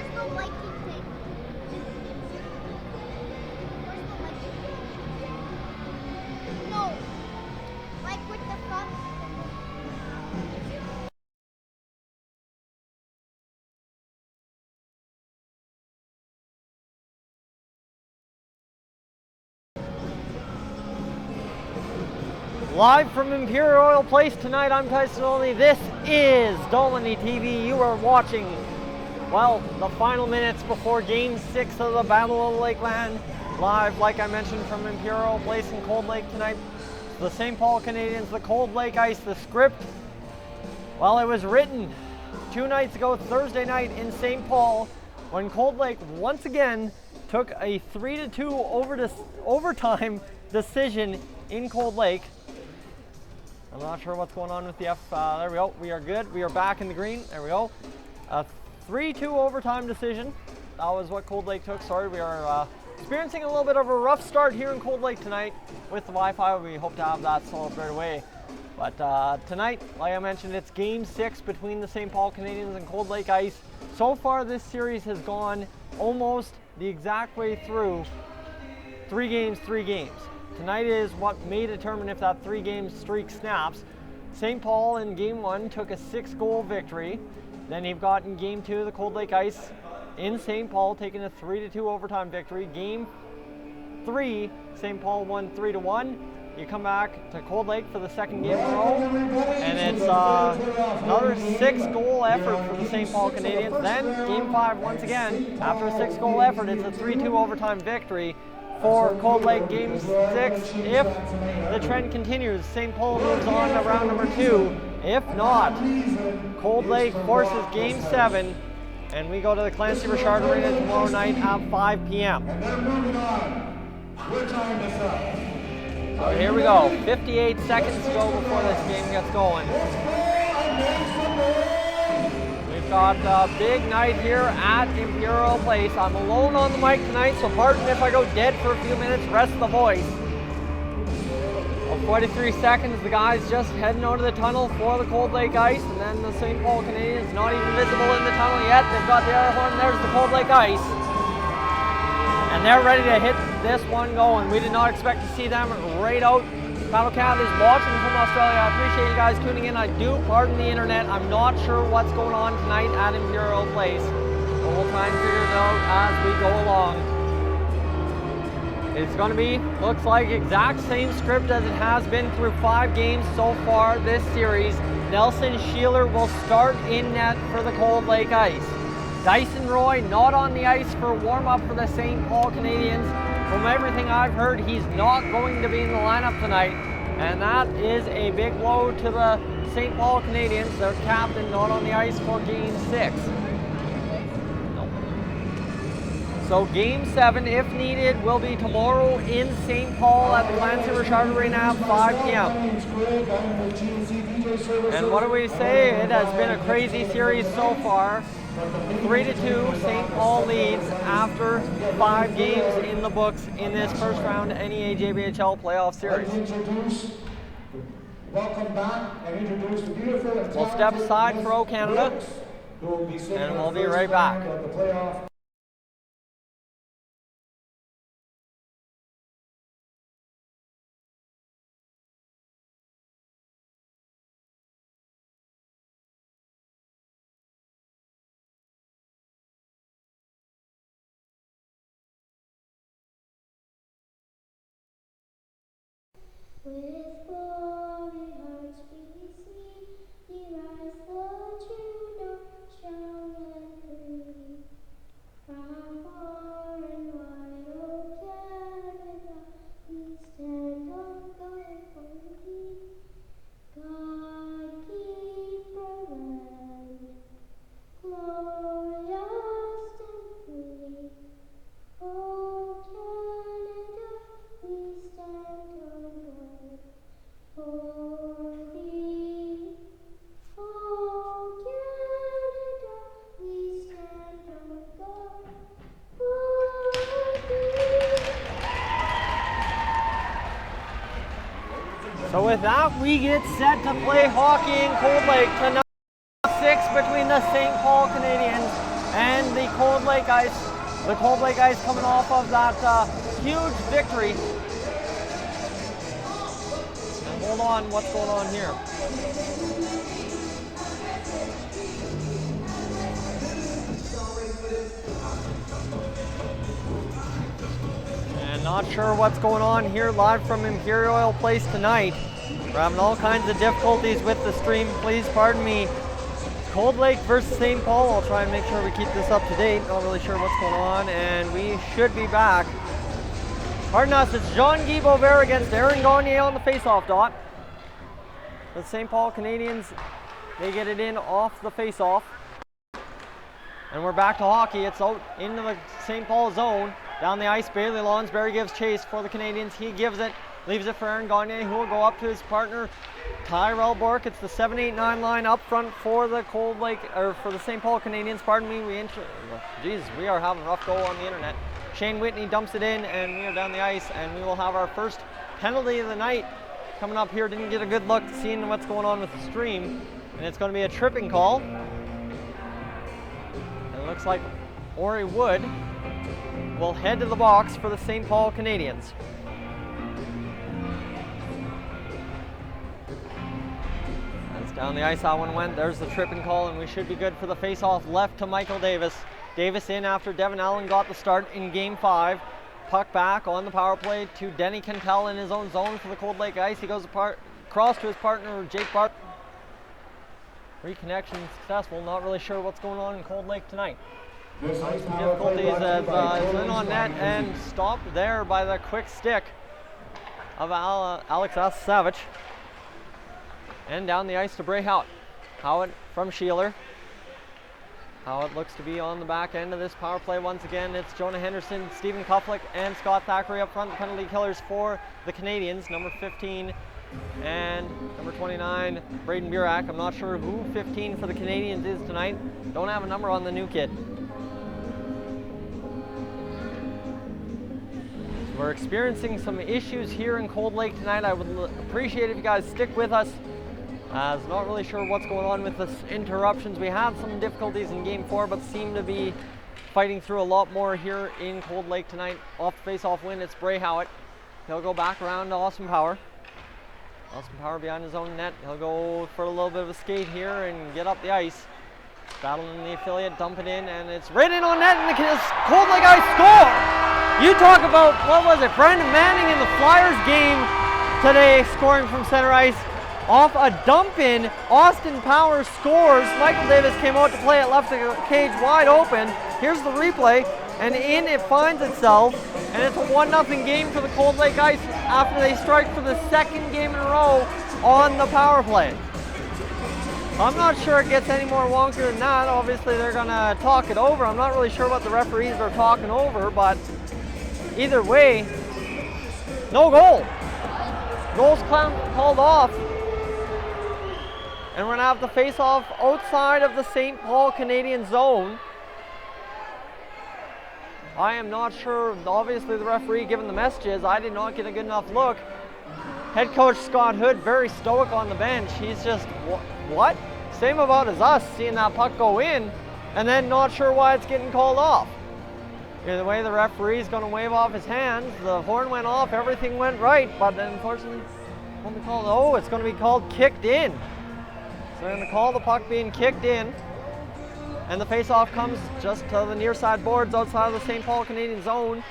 Where's the liking thing? Where's the liking thing? No. Like with the thumb. Live from Imperial Place tonight, I'm Tyson Dolynny. This is Dolynny TV. You are watching, well, the final minutes before Game 6 of the Battle of Lakeland. Live, like I mentioned, from Imperial Place in Cold Lake tonight. The St. Paul Canadiens, the Cold Lake Ice, the script. Well, it was written 2 nights ago, Thursday night in St. Paul, when Cold Lake once again took a 3-2 overtime decision in Cold Lake. I'm not sure what's going on with the F. There we go. We are good. We are back in the green. There we go. A 3-2 overtime decision. That was what Cold Lake took. Sorry, we are experiencing a little bit of a rough start here in Cold Lake tonight with the Wi-Fi. We hope to have that solved right away. But tonight, like I mentioned, it's Game 6 between the St. Paul Canadiens and Cold Lake Ice. So far, this series has gone almost the exact way through. 3 games. Tonight is what may determine if that 3-game streak snaps. St. Paul in Game 1 took a 6-goal victory. Then you've got in Game 2 the Cold Lake Ice in St. Paul taking a 3-2 overtime victory. Game 3, St. Paul won 3-1. You come back to Cold Lake for the second game in a row, and it's another 6-goal effort for the St. Paul Canadiens. Then Game 5 once again, after a 6-goal effort, it's a 3-2 overtime victory for Cold Lake. Game 6, if the trend continues, St. Paul moves on to round number 2. If not, Cold Lake forces Game 7, and we go to the Clancy Richard Arena tomorrow night at 5 p.m. So here we go, 58 seconds to go before this game gets going. We've got a big night here at Imperial Place. I'm alone on the mic tonight, so pardon if I go dead for a few minutes, rest the voice. Well, 43 seconds, the guys just heading out of the tunnel for the Cold Lake Ice, and then the St. Paul Canadiens not even visible in the tunnel yet. They've got the other one, there's the Cold Lake Ice. And they're ready to hit this one going. We did not expect to see them right out. Paddle Cat is watching from Australia. I appreciate you guys tuning in. I do pardon the internet. I'm not sure what's going on tonight at Imperial Place, but we'll try and figure it out as we go along. It's going to be, looks like, exact same script as it has been through 5 games so far this series. Nelson Sheeler will start in net for the Cold Lake Ice. Dyson Roy not on the ice for warm-up for the St. Paul Canadiens. From everything I've heard, he's not going to be in the lineup tonight, and that is a big blow to the St. Paul Canadiens. Their captain not on the ice for Game 6. So Game 7, if needed, will be tomorrow in St. Paul at the Clancy Richard Arena at 5 p.m. And what do we say? It has been a crazy series so far. 3-2, St. Paul leads after 5 games in the books in this first round NEAJBHL playoff series. Welcome back and introduce the beautiful. We'll step aside for O Canada, and we'll be right back. With glory hearts be sweet, ye rise the true dawn, strong and free. From far and wide, O Canada, we stand on guard for thee. God keep our land glorious and free. O Canada, we stand on guard for thee. O Canada, we stand on guard for thee. So with that, we get set to play hockey in Cold Lake tonight. 6 between the St. Paul Canadiens and the Cold Lake Ice. The Cold Lake Ice coming off of that huge victory. And hold on, what's going on here? And not sure what's going on here live from Imperial Place tonight. We're having all kinds of difficulties with the stream. Please pardon me. Cold Lake versus St. Paul. I'll try and make sure we keep this up to date. Not really sure what's going on, and we should be back. Pardon us, it's Jean-Guy Beauvert against Aaron Gagne on the face-off dot. The St. Paul Canadiens, they get it in off the face-off. And we're back to hockey. It's out into the St. Paul zone. Down the ice, Bailey Lonsberry gives chase for the Canadiens. He gives it, leaves it for Aaron Gagne, who will go up to his partner, Tyrell Bork. It's the 7-8-9 line up front for the Cold Lake, or for the St. Paul Canadiens. Pardon me, we are having a rough go on the internet. Shane Whitney dumps it in, and we are down the ice, and we will have our first penalty of the night coming up here. Didn't get a good look seeing what's going on with the stream, and it's going to be a tripping call. It looks like Ori Wood will head to the box for the St. Paul Canadiens. That's down the ice, that one went. There's the tripping call, and we should be good for the face-off left to Michael Davis. Davis in after Devin Allen got the start in Game 5. Puck back on the power play to Denny Cantel in his own zone for the Cold Lake Ice. He goes across to his partner, Jake Bart. Reconnection successful. Not really sure what's going on in Cold Lake tonight. Difficulties as in on net and stopped there by the quick stick of Alex Savage. And down the ice to Bray Howitt. Howitt from Sheeler. Howitt looks to be on the back end of this power play once again. It's Jonah Henderson, Stephen Kuflick, and Scott Thackeray up front, the penalty killers for the Canadiens. Number 15 and number 29, Braden Burak. I'm not sure who 15 for the Canadiens is tonight. Don't have a number on the new kid. We're experiencing some issues here in Cold Lake tonight. I would appreciate if you guys stick with us. Not really sure what's going on with this interruptions. We had some difficulties in Game 4, but seem to be fighting through a lot more here in Cold Lake tonight. Off the face-off win, it's Bray Howitt. He'll go back around to Austin Power. Austin Power behind his own net. He'll go for a little bit of a skate here and get up the ice. Battling the affiliate, dump it in, and it's right in on net, and the Cold Lake Ice score! You talk about, what was it, Brandon Manning in the Flyers game today, scoring from center ice. Off a dump in, Austin Power scores. Michael Davis came out to play it, left the cage wide open. Here's the replay, and in it finds itself, and it's a 1-0 game for the Cold Lake Ice after they strike for the second game in a row on the power play. I'm not sure it gets any more wonkier than that. Obviously, they're gonna talk it over. I'm not really sure what the referees are talking over, but either way, no goal. Goal's called off. And we're gonna have the face-off outside of the St. Paul Canadian zone. I am not sure, obviously the referee given the messages, I did not get a good enough look. Head coach Scott Hood, very stoic on the bench. He's just, what? Same about as us, seeing that puck go in, and then not sure why it's getting called off. Either way, the referee's gonna wave off his hands. The horn went off, everything went right, but then unfortunately, it's gonna be called kicked in. So they're gonna call the puck being kicked in, and the face-off comes just to the near side boards outside of the St. Paul Canadian zone.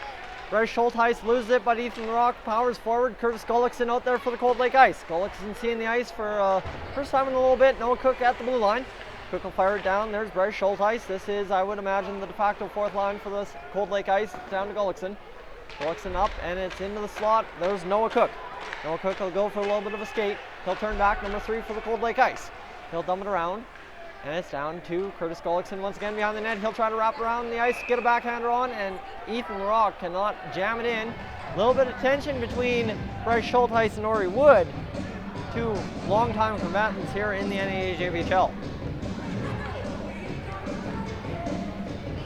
Bryce Schultheis loses it, but Ethan Rock powers forward. Curtis Gullickson out there for the Cold Lake Ice. Gullickson seeing the ice for first time in a little bit. Noah Cook at the blue line. Cook will fire it down. There's Bryce Schultheis. This is, I would imagine, the de facto fourth line for the Cold Lake Ice. It's down to Gullickson. Gullickson up, and it's into the slot. There's Noah Cook. Noah Cook will go for a little bit of a skate. He'll turn back, number 3 for the Cold Lake Ice. He'll dump it around, and it's down to Curtis Gullickson once again behind the net. He'll try to wrap around the ice, get a backhander on, and Ethan Rock cannot jam it in. A little bit of tension between Bryce Schultheis and Ori Wood, two longtime combatants here in the NEAJBHL.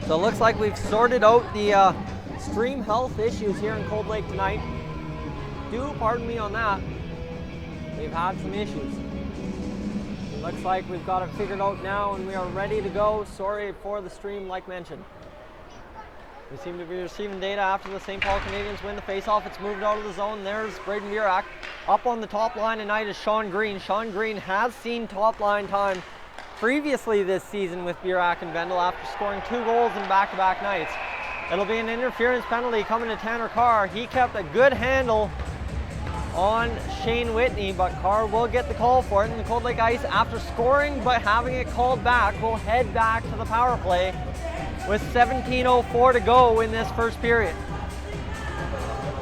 So it looks like we've sorted out the stream health issues here in Cold Lake tonight. Do pardon me on that. We've had some issues. Looks like we've got it figured out now and we are ready to go. Sorry for the stream, like mentioned. We seem to be receiving data after the St. Paul Canadiens win the faceoff. It's moved out of the zone. There's Braden Burak. Up on the top line tonight is Sean Green. Sean Green has seen top line time previously this season with Burak and Bendel after scoring 2 goals in back-to-back nights. It'll be an interference penalty coming to Tanner Carr. He kept a good handle on Shane Whitney, but Carr will get the call for it. And the Cold Lake Ice, after scoring but having it called back, will head back to the power play with 17:04 to go in this first period.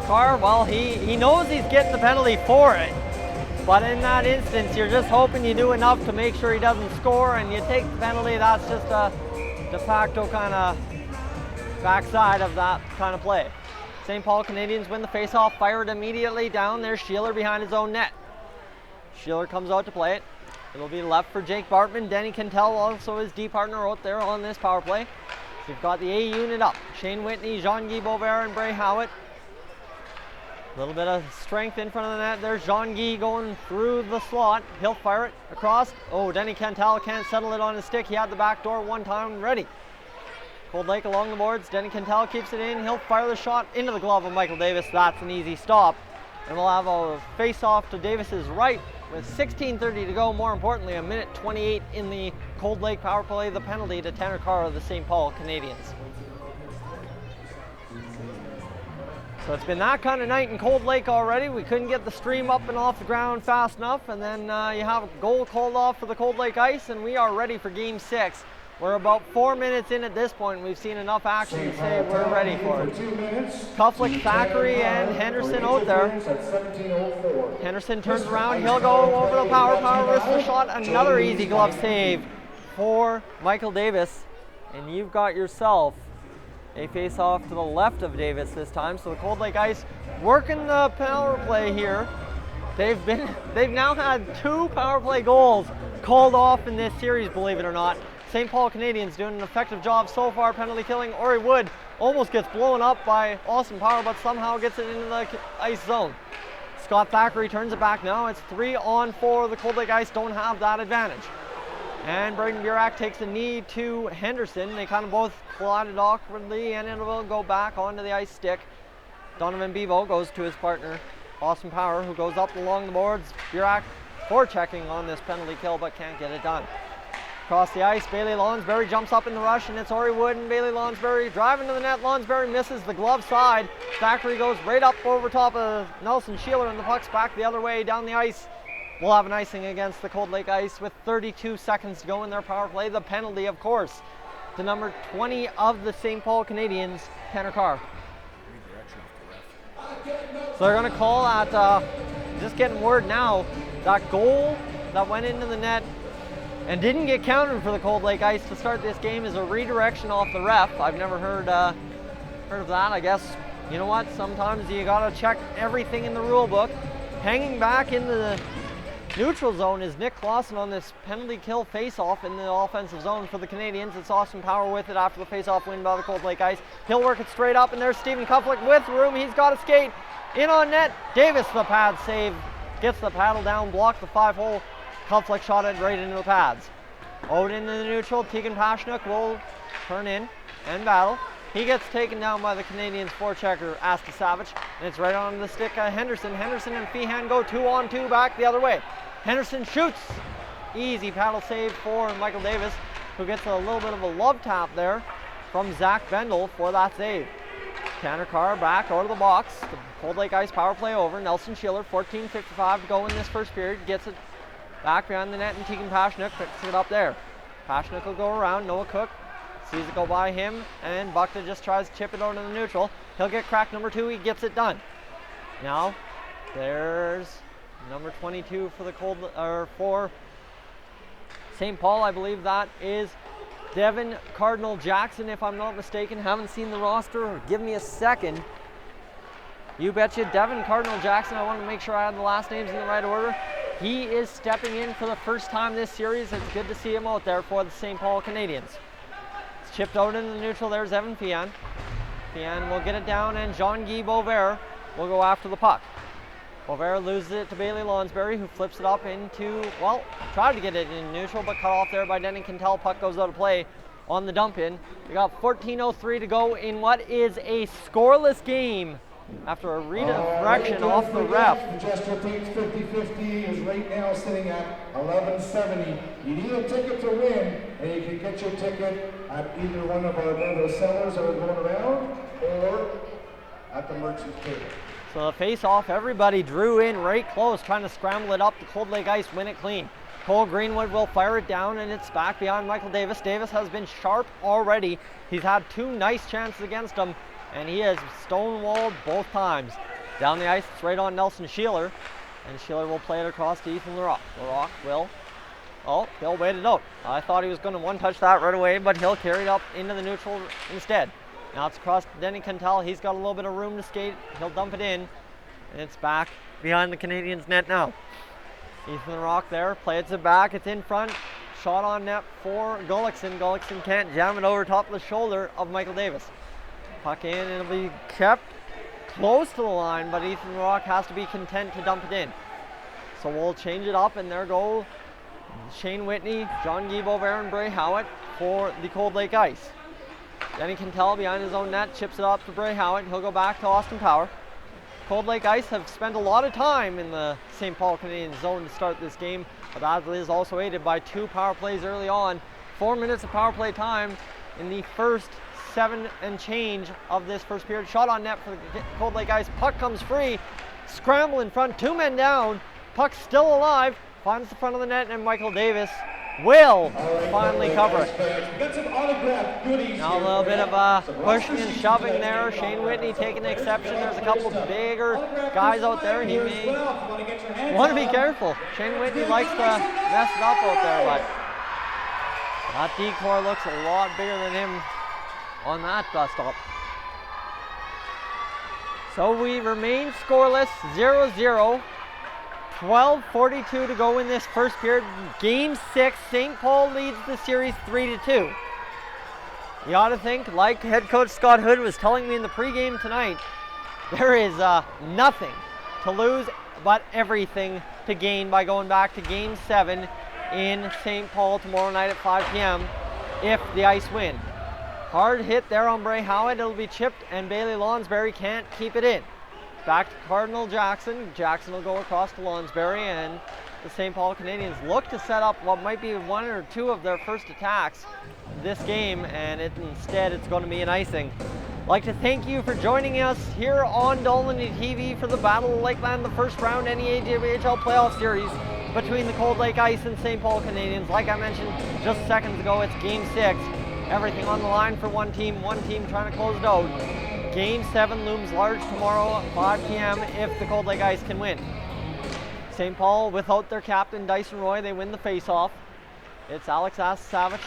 Carr, well, he knows he's getting the penalty for it, but in that instance, you're just hoping you do enough to make sure he doesn't score, and you take the penalty. That's just a de facto kind of backside of that kind of play. St. Paul Canadiens win the faceoff, fired immediately down. There's Sheeler behind his own net. Sheeler comes out to play it. It'll be left for Jake Bartman. Denny Cantel, also his D partner out there on this power play. So you've got the A unit up. Shane Whitney, Jean-Guy Beauvert, and Bray Howitt. A little bit of strength in front of the net. There's Jean-Guy going through the slot. He'll fire it across. Oh, Denny Cantel can't settle it on his stick. He had the back door one time ready. Cold Lake along the boards. Denny Cantel keeps it in. He'll fire the shot into the glove of Michael Davis. That's an easy stop. And we'll have a face-off to Davis's right with 16:30 to go. More importantly, a minute 28 in the Cold Lake power play. The penalty to Tanner Carr of the St. Paul Canadiens. So it's been that kind of night in Cold Lake already. We couldn't get the stream up and off the ground fast enough. And then you have a goal called off for the Cold Lake Ice, and we are ready for Game 6. We're about 4 minutes in at this point. We've seen enough action to say we're ready for it. Kufflick, Thackeray, and Henderson out there. Henderson turns around. He'll go over the power wrist the shot. Another easy glove save for Michael Davis. And you've got yourself a face-off to the left of Davis this time. So the Cold Lake Ice working the power play here. They've now had 2 power play goals called off in this series, believe it or not. St. Paul Canadiens doing an effective job so far penalty killing. Ori Wood almost gets blown up by Austin Power, but somehow gets it into the ice zone. Scott Thackeray turns it back now. It's 3-on-4. The Cold Lake Ice don't have that advantage. And Braden Burak takes a knee to Henderson. They kind of both collided awkwardly, and it will go back onto the ice stick. Donovan Bevo goes to his partner, Austin Power, who goes up along the boards. Burak forechecking on this penalty kill, but can't get it done. Across the ice, Bailey Lonsberry jumps up in the rush, and it's Ori Wood and Bailey Lonsberry driving to the net. Lonsberry misses the glove side. Thackeray goes right up over top of Nelson Sheeler, and the puck's back the other way down the ice. We'll have an icing against the Cold Lake Ice with 32 seconds to go in their power play. The penalty, of course, to number 20 of the St. Paul Canadiens, Tanner Carr. So they're going to call at, just getting word now, that goal that went into the net and didn't get counted for the Cold Lake Ice to start this game is a redirection off the ref. I've never heard of that. I guess, you know what, sometimes you gotta check everything in the rule book. Hanging back in the neutral zone is Nick Clausen on this penalty kill face-off in the offensive zone for the Canadiens. It's Austin Power with it after the face-off win by the Cold Lake Ice. He'll work it straight up, and there's Stephen Kufflick with room. He's got a skate in on net. Davis, the pad save, gets the paddle down, blocked the 5-hole. Kufflick shot it right into the pads. Out into the neutral, Tegan Pashnuk will turn in and battle. He gets taken down by the Canadiens forechecker, Asta Savage, and it's right on the stick of Henderson. Henderson and Feehan go 2-on-2 back the other way. Henderson shoots. Easy paddle save for Michael Davis, who gets a little bit of a love tap there from Zach Bendel for that save. Tanner Carr back out of the box. The Cold Lake Ice power play over. Nelson Sheeler, 14:55 to go in this first period, gets it back behind the net, and Tegan Pashnuk picks it up there. Pashnuk will go around. Noah Cook sees it go by him, and Buckta just tries to chip it out in the neutral. He'll get crack number 2. He gets it done. Now there's number 22 for the for St. Paul. I believe that is Devin Cardinal Jackson, if I'm not mistaken. Haven't seen the roster. Give me a second. You betcha. Devin Cardinal Jackson. I wanted to make sure I had the last names in the right order. He is stepping in for the first time this series. It's good to see him out there for the St. Paul Canadiens. It's chipped out in the neutral. There's Evan Feehan. Feehan will get it down, and Jean-Guy Beauvert will go after the puck. Bovair loses it to Bailey Lonsberry, who flips it up into, well, tried to get it in neutral, but cut off there by Denny Quintal. Puck goes out of play on the dump in. We got 14:03 to go in what is a scoreless game after a redirection off the ref. Jester takes 50-50 is right now sitting at 1170. You need a ticket to win, and you can get your ticket at either one of our other sellers that are going around or at the merchant table. So the face-off, everybody drew in right close, trying to scramble it up. The Cold Lake Ice win it clean. Cole Greenwood will fire it down, and it's back behind Michael Davis. Davis has been sharp already. He's had 2 nice chances against him, and he has stonewalled both times. Down the ice, it's right on Nelson Sheeler, and Sheeler will play it across to Ethan Larocque. Larocque will, he'll wait it out. I thought he was going to one-touch that right away, but he'll carry it up into the neutral instead. Now it's across to Denny Quintal. He's got a little bit of room to skate. He'll dump it in, and it's back behind the Canadiens net now. Ethan Larocque there, plays it back, it's in front. Shot on net for Gullickson. Gullickson can't jam it over top of the shoulder of Michael Davis. Puck in, it'll be kept close to the line, but Ethan Larocque has to be content to dump it in. So we'll change it up, and there go Shane Whitney, John Guy Bovair, and Bray Howitt for the Cold Lake Ice. Denny Quintal behind his own net, chips it up to Bray Howitt. He'll go back to Austin Power. Cold Lake Ice have spent a lot of time in the St. Paul Canadiens zone to start this game, but that is also aided by 2 power plays early on. 4 minutes of power play time in the first 7 and change of this first period. Shot on net for the Cold Lake Ice. Puck comes free. Scramble in front. 2 men down. Puck still alive. Finds the front of the net, and Michael Davis will finally cover it. Now a little bit of a pushing and shoving there. Shane Whitney taking the exception. There's a couple bigger guys out there. He may want to be careful. Shane Whitney likes to mess it up out there, but that decor looks a lot bigger than him on that bust up. So we remain scoreless, 0-0. 12:42 to go in this first period. Game 6, St. Paul leads the series 3-2. You ought to think, like head coach Scott Hood was telling me in the pregame tonight, there is nothing to lose but everything to gain by going back to Game 7 in St. Paul tomorrow night at 5 p.m. if the Ice win. Hard hit there on Bray Howitt. It'll be chipped, and Bailey Lonsberry can't keep it in. Back to Cardinal Jackson. Jackson will go across to Lonsberry, and the St. Paul Canadiens look to set up what might be 1 or 2 of their first attacks this game, and instead it's going to be an icing. I'd like to thank you for joining us here on Dolynny TV for the Battle of Lakeland, the first round NEAJBHL playoff series between the Cold Lake Ice and St. Paul Canadiens. Like I mentioned just seconds ago, it's Game 6. Everything on the line for one team trying to close it out. Game 7 looms large tomorrow at 5 p.m. if the Cold Lake Ice can win. St. Paul, without their captain Dyson Roy, they win the face-off. It's Alex Savage,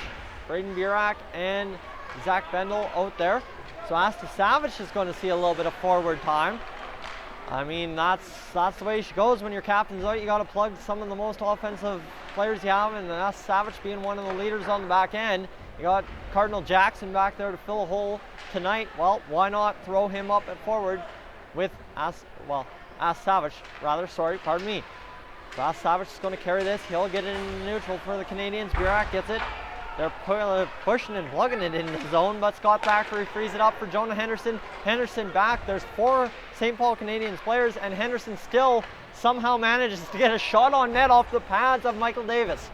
Braden Burak, and Zach Bendel out there. So Asta Savage is going to see a little bit of forward time. I mean, that's the way she goes when your captain's out. You got to plug some of the most offensive players you have, and Asta Savage being one of the leaders on the back end. You got Cardinal Jackson back there to fill a hole tonight. Well, why not throw him up at forward with Savage, rather, sorry, pardon me. So Savage is going to carry this. He'll get it in neutral for the Canadiens. Burak gets it. They're pushing and plugging it in the zone, but Scott Thackeray frees it up for Jonah Henderson. Henderson back. There's 4 St. Paul Canadiens players, and Henderson still somehow manages to get a shot on net off the pads of Michael Davis.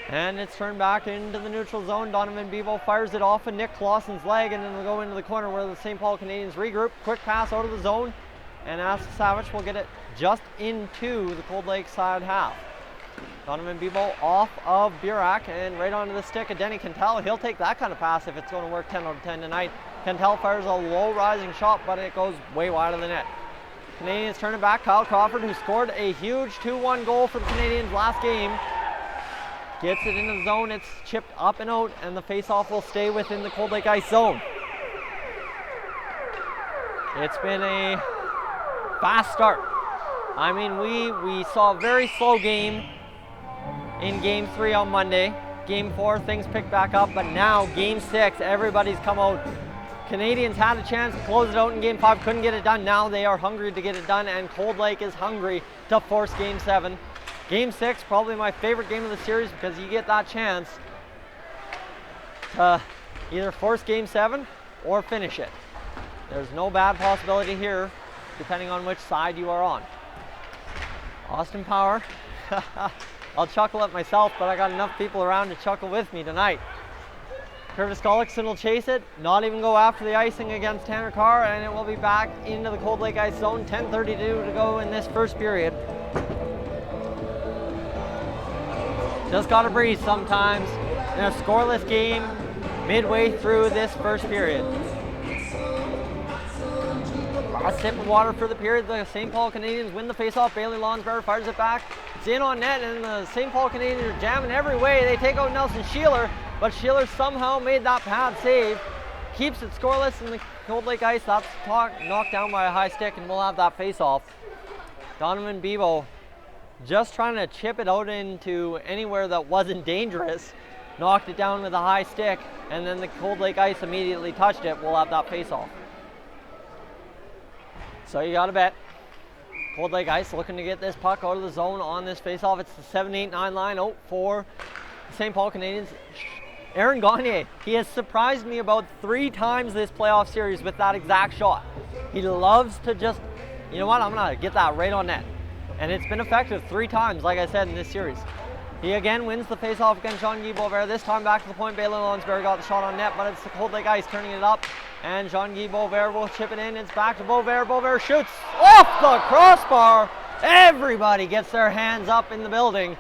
And it's turned back into the neutral zone. Donovan Bebo fires it off of Nick Clausen's leg, and then we'll go into the corner where the St. Paul Canadiens regroup. Quick pass out of the zone, and Asta Savage will get it just into the Cold Lake side half. Donovan Bebo off of Burak and right onto the stick of Denny Quintal. He'll take that kind of pass if it's going to work 10 out of 10 tonight. Quintal fires a low rising shot, but it goes way wide of the net. Canadiens turn it back. Kyle Crawford, who scored a huge 2-1 goal for the Canadiens last game, gets it into the zone. It's chipped up and out, and the face-off will stay within the Cold Lake Ice zone. It's been a fast start. I mean, we saw a very slow game in Game 3 on Monday. Game 4, things picked back up, but now Game 6, everybody's come out Canadiens had a chance to close it out in Game 5, couldn't get it done. Now they are hungry to get it done, and Cold Lake is hungry to force Game 7. Game 6, probably my favorite game of the series because you get that chance to either force Game 7 or finish it. There's no bad possibility here, depending on which side you are on. Austin Power. I'll chuckle at myself, but I got enough people around to chuckle with me tonight. Curtis Gullickson will chase it, not even go after the icing against Tanner Carr, and it will be back into the Cold Lake ice zone. 10:32 to go in this first period. Just gotta breathe sometimes in a scoreless game midway through this first period. Last sip of water for the period. The St. Paul Canadiens win the faceoff. Bailey Lonsberry fires it back. It's in on net, and the St. Paul Canadiens are jamming every way. They take out Nelson Sheeler, but Sheeler somehow made that pad save. Keeps it scoreless in the Cold Lake ice. That's knocked down by a high stick, and we'll have that faceoff. Donovan Bebo just trying to chip it out into anywhere that wasn't dangerous. Knocked it down with a high stick, and then the Cold Lake ice immediately touched it. We'll have that faceoff. So you got to bet. Cold Lake ice looking to get this puck out of the zone on this faceoff. It's the 7-8-9 line out for St. Paul Canadiens. Aaron Gagne, he has surprised me about 3 times this playoff series with that exact shot. He loves to just, you know what, I'm going to get that right on net. And it's been effective 3 times, like I said, in this series. He again wins the faceoff against Jean-Guy Beauvert. This time back to the point. Bailey Lonsberry got the shot on net, but it's the Cold Lake ice turning it up. And Jean-Guy Beauvert will chip it in. It's back to Beauvert. Beauvert shoots off the crossbar. Everybody gets their hands up in the building.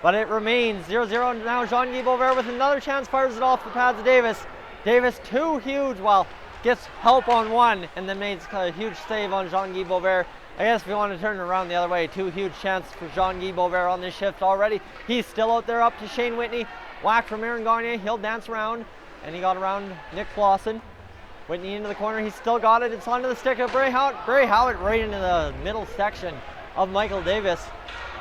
But it remains 0-0. Now Jean-Guy Beauvert with another chance fires it off the pads of Davis. Davis too huge, well, gets help on one and then makes a huge save on Jean-Guy Beauvert. I guess if you want to turn it around the other way, 2 huge chances for Jean-Guy Beauvert on this shift already. He's still out there up to Shane Whitney. Whack from Aaron Gagne. He'll dance around, and he got around Nick Clausen. Whitney into the corner. He's still got it. It's onto the stick of Bray Howitt. Bray Howitt right into the middle section of Michael Davis.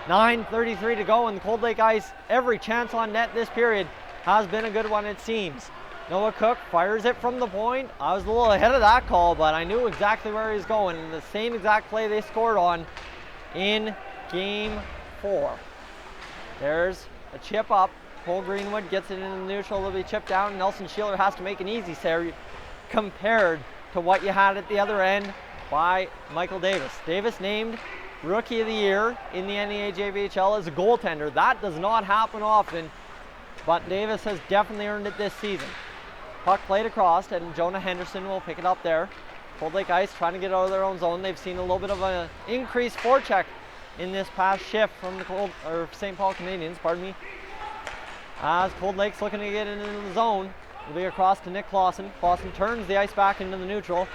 9:33 to go, and the Cold Lake ice, every chance on net this period has been a good one, it seems. Noah Cook fires it from the point. I was a little ahead of that call, but I knew exactly where he was going. The same exact play they scored on in Game 4. There's a chip up. Cole Greenwood gets it in the neutral. It'll be chipped down. Nelson Sheeler has to make an easy save compared to what you had at the other end by Michael Davis. Davis named Rookie of the Year in the NEAJBHL as a goaltender. That does not happen often, but Davis has definitely earned it this season. Puck played across, and Jonah Henderson will pick it up there. Cold Lake ice trying to get out of their own zone. They've seen a little bit of an increased forecheck in this past shift from the St. Paul Canadiens, pardon me. As Cold Lake's looking to get into the zone, it'll be across to Nick Clausen. Clausen turns the ice back into the neutral,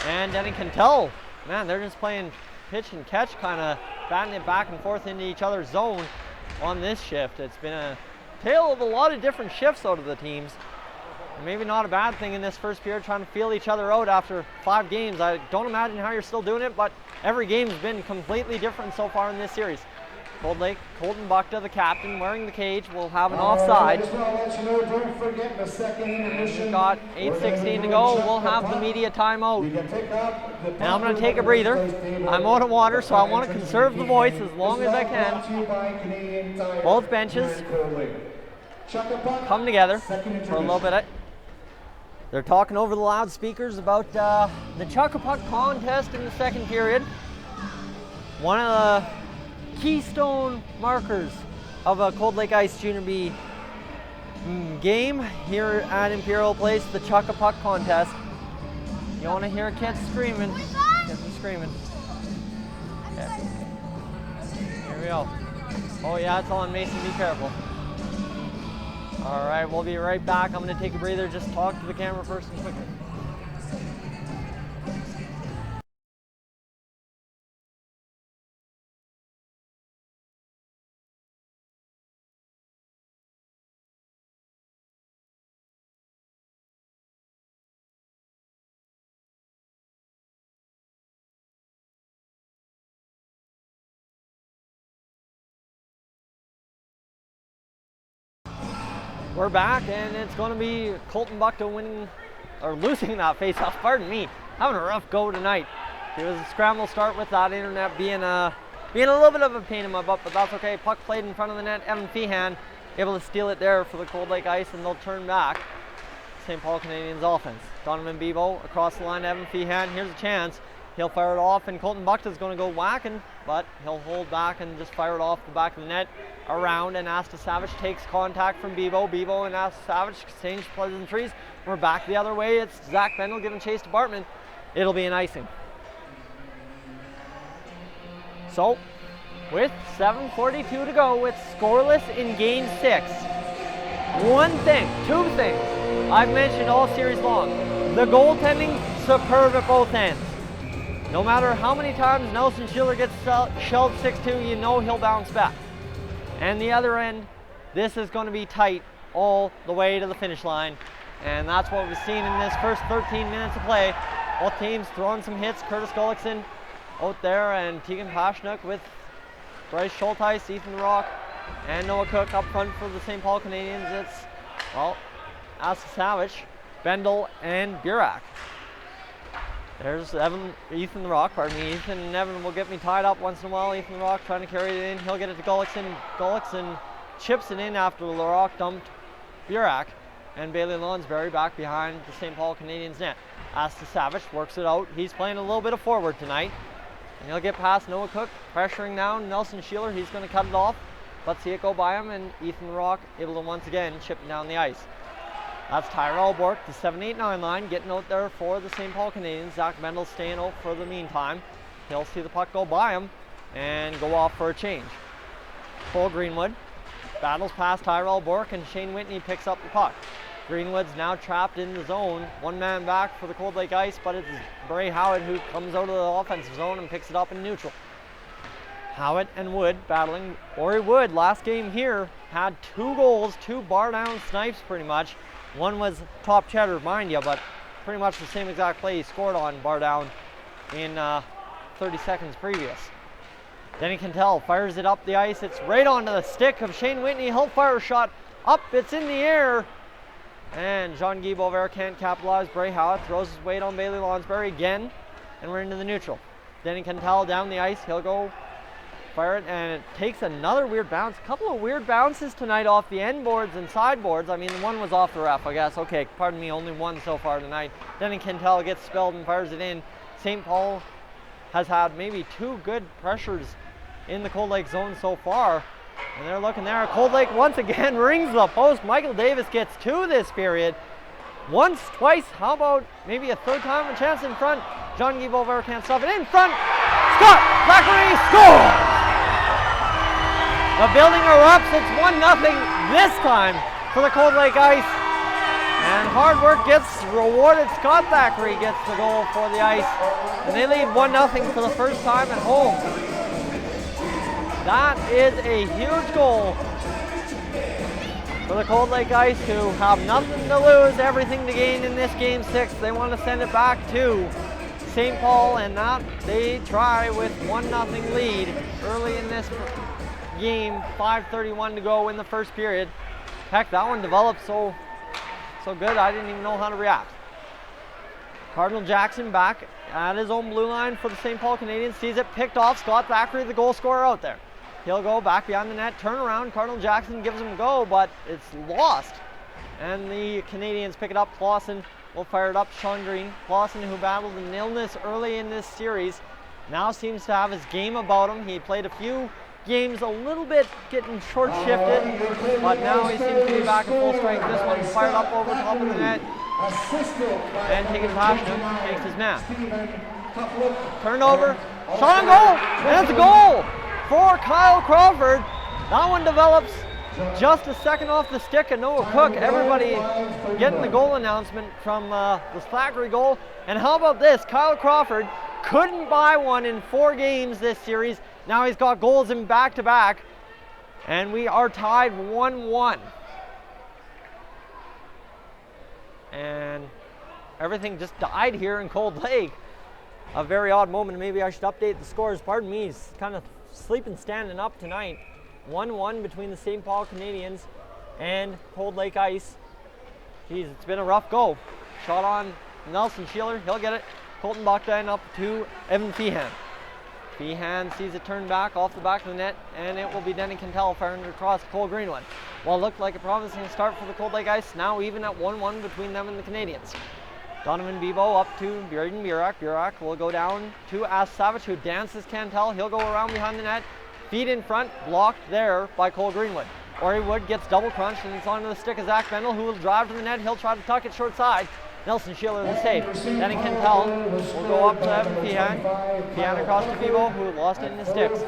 and Denny can tell, man, they're just playing pitch and catch, kind of batting it back and forth into each other's zone on this shift. It's been a tale of a lot of different shifts out of the teams. And maybe not a bad thing in this first period, trying to feel each other out after 5 games. I don't imagine how you're still doing it, but every game's been completely different so far in this series. Cold Lake, Colton Buckta, the captain, wearing the cage, will have an offside. Just want to let you know, don't forget the second intermission. We've got 8:16 to go. We'll have the media timeout. You can pick up the And I'm going to take a breather. I'm out of water, so I want to conserve the voice as long as I can. Both benches come together for a little bit. They're talking over the loudspeakers about the Chuck-a-Puck contest in the second period. One of the keystone markers of a Cold Lake Ice Junior B game here at Imperial Place, the Chuck-a-Puck contest. You want to hear kids screaming, get them screaming. Okay. Here we go. Oh yeah, it's on, Mason, be careful. All right, we'll be right back. I'm going to take a breather, just talk to the camera first and quickly. We're back, and it's going to be Colton Buckta winning or losing that face-off, pardon me, having a rough go tonight. It was a scramble start with that internet being a little bit of a pain in my butt, but that's okay. Puck played in front of the net. Evan Feehan able to steal it there for the Cold Lake Ice, and they'll turn back. St. Paul Canadiens offense. Donovan Bebo across the line to Evan Feehan. Here's a chance. He'll fire it off, and Colton Buckta's going to go whacking, but he'll hold back and just fire it off the back of the net around, and Asta Savage takes contact from Bebo. Bebo and Asta Savage exchange pleasantries. We're back the other way. It's Zach Bendel giving chase to Bartman. It'll be an icing. So, with 7:42 to go, it's scoreless in Game 6. Two things I've mentioned all series long. The goaltending, superb at both ends. No matter how many times Nelson Schiller gets shelled 6-2, you know he'll bounce back. And the other end, this is going to be tight all the way to the finish line. And that's what we've seen in this first 13 minutes of play. Both teams throwing some hits. Curtis Gullickson out there, and Tegan Pashnook with Bryce Schulteis, Ethan Rock, and Noah Cook up front for the St. Paul Canadiens. It's, well, Asta Savage, Bendel, and Burak. There's Ethan the Rock, pardon me. Ethan and Evan will get me tied up once in a while. Ethan the Rock trying to carry it in. He'll get it to Gullickson. Gullickson chips it in after the Rock dumped Burak. And Bailey Lonsberry back behind the St. Paul Canadiens net. Asta Savage works it out. He's playing a little bit of forward tonight. And he'll get past Noah Cook, pressuring down Nelson Schiller. He's going to cut it off, but see it go by him, and Ethan Rock able to once again chip it down the ice. That's Tyrell Bork, the 7-8-9 line, getting out there for the St. Paul Canadiens. Zach Bendel staying out for the meantime. He'll see the puck go by him and go off for a change. Cole Greenwood battles past Tyrell Bork, and Shane Whitney picks up the puck. Greenwood's now trapped in the zone. One man back for the Cold Lake Ice, but it's Bray Howitt who comes out of the offensive zone and picks it up in neutral. Howitt and Wood battling. Ori Wood, last game here, had 2 goals, 2 bar down snipes pretty much. One was top cheddar, mind you, but pretty much the same exact play he scored on bar down in 30 seconds previous. Denny Cantel fires it up the ice. It's right onto the stick of Shane Whitney. He'll fire a shot up. It's in the air. And Jean-Guy Boisvert can't capitalize. Bray Howitt throws his weight on Bailey Lonsberry again. And we're into the neutral. Denny Cantel down the ice. He'll go fire it, and it takes another weird bounce. A couple of weird bounces tonight off the end boards and sideboards. I mean, one was off the ref, I guess. Okay, pardon me, only one so far tonight. Denny Cantel gets spelled and fires it in. St. Paul has had maybe 2 good pressures in the Cold Lake zone so far. And they're looking there. Cold Lake once again rings the post. Michael Davis gets 2 this period. Once, twice, how about maybe a third time? A chance in front. Jean-Guy Boisvert can't stop it. In front. Scott Zachary scores! The building erupts. It's 1-0 this time for the Cold Lake Ice. And hard work gets rewarded. Scott Thackeray gets the goal for the Ice. And they lead 1-0 for the first time at home. That is a huge goal for the Cold Lake Ice, who have nothing to lose, everything to gain in this Game 6. They want to send it back to St. Paul, and that they try with 1-0 lead early in this game. 5:31 to go in the first period. Heck, that one developed so good I didn't even know how to react. Cardinal Jackson back at his own blue line for the St. Paul Canadiens. Sees it picked off. Scott Thackeray, the goal scorer, out there. He'll go back behind the net, turn around. Cardinal Jackson gives him a go, but it's lost. And the Canadiens pick it up. Clausen will fire it up. Sean Green. Clausen, who battled an illness early in this series, now seems to have his game about him. He played a few games a little bit getting short shifted, but now he seems to be back at full strength. This one fired up over top of the net. And Higgins Pashnook takes his man. Turned over. Shot on goal! And it's a goal for Kyle Crawford. That one develops just a second off the stick of Noah Cook. Everybody getting the goal announcement from the Thackeray goal. And how about this? Kyle Crawford couldn't buy one in 4 games this series. Now he's got goals in back-to-back. And we are tied 1-1. And everything just died here in Cold Lake. A very odd moment. Maybe I should update the scores. Pardon me, he's kind of sleeping standing up tonight. 1-1 between the St. Paul Canadiens and Cold Lake Ice. Geez, it's been a rough go. Shot on Nelson Sheeler. He'll get it. Colton Buckden up to Evan Feehan. Feehan sees it turned back off the back of the net, and it will be Denny Cantel firing it across to Cole Greenwood. Well, it looked like a promising start for the Cold Lake Ice, now even at 1-1 between them and the Canadiens. Donovan Bebo up to Braden Burak. Burak will go down to Ash Savage, who dances Cantel. He'll go around behind the net. Feed in front, blocked there by Cole Greenwood. Ori Wood gets double crunched, and it's onto the stick of Zach Bendel, who will drive to the net. He'll try to tuck it short side. Nelson Sheeler the save. Denny Cantel will go up to Evan Feehan. Feehan across to Bebo, who lost it in the sticks.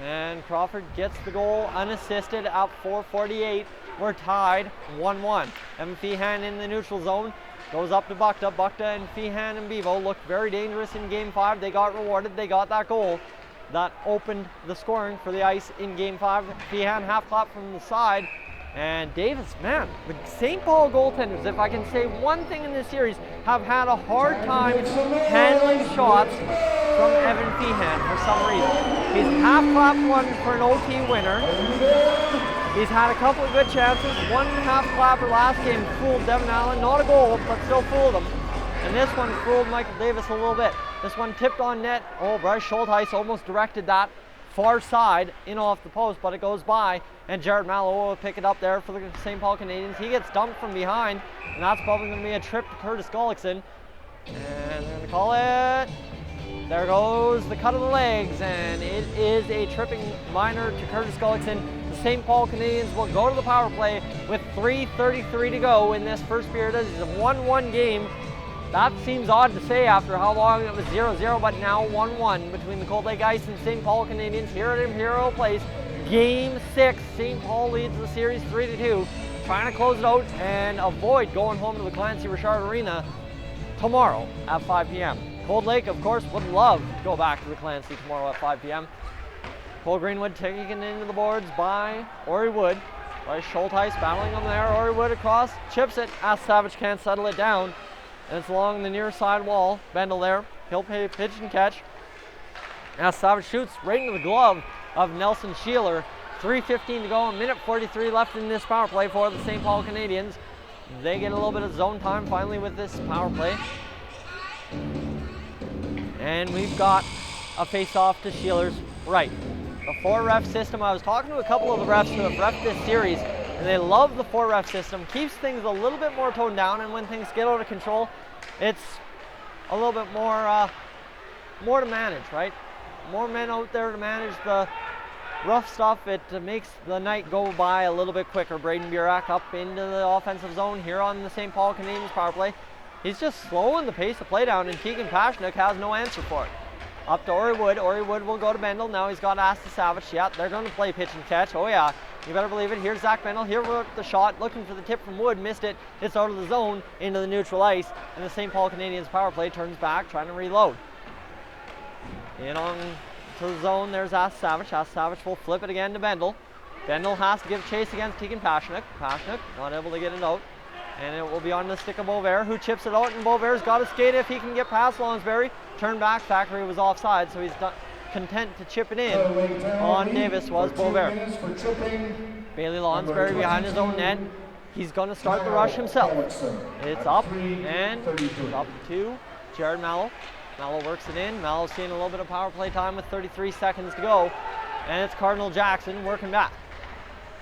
And Crawford gets the goal unassisted at 4:48. We're tied 1-1. Evan Feehan in the neutral zone. Goes up to Bukta. Bukta and Feehan and Bevo looked very dangerous in Game 5. They got rewarded. They got that goal that opened the scoring for the Ice in Game 5. Feehan half clap from the side. And Davis, man, the St. Paul goaltenders, if I can say one thing in this series, have had a hard time handling shots from Evan Feehan for some reason. He's half clapped one for an OT winner. He's had a couple of good chances. One half clapper last game fooled Devin Allen. Not a goal, but still fooled him. And this one fooled Michael Davis a little bit. This one tipped on net. Oh, Bryce Schultheis almost directed that far side in off the post, but it goes by. And Jared Mallow will pick it up there for the St. Paul Canadiens. He gets dumped from behind, and that's probably going to be a trip to Curtis Gullickson. And they're going to call it. There goes the cut of the legs, and it is a tripping minor to Curtis Gullickson. The St. Paul Canadiens will go to the power play with 3:33 to go in this first period. It's a 1-1 game. That seems odd to say after how long it was 0-0, but now 1-1 between the Cold Lake Ice and St. Paul Canadiens here at Imperial Place. Game 6, St. Paul leads the series 3-2, trying to close it out and avoid going home to the Clancy Richard Arena tomorrow at 5 p.m. Cold Lake, of course, would love to go back to the Clancy tomorrow at 5 p.m. Cole Greenwood taken into the boards by Ori Wood. By Schultheis battling him there. Ori Wood across, chips it. Ash Savage can't settle it down. And it's along the near side wall. Bendel there. He'll pay pitch and catch. Ash Savage shoots right into the glove of Nelson Sheeler. 3:15 to go, a minute 43 left in this power play for the St. Paul Canadiens. They get a little bit of zone time finally with this power play. And we've got a face-off to Sheeler's right. The 4-ref system, I was talking to a couple of the refs who have refed this series, and they love the 4-ref system. Keeps things a little bit more toned down, and when things get out of control, it's a little bit more to manage, right? More men out there to manage the rough stuff. It makes the night go by a little bit quicker. Braden Burak up into the offensive zone here on the St. Paul Canadiens power play. He's just slowing the pace of play down, and Keegan Pashnik has no answer for it. Up to Ori Wood. Ori Wood will go to Bendel. Now he's got Asta Savage. Yeah, they're going to play pitch and catch. Oh yeah, you better believe it. Here's Zach Bendel. Here with the shot, looking for the tip from Wood. Missed it. It's out of the zone into the neutral ice, and the St. Paul Canadiens power play turns back, trying to reload. In on to the zone. There's Ash Savage. Ash Savage will flip it again to Bendel. Bendel has to give chase against Keegan Pashnik. Pashnik not able to get it out. And it will be on the stick of Beauvert, who chips it out, and Beauvert's got to skate if he can get past Lonsberry. Turn back, Thackeray was offside, so he's content to chip it in. On Davis was Beauvert. Bailey Lonsberry behind his own net. He's going to start the rush himself. It's up, and it's up to Jared Mallow. Mallow works it in. Mallow's seeing a little bit of power play time with 33 seconds to go. And it's Cardinal Jackson working back.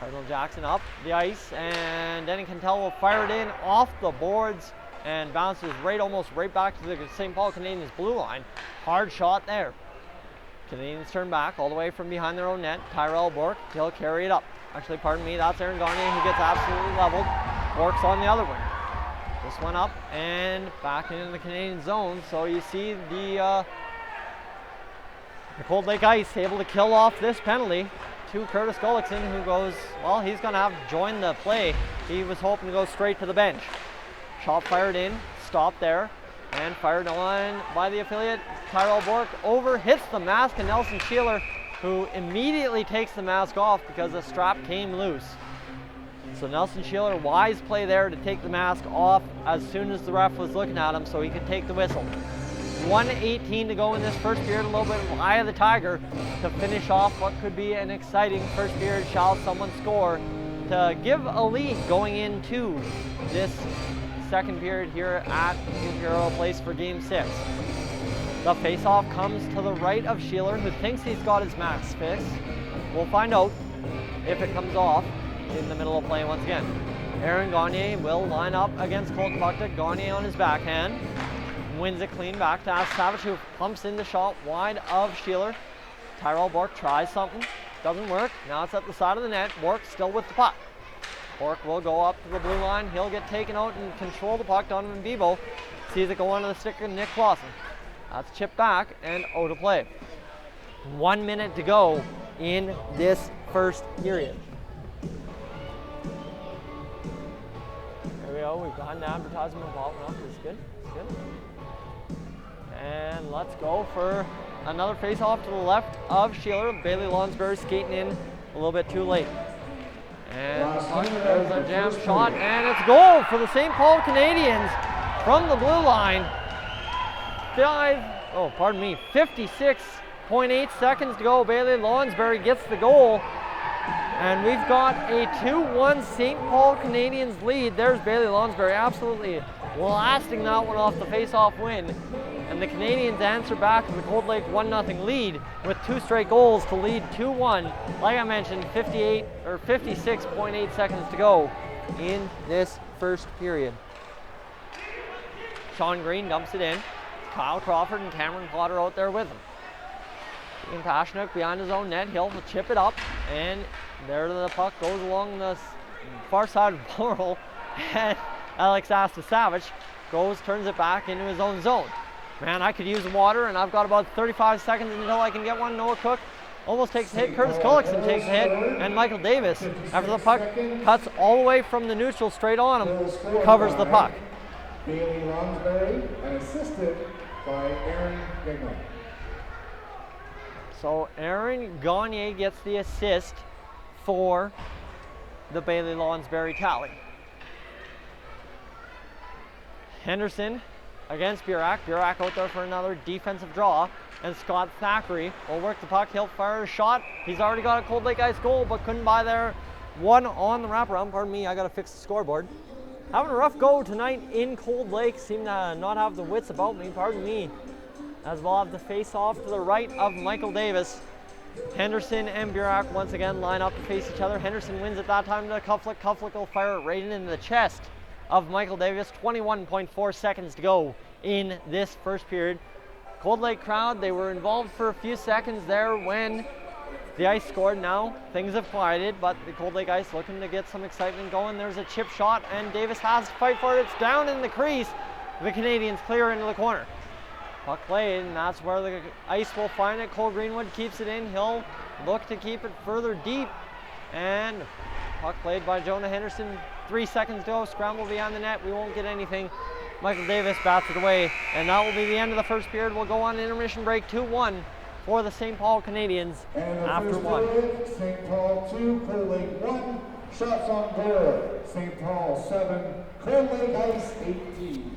Cardinal Jackson up the ice, and Denny Cantel will fire it in off the boards and bounces almost right back to the St. Paul Canadiens blue line. Hard shot there. Canadiens turn back all the way from behind their own net. Tyrell Bork, he'll carry it up. Actually, pardon me, that's Aaron Gagne who gets absolutely leveled. Bork's on the other one. This one up and back into the Canadian zone. So you see the Cold Lake Ice able to kill off this penalty to Curtis Gullickson, who goes, well, he's going to have to join the play. He was hoping to go straight to the bench. Shot fired in, stopped there, and fired on by the affiliate. Tyrell Bork over, hits the mask of Nelson Sheeler, who immediately takes the mask off because the strap came loose. So Nelson Sheeler, wise play there to take the mask off as soon as the ref was looking at him so he could take the whistle. 1:18 to go in this first period, a little bit of eye of the tiger to finish off what could be an exciting first period. Shall someone score to give a lead going into this second period here at Imperial Place for Game 6. The face-off comes to the right of Sheeler, who thinks he's got his max fix. We'll find out if it comes off in the middle of play once again. Aaron Gagne will line up against Colton Buckner. Gagne on his backhand. Wins it clean back to Savage, who pumps in the shot wide of Sheeler. Tyrell Bork tries something. Doesn't work. Now it's at the side of the net. Bork still with the puck. Bork will go up to the blue line. He'll get taken out and control the puck. Donovan Bebo sees it go onto the stick of Nick Clausen. That's chipped back and out of play. 1 minute to go in this first period. There we go. We've got an advertisement popping up. It's good. It's good. And let's go for another face-off to the left of Sheeler. Bailey Lonsberry skating in a little bit too late. And there's a jam shot, and it's goal for the St. Paul Canadiens from the blue line. 56.8 seconds to go. Bailey Lonsberry gets the goal. And we've got a 2-1 St. Paul Canadiens lead. There's Bailey Lonsberry absolutely blasting that one off the face-off win. And the Canadiens answer back to the Cold Lake 1-0 lead with 2 straight goals to lead 2-1. Like I mentioned, 56.8 seconds to go in this first period. Sean Green dumps it in. Kyle Crawford and Cameron Potter out there with him. Ian Pashnuk behind his own net. He'll chip it up, and there the puck goes along the far side of the barrel, and Alex Savage turns it back into his own zone. Man, I could use water, and I've got about 35 seconds until I can get one. Noah Cook almost takes a hit. Curtis Cullickson takes a hit, and Michael Davis, after the puck cuts all the way from the neutral straight on him, covers the puck. Bailey Lonsberry, and assisted by Aaron Gagne. So Aaron Gagne gets the assist for the Bailey Lonsberry tally. Henderson against Burak. Burak out there for another defensive draw. And Scott Thackeray will work the puck. He'll fire a shot. He's already got a Cold Lake Ice goal, but couldn't buy there. One on the wraparound. Pardon me, I got to fix the scoreboard. Having a rough go tonight in Cold Lake. Seem to not have the wits about me. Pardon me. As we'll have the face-off to the right of Michael Davis. Henderson and Burak once again line up to face each other. Henderson wins at that time to Kuflick. Kuflick will fire it right into the chest of Michael Davis. 21.4 seconds to go in this first period. Cold Lake crowd, they were involved for a few seconds there when the Ice scored. Now things have quieted, but the Cold Lake Ice looking to get some excitement going. There's a chip shot, and Davis has to fight for it. It's down in the crease. The Canadiens clear into the corner. Puck played, and that's where the Ice will find it. Cole Greenwood keeps it in. He'll look to keep it further deep. And puck played by Jonah Henderson. 3 seconds to go. Scramble beyond the net. We won't get anything. Michael Davis bats it away. And that will be the end of the first period. We'll go on intermission break 2-1 for the St. Paul Canadiens after one. St. Paul 2, Cold Lake 1. Shots on goal. St. Paul 7, Cold Lake Ice 18.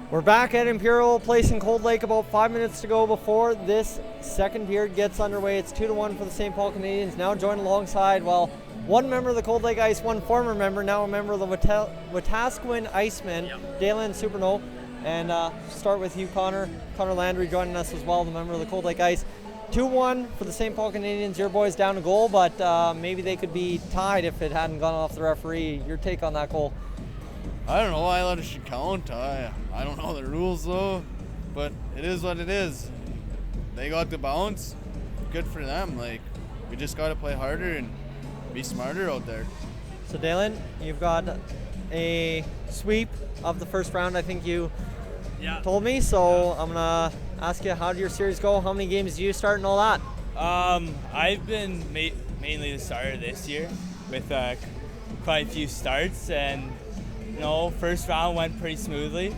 We're back at Imperial Place in Cold Lake, about 5 minutes to go before this second period gets underway. It's 2-1 for the St. Paul Canadiens. Now joined alongside, well, one member of the Cold Lake Ice, one former member, now a member of the Wetaskiwin Icemen, Dolynny Superno. And start with you, Connor. Connor Landry joining us as well, the member of the Cold Lake Ice. 2-1 for the St. Paul Canadiens. Your boys down a goal, but maybe they could be tied if it hadn't gone off the referee. Your take on that goal? I don't know why it should count. I don't know the rules though, but it is what it is. They got the bounce. Good for them. Like, we just got to play harder and be smarter out there. So Dalen, you've got a sweep of the first round, I think you told me. So I'm gonna ask you, how did your series go? How many games do you start and all that? I've been mainly the starter this year with quite a few starts, and first round went pretty smoothly.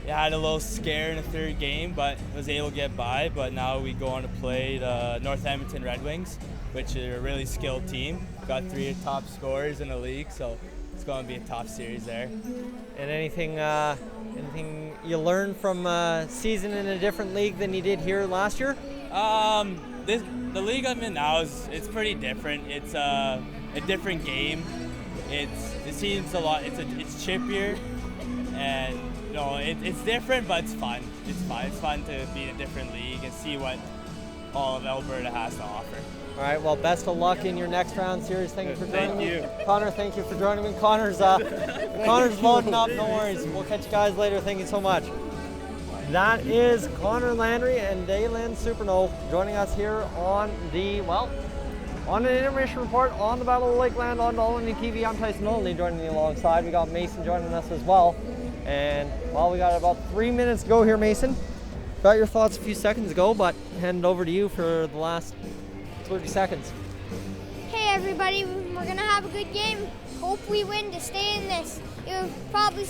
It had a little scare in the third game, but was able to get by. But now we go on to play the North Edmonton Red Wings, which are a really skilled team. Got 3 of the top scorers in the league, so it's going to be a tough series there. And anything you learned from season in a different league than you did here last year? The league I'm in now it's pretty different. It's a different game. It seems a lot. It's chippier, and it's different, but it's fun. It's fun. It's fun to be in a different league and see what all of Alberta has to offer. All right. Well, best of luck in your next round series. Thank you for joining me. Thank you, Connor. Thank you for joining me. Connor's loading up. No worries. We'll catch you guys later. Thank you so much. That is Connor Landry and Dolynny Superno joining us here on an intermission report on the Battle of Lakeland on Dolynny TV. I'm Tyson Dolynny joining me alongside. We got Mason joining us as well. And, we got about 3 minutes to go here, Mason. Got your thoughts a few seconds ago, but hand it over to you for the last 30 seconds. Hey everybody, we're gonna have a good game. Hope we win to stay in this. You've probably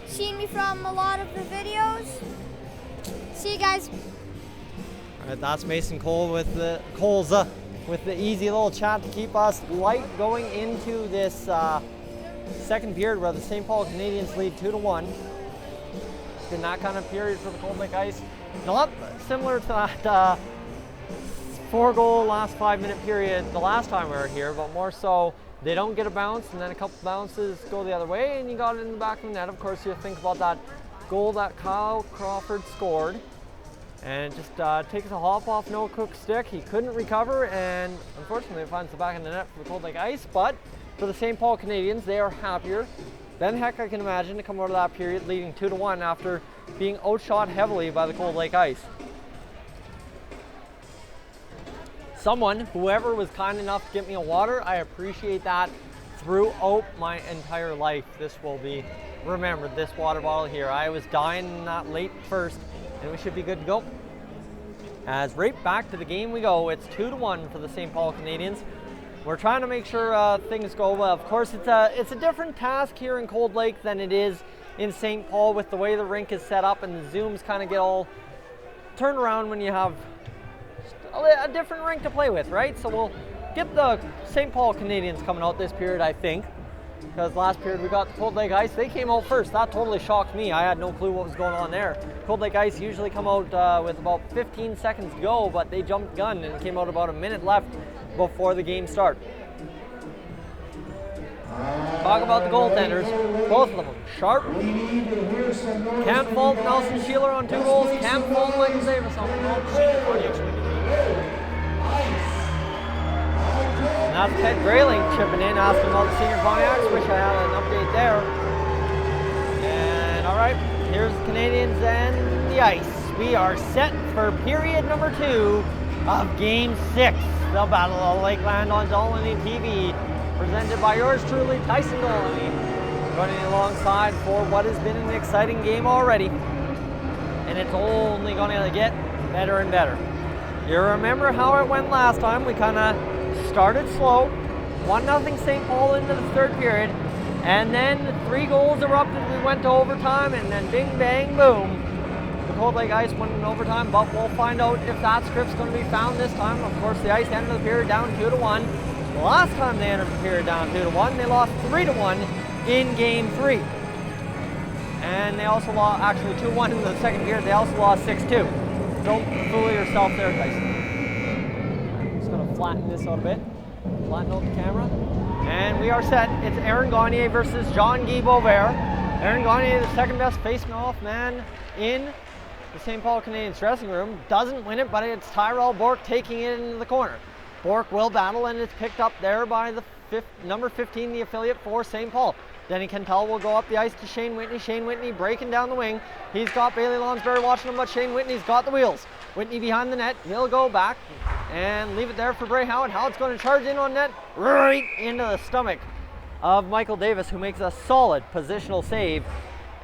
seen me from a lot of the videos. See you guys. All right, that's Mason Cole with the easy little chat to keep us light going into this second period where the St. Paul Canadiens lead 2-1. It's been that kind of period for the Cold Lake Ice. Not similar to that 4-goal last 5-minute period the last time we were here, but more so they don't get a bounce and then a couple bounces go the other way and you got it in the back of the net. Of course, you think about that goal that Kyle Crawford scored. And it just takes a hop off Noah Cook's stick. He couldn't recover, and unfortunately it finds the back of the net for the Cold Lake Ice. But for the St. Paul Canadiens, they are happier than heck, I can imagine, to come out of that period leading 2-1 after being outshot heavily by the Cold Lake Ice. Whoever was kind enough to get me a water, I appreciate that throughout my entire life. This will be remembered, this water bottle here. I was dying in that late first, and we should be good to go. As right back to the game we go. It's 2-1 for the St. Paul Canadiens. We're trying to make sure things go well. Of course, it's a different task here in Cold Lake than it is in St. Paul with the way the rink is set up and the zooms kind of get all turned around when you have a different rink to play with, right? So we'll get the St. Paul Canadiens coming out this period, I think. Because last period we got the Cold Lake Ice. They came out first. That totally shocked me. I had no clue what was going on there. Cold Lake Ice usually come out with about 15 seconds to go, but they jumped gun and came out about a minute left before the game started. Talk about the goaltenders. Both of them sharp. Can't fault Nelson Sheeler on 2 goals. Can't fault Michael Davis on 1 goal. And that's Ted Grayling chipping in, asking about the senior Pontiacs. Wish I had an update there. And all right, here's the Canadiens and the ice. We are set for period number 2 of Game 6. The Battle of Lakeland on Dolynny TV, presented by yours truly, Tyson Dolynny, running alongside for what has been an exciting game already. And it's only going to get better and better. You remember how it went last time? We kind of started slow, 1-0 St. Paul into the third period, and then 3 goals erupted. We went to overtime, and then bing, bang, boom. The Cold Lake Ice went in overtime, but we'll find out if that script's going to be found this time. Of course, the Ice ended the period down 2-1. The last time they entered the period down 2-1, they lost 3-1 in Game 3. And they also lost, actually 2-1 in the second period. They also lost 6-2. Don't fool yourself there, Tyson. I'm just going to flatten this out a bit. Flatten out the camera. And we are set. It's Aaron Gagner versus Jean-Guy Beauvert. Aaron Gagner, the second best face-off man in the St. Paul Canadiens dressing room. Doesn't win it, but it's Tyrell Bourque taking it into the corner. Bourque will battle, and it's picked up there by the number 15, the affiliate for St. Paul. Denny Cantel will go up the ice to Shane Whitney. Shane Whitney breaking down the wing. He's got Bailey Lonsberry watching him, but Shane Whitney's got the wheels. Whitney behind the net. He'll go back and leave it there for Bray Howard. Howard's going to charge in on net right into the stomach of Michael Davis, who makes a solid positional save.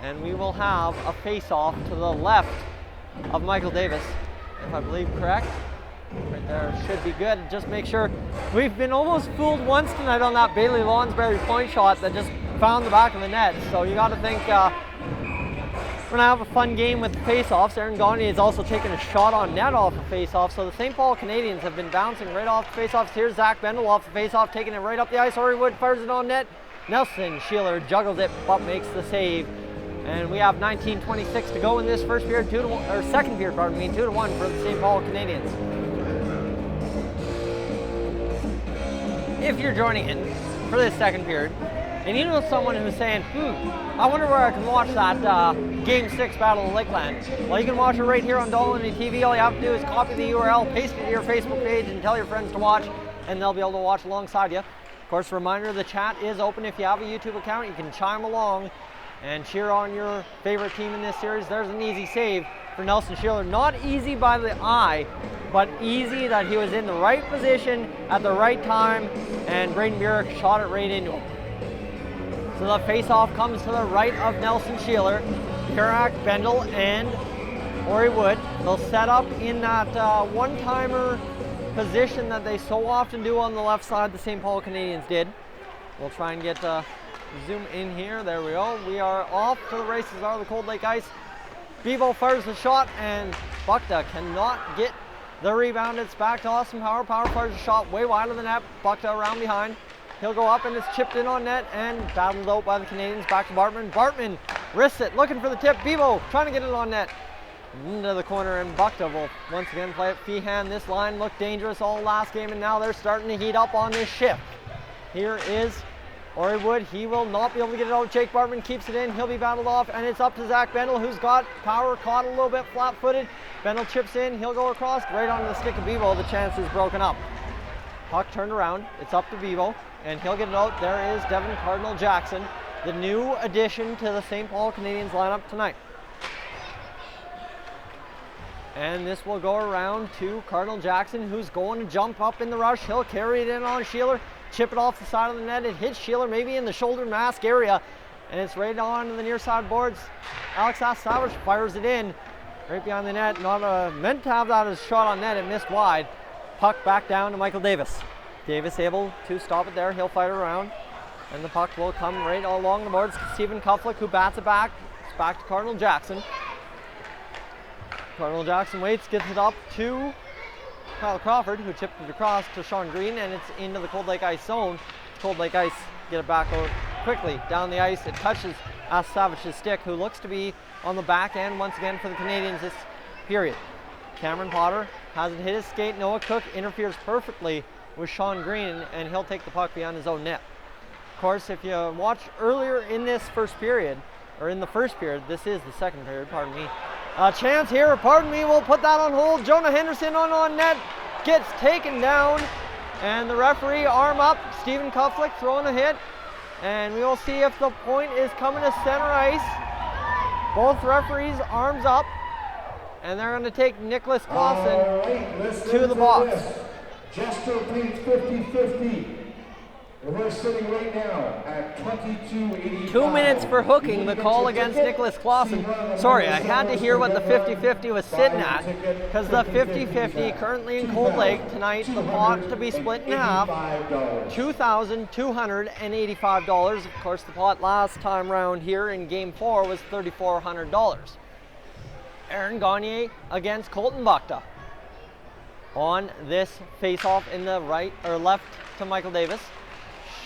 And we will have a face-off to the left of Michael Davis, if I believe correct. Right there should be good. Just make sure. We've been almost fooled once tonight on that Bailey Lonsberry point shot that just found the back of the net. So you got to think we're going to have a fun game with the face-offs. Aaron Gagner is also taking a shot on net off the face-off. So the St. Paul Canadiens have been bouncing right off the face-offs. Here's Zach Bendel off the face-off, taking it right up the ice. Horry Wood fires it on net. Nelson Sheeler juggles it, but makes the save. And we have 19:26 to go in this first period, 2-1, or second period, pardon me, 2-1 for the St. Paul Canadiens. If you're joining in for this second period, and you know someone who's saying, I wonder where I can watch that Game 6 Battle of Lakeland. Well, you can watch it right here on Dolynny TV. All you have to do is copy the URL, paste it to your Facebook page, and tell your friends to watch, and they'll be able to watch alongside you. Of course, reminder, the chat is open. If you have a YouTube account, you can chime along and cheer on your favorite team in this series. There's an easy save for Nelson Sheeler. Not easy by the eye, but easy that he was in the right position at the right time, and Braden Burek shot it right into him. So the face-off comes to the right of Nelson Sheeler. Karak, Bendel, and Horry Wood. They'll set up in that one-timer position that they so often do on the left side, the St. Paul Canadiens did. We'll try and get zoom in here. There we go. We are off to the races are the Cold Lake ice. Bevo fires the shot, and Bukta cannot get the rebound. It's back to Austin Power. Power fires a shot way wide of the net. Bukta around behind. He'll go up, and it's chipped in on net and battled out by the Canadiens. Back to Bartman. Bartman wrists it, looking for the tip. Bevo trying to get it on net. Into the corner, and Bukta will once again play it Feehan. This line looked dangerous all last game, and now they're starting to heat up on this shift. Here is Horry Wood. He will not be able to get it out. Jake Bartman keeps it in. He'll be battled off, and it's up to Zach Bendel, who's got Power caught a little bit flat-footed. Bendel chips in. He'll go across right onto the stick of Bevo. The chance is broken up. Puck turned around. It's up to Bevo, and he'll get it out. There is Devin Cardinal Jackson, the new addition to the St. Paul Canadiens lineup tonight. And this will go around to Cardinal Jackson, who's going to jump up in the rush. He'll carry it in on Sheeler, chip it off the side of the net. It hits Sheeler maybe in the shoulder mask area, and it's right on the near side boards. Alex Savage fires it in right behind the net. Not meant to have that as a shot on net. It missed wide. Puck back down to Michael Davis. Davis able to stop it there. He'll fight around, and the puck will come right along the boards. Stephen Kuflick, who bats it back. It's back to Cardinal Jackson. Cardinal Jackson waits, gets it up to Kyle Crawford, who chipped it across to Sean Green, and it's into the Cold Lake Ice zone. Cold Lake Ice get it back out quickly down the ice. It touches Savage's stick, who looks to be on the back end once again for the Canadiens this period. Cameron Potter has it hit his skate. Noah Cook interferes perfectly with Sean Green, and he'll take the puck beyond his own net. Of course, if you watch earlier in this first period, or in the first period, this is the second period, pardon me. A chance here, pardon me, we'll put that on hold. Jonah Henderson on net, gets taken down, and the referee arm up. Stephen Kuflick throwing a hit, and we will see if the point is coming to center ice. Both referees arms up, and they're going to take Nicholas Clausen to the box. Jester pleads 50-50. And we're sitting right now at 22:85. 2 minutes for hooking the call against Nicholas Clausen. Sorry, I had to hear what the 50-50 was sitting at, because the 50-50 currently in Cold Lake tonight, the pot to be split in half, $2,285. Of course, the pot last time round here in Game 4 was $3,400. Aaron Gagner against Colton Bukta on this face-off in the right or left to Michael Davis.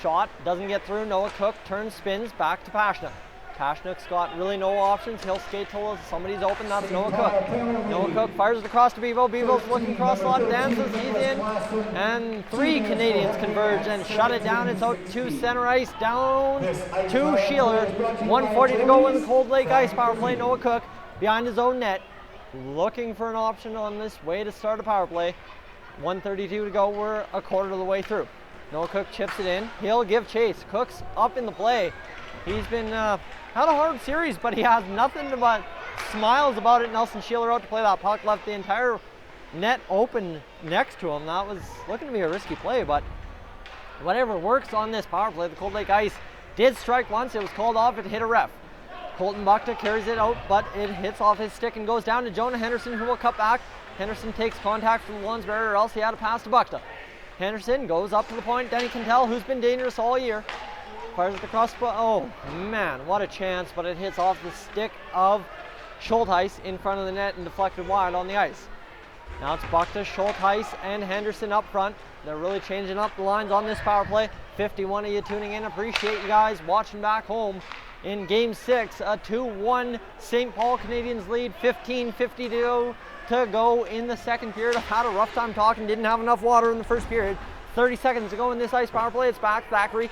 Shot doesn't get through. Noah Cook turns, spins back to Pashna. Pashnuk's got really no options. He'll skate till somebody's open. That's Noah Cook. Noah Cook fires it across to Bevo. Bevo's looking cross slot, dances, he's in. And 3 Canadians converge and shut it down. It's out to center ice, down to Sheeler. 1:40 to go in the Cold Lake Ice power play. Noah Cook behind his own net, looking for an option on this way to start a power play. 1:32 to go. We're a quarter of the way through. Noah Cook chips it in. He'll give chase. Cook's up in the play. He's been had a hard series, but he has nothing but smiles about it. Nelson Sheeler out to play that puck. Left the entire net open next to him. That was looking to be a risky play, but whatever works on this power play. The Cold Lake Ice did strike once. It was called off. It hit a ref. Colton Buckta carries it out, but it hits off his stick and goes down to Jonah Henderson, who will cut back. Henderson takes contact from the Lawns barrier, or else he had a pass to Buckta. Henderson goes up to the point. Denny Cantel, who's been dangerous all year, fires it across. Oh man, what a chance! But it hits off the stick of Schultheis in front of the net and deflected wide on the ice. Now it's Buckta, Schultheis, and Henderson up front. They're really changing up the lines on this power play. 51 of you tuning in. Appreciate you guys watching back home in Game 6. A 2-1 St. Paul Canadiens lead. 15:52 to go in the second period. I've had a rough time talking. Didn't have enough water in the first period. 30 seconds to go in this ice power play. It's back. Thackeray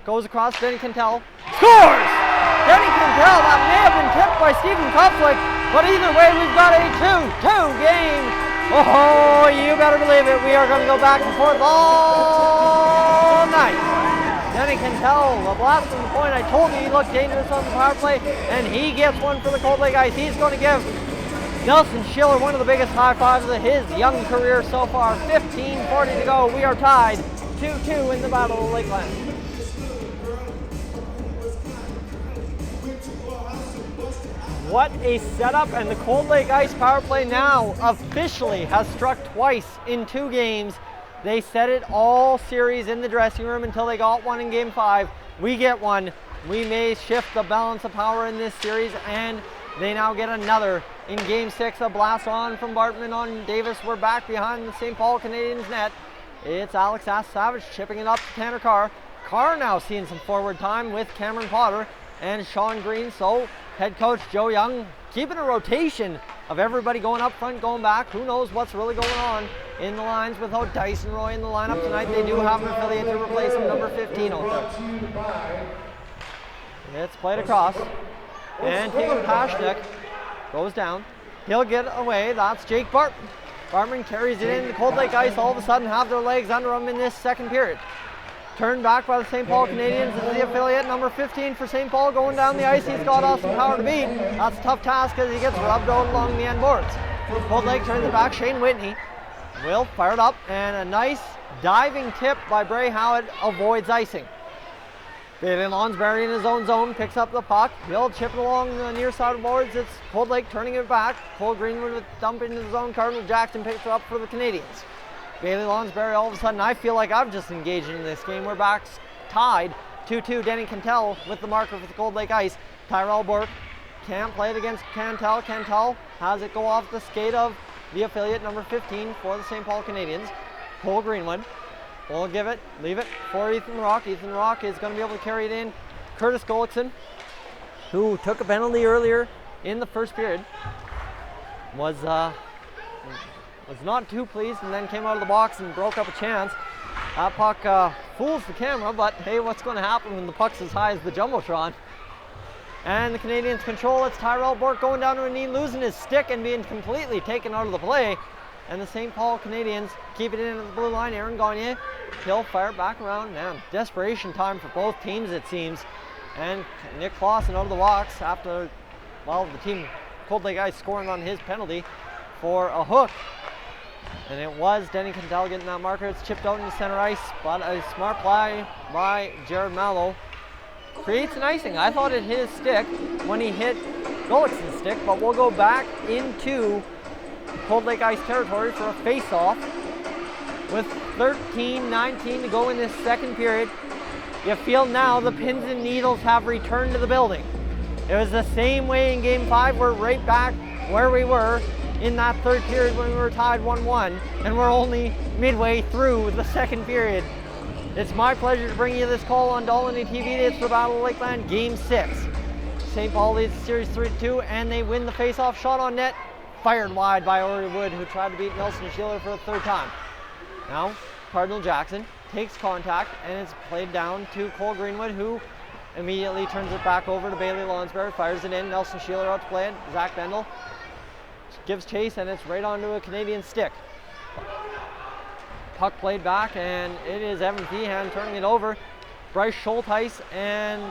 goes across. Denny Cantel scores! Denny Cantel, that may have been tipped by Stephen Kopflick, but either way, we've got a 2-2 game. Oh, you better believe it. We are going to go back and forth all night. Denny Cantel, a blast from the point. I told you he looked dangerous on the power play, and he gets one for the Cold Lake Ice. He's going to give Nelson Sheeler one of the biggest high fives of his young career so far. 15:40 to go. We are tied 2-2 in the Battle of Lakeland. What a setup, and the Cold Lake Ice power play now officially has struck twice in 2 games. They set it all series in the dressing room until they got one in Game 5. We get one. We may shift the balance of power in this series, and they now get another in Game 6. A blast on from Bartman on Davis. We're back behind the St. Paul Canadiens net. It's Alex Savage chipping it up to Tanner Carr. Carr now seeing some forward time with Cameron Potter and Sean Green. So head coach Joe Young keeping a rotation of everybody going up front, going back. Who knows what's really going on in the lines without Dyson Roy in the lineup tonight. They do have an affiliate to replace him, number 15 out there. It's played across, and Tegan Pashnik goes down. He'll get away. That's Jake Bartman. Bartman carries it in. The Cold Lake Ice all of a sudden have their legs under them in this second period. Turned back by the St. Paul Canadiens. This is the affiliate, number 15 for St. Paul, going down the ice. He's got Austin Power to beat. That's a tough task as he gets rubbed out along the end boards. Cold Lake turns it back. Shane Whitney will fire it up, and a nice diving tip by Bray Howard avoids icing. David Lonsberry in his own zone picks up the puck. He'll chip it along the near side of the boards. It's Cold Lake turning it back. Cole Greenwood with dump into the zone. Cardinal Jackson picks it up for the Canadiens. Bailey Lonsberry, all of a sudden, I feel like I've just engaged in this game. We're back tied 2-2. Denny Cantel with the marker for the Cold Lake Ice. Tyrell Burke can't play it against Cantel. Cantel has it go off the skate of the affiliate, number 15 for the St. Paul Canadiens. Cole Greenwood will give it, leave it for Ethan Rock. Ethan Rock is going to be able to carry it in. Curtis Gullickson, who took a penalty earlier in the first period, was not too pleased, and then came out of the box and broke up a chance. That puck fools the camera, but hey, what's going to happen when the puck's as high as the Jumbotron? And the Canadiens control. It's Tyrell Burke going down to a knee, losing his stick and being completely taken out of the play. And the St. Paul Canadiens keep it in at the blue line. Aaron Gagne, he'll fire it back around. Man, desperation time for both teams, it seems. And Nick Clausen out of the box after, well, the team Cold Lake Ice scoring on his penalty for a hook. And it was Denny Cantel getting that marker. It's chipped out into center ice, but a smart play by Jared Mallow creates an icing. I thought it hit his stick when he hit Gullickson's stick, but we'll go back into Cold Lake Ice territory for a face-off with 13:19 to go in this second period. You feel now the pins and needles have returned to the building. It was the same way in Game 5. We're right back where we were in that third period when we were tied 1-1, and we're only midway through the second period. It's my pleasure to bring you this call on Dolynny TV. It's the Battle of Lakeland, Game 6. St. Paul leads the series 3-2, and they win the face-off. Shot on net, fired wide by Ori Wood, who tried to beat Nelson Sheeler for the third time. Now, Cardinal Jackson takes contact, and it's played down to Cole Greenwood, who immediately turns it back over to Bailey Lonsberry, fires it in. Nelson Sheeler out to play it. Zach Bendel gives chase, and it's right onto a Canadian stick. Puck played back, and it is Evan Feehan turning it over. Bryce Schultheis, and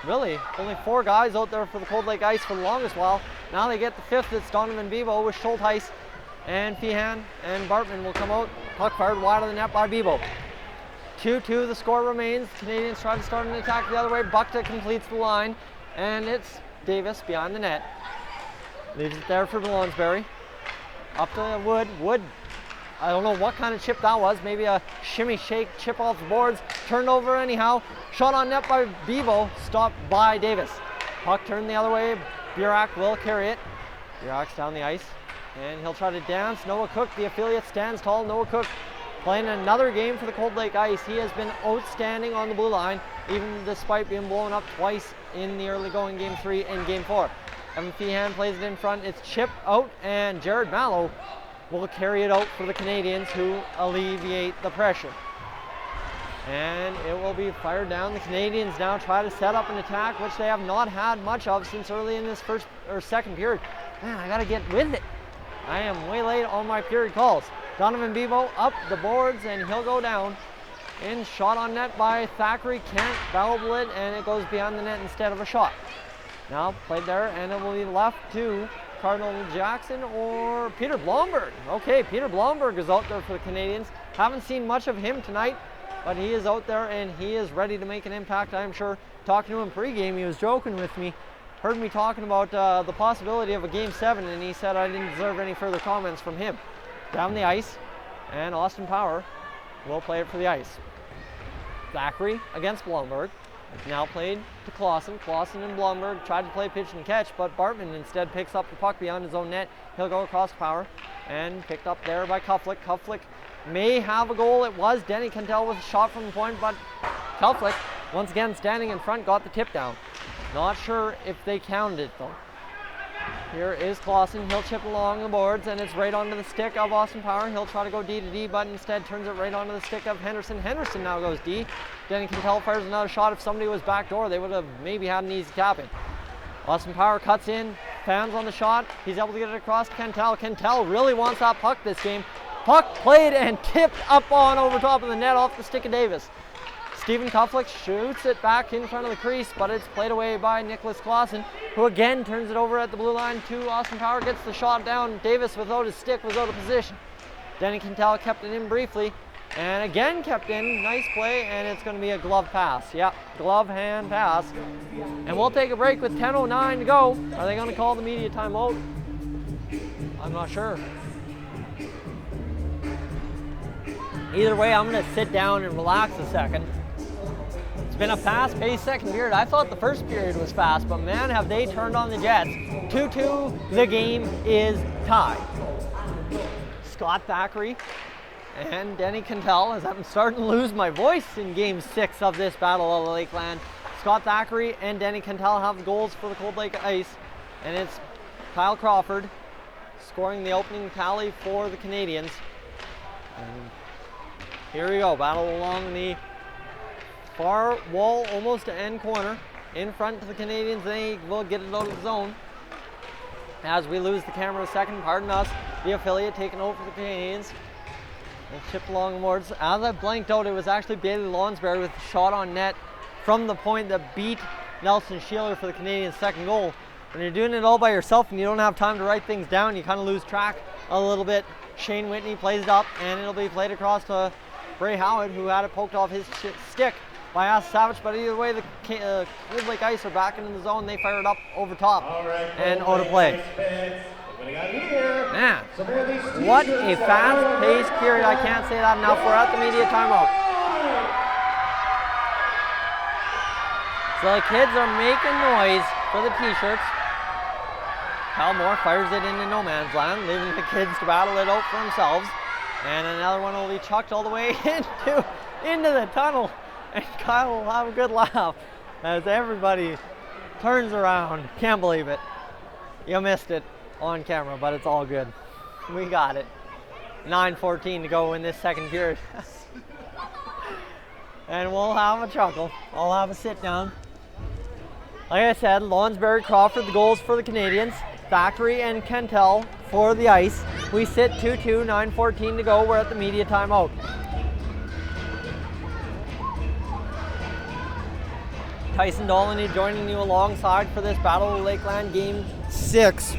really only 4 guys out there for the Cold Lake Ice for the longest while. Now they get the 5th. It's Donovan Bebo with Schultheis and Feehan, and Bartman will come out. Puck fired wide of the net by Bebo. 2-2 the score remains. The Canadiens try to start an attack the other way. Buckta completes the line, and it's Davis behind the net. Leaves it there for Lonsberry. Up to Wood. Wood, I don't know what kind of chip that was. Maybe a shimmy shake chip off the boards. Turned over anyhow. Shot on net by Bebo. Stopped by Davis. Puck turned the other way. Burak will carry it. Burak's down the ice, and he'll try to dance. Noah Cook, the affiliate, stands tall. Noah Cook playing another game for the Cold Lake Ice. He has been outstanding on the blue line, even despite being blown up twice in the early going Game 3 and Game 4. Evan Feehan plays it in front. It's chipped out, and Jared Mallow will carry it out for the Canadiens, who alleviate the pressure. And it will be fired down. The Canadiens now try to set up an attack, which they have not had much of since early in this first or second period. Man, I gotta get with it. I am way late on my period calls. Donovan Bebo up the boards, and he'll go down. And shot on net by Thackeray. Can't barrel it, and it goes behind the net instead of a shot. Now played there, and it will be left to Cardinal Jackson or Peter Blomberg. Okay, Peter Blomberg is out there for the Canadiens. Haven't seen much of him tonight, but he is out there, and he is ready to make an impact, I'm sure. Talking to him pregame, he was joking with me. Heard me talking about the possibility of a Game 7, and he said I didn't deserve any further comments from him. Down the ice, and Austin Power will play it for the ice. Thackeray against Blomberg. It's now played to Clausen. Clausen and Blomberg tried to play pitch and catch, but Bartman instead picks up the puck beyond his own net. He'll go across Power, and picked up there by Kuflick. Kuflick may have a goal. It was Denny Cantel with a shot from the point, but Kuflick, once again standing in front, got the tip down. Not sure if they counted it though. Here is Clausen. He'll chip along the boards, and it's right onto the stick of Austin Power. He'll try to go D to D, but instead turns it right onto the stick of Henderson. Henderson now goes D. Denny Cantel fires another shot. If somebody was backdoor, they would have maybe had an easy tap in. Austin Power cuts in, fans on the shot. He's able to get it across to Cantel. Cantel really wants that puck this game. Puck played and tipped up on over top of the net off the stick of Davis. Stephen Kuflick shoots it back in front of the crease, but it's played away by Nicholas Clausen, who again turns it over at the blue line to Austin Power, gets the shot down. Davis, without his stick, was out of position. Denny Cantel kept it in briefly, and again kept in. Nice play, and it's going to be a glove pass. Yep, glove hand pass. And we'll take a break with 10:09 to go. Are they going to call the media timeout? I'm not sure. Either way, I'm going to sit down and relax a second. It's been a fast-paced second period. I thought the first period was fast, but man, have they turned on the Jets. 2-2, the game is tied. Scott Thackeray and Denny Cantel, as I'm starting to lose my voice in Game 6 of this Battle of the Lakeland. Scott Thackeray and Denny Cantel have the goals for the Cold Lake Ice, and it's Kyle Crawford scoring the opening tally for the Canadiens. And here we go, battle along the far wall, almost to end corner. In front to the Canadiens, they will get it out of the zone. As we lose the camera a second, pardon us, the affiliate taking over for the Canadiens. They chip along the boards. As I blanked out, it was actually Bailey Lonsberry with a shot on net from the point that beat Nelson Sheeler for the Canadiens' second goal. When you're doing it all by yourself and you don't have time to write things down, you kind of lose track a little bit. Shane Whitney plays it up, and it'll be played across to Bray Howard, who had it poked off his stick by Ass Savage, but either way, the Cold Lake Ice are back into the zone. They fire it up over top and out of play. Man, what a fast-paced period. I can't say that enough. We're at the media timeout. So the kids are making noise for the t-shirts. Kyle Moore fires it into no man's land, leaving the kids to battle it out for themselves. And another one will be chucked all the way into the tunnel. And Kyle will have a good laugh as everybody turns around. Can't believe it. You missed it on camera, but it's all good. We got it. 9:14 to go in this second period. And we'll have a chuckle. I'll have a sit down. Like I said, Lonsberry, Crawford, the goals for the Canadiens. Thackeray and Cantel for the ice. We sit 2-2, 9:14 to go. We're at the media timeout. Tyson Dolynny joining you alongside for this Battle of Lakeland Game 6.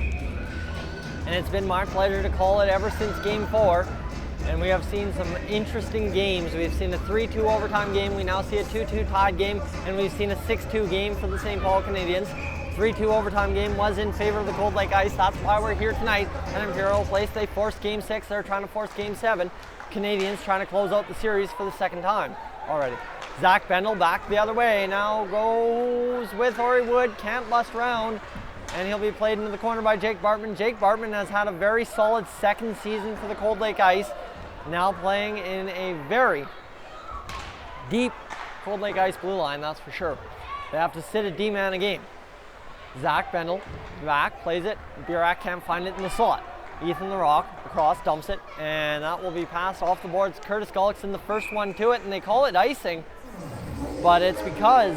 And it's been my pleasure to call it ever since Game 4. And we have seen some interesting games. We've seen a 3-2 overtime game. We now see a 2-2 tied game. And we've seen a 6-2 game for the St. Paul Canadiens. 3-2 overtime game was in favor of the Cold Lake Ice. That's why we're here tonight at Imperial Place. They forced Game 6. They're trying to force Game 7. Canadiens trying to close out the series for the second time already. Zach Bendel back the other way. Now goes with Horry Wood. Can't bust around. And he'll be played into the corner by Jake Bartman. Jake Bartman has had a very solid second season for the Cold Lake Ice. Now playing in a very deep Cold Lake Ice blue line, that's for sure. They have to sit a D-man a game. Zach Bendel back, plays it. Burak can't find it in the slot. Ethan the Rock across, dumps it, and that will be passed off the boards. Curtis Gullickson, the first one to it, and they call it icing. But it's because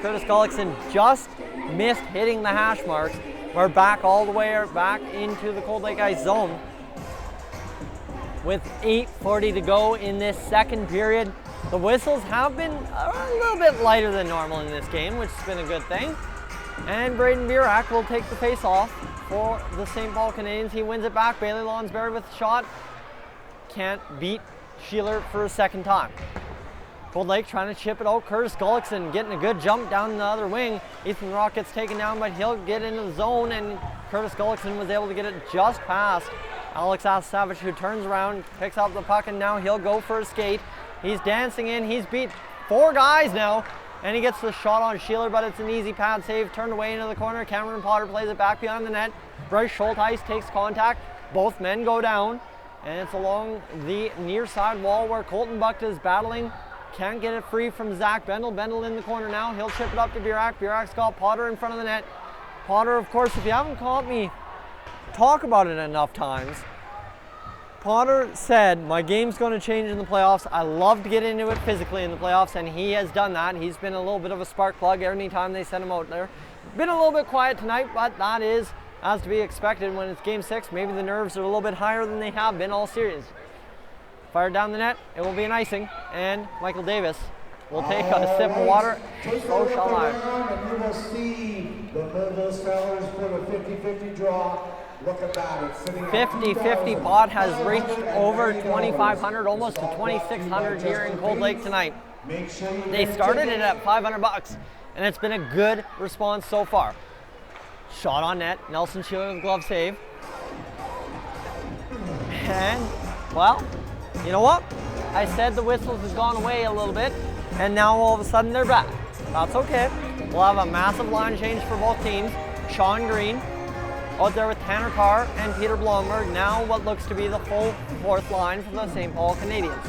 Curtis Gullickson just missed hitting the hash marks. We're back all the way back into the Cold Lake Ice zone with 8:40 to go in this second period. The whistles have been a little bit lighter than normal in this game, which has been a good thing. And Braden Burak will take the face off for the St. Paul Canadiens. He wins it back. Bailey Lonsberry with the shot. Can't beat Sheeler for a second time. Cold Lake trying to chip it out. Curtis Gullickson getting a good jump down the other wing. Ethan Rock gets taken down, but he'll get into the zone, and Curtis Gullickson was able to get it just past Alex Savage, who turns around, picks up the puck, and now he'll go for a skate. He's dancing in. He's beat 4 guys now, and he gets the shot on Sheeler, but it's an easy pad save. Turned away into the corner. Cameron Potter plays it back behind the net. Bryce Schultheis takes contact. Both men go down, and it's along the near side wall where Colton Bucht is battling. Can't get it free from Zach Bendel. Bendel in the corner now. He'll chip it up to Burak. Burak's got Potter in front of the net. Potter, of course, if you haven't caught me talk about it enough times, Potter said, my game's going to change in the playoffs. I love to get into it physically in the playoffs, and he has done that. He's been a little bit of a spark plug every time they send him out there. Been a little bit quiet tonight, but that is as to be expected when it's Game 6. Maybe the nerves are a little bit higher than they have been all series. Fired down the net, it will be an icing, and Michael Davis will take a sip of water. So shall I. And you will see the Millville Sellers for the 50-50 draw. Look at that, it's sitting at 50-50 pot has reached over 2,500, almost to 2,600 here in Cold Lake tonight. They started it at $500, and it's been a good response so far. Shot on net, Nelson Sheeler with glove save. And, well, you know what? I said the whistles has gone away a little bit, and now all of a sudden they're back. That's okay. We'll have a massive line change for both teams. Sean Green out there with Tanner Carr and Peter Blomberg. Now what looks to be the full fourth line for the St. Paul Canadiens.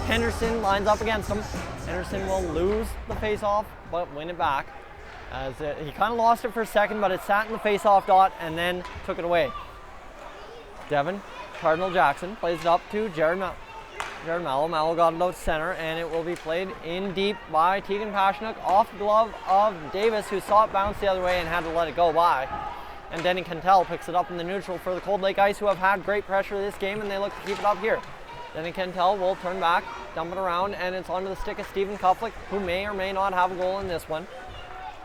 Henderson lines up against him. Henderson will lose the face-off, but win it back. He kind of lost it for a second, but it sat in the face-off dot and then took it away. Devin Cardinal Jackson plays it up to Jared Mallow. Mallow got it out center, and it will be played in deep by Tegan Pashnuk off the glove of Davis, who saw it bounce the other way and had to let it go by. And Denny Cantel picks it up in the neutral for the Cold Lake Ice, who have had great pressure this game, and they look to keep it up here. Denny Cantel will turn back, dump it around, and it's onto the stick of Stephen Kuflick, who may or may not have a goal in this one.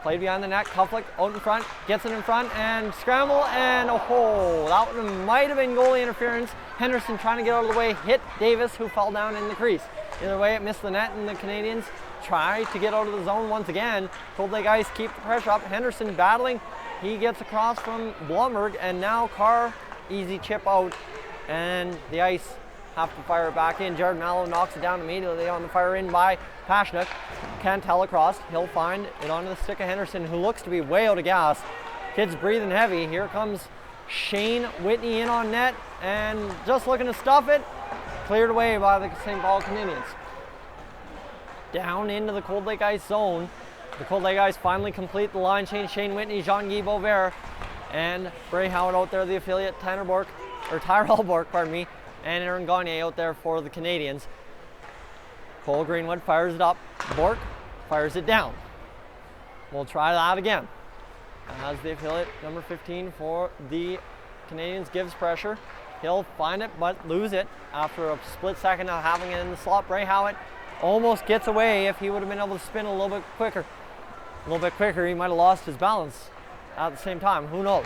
Played behind the net, Kuflick out in front, gets it in front, and scramble, and oh, that one might have been goalie interference. Henderson trying to get out of the way, hit Davis, who fell down in the crease. Either way, it missed the net, and the Canadiens try to get out of the zone once again. Cold Lake Ice keep the pressure up. Henderson battling. He gets across from Blomberg, and now Carr, easy chip out, and the Ice have to fire it back in. Jared Mallow knocks it down immediately on the fire in by Pashnuk. Cantel across. He'll find it onto the stick of Henderson, who looks to be way out of gas. Kid's breathing heavy. Here comes Shane Whitney in on net, and just looking to stuff it. Cleared away by the St. Paul Canadiens. Down into the Cold Lake Ice zone The Cold Lake Ice finally complete the line change. Shane Whitney, Jean-Guy Beauvert, and Bray Howard out there, the affiliate, Tyrell Bork, pardon me, and Aaron Gagne out there for the Canadiens. Cole Greenwood fires it up. Bork fires it down. We'll try that again. As the affiliate, number 15 for the Canadiens, gives pressure. He'll find it, but lose it after a split second of having it in the slot. Bray Howard almost gets away. If he would have been able to spin a little bit quicker, he might have lost his balance at the same time. Who knows?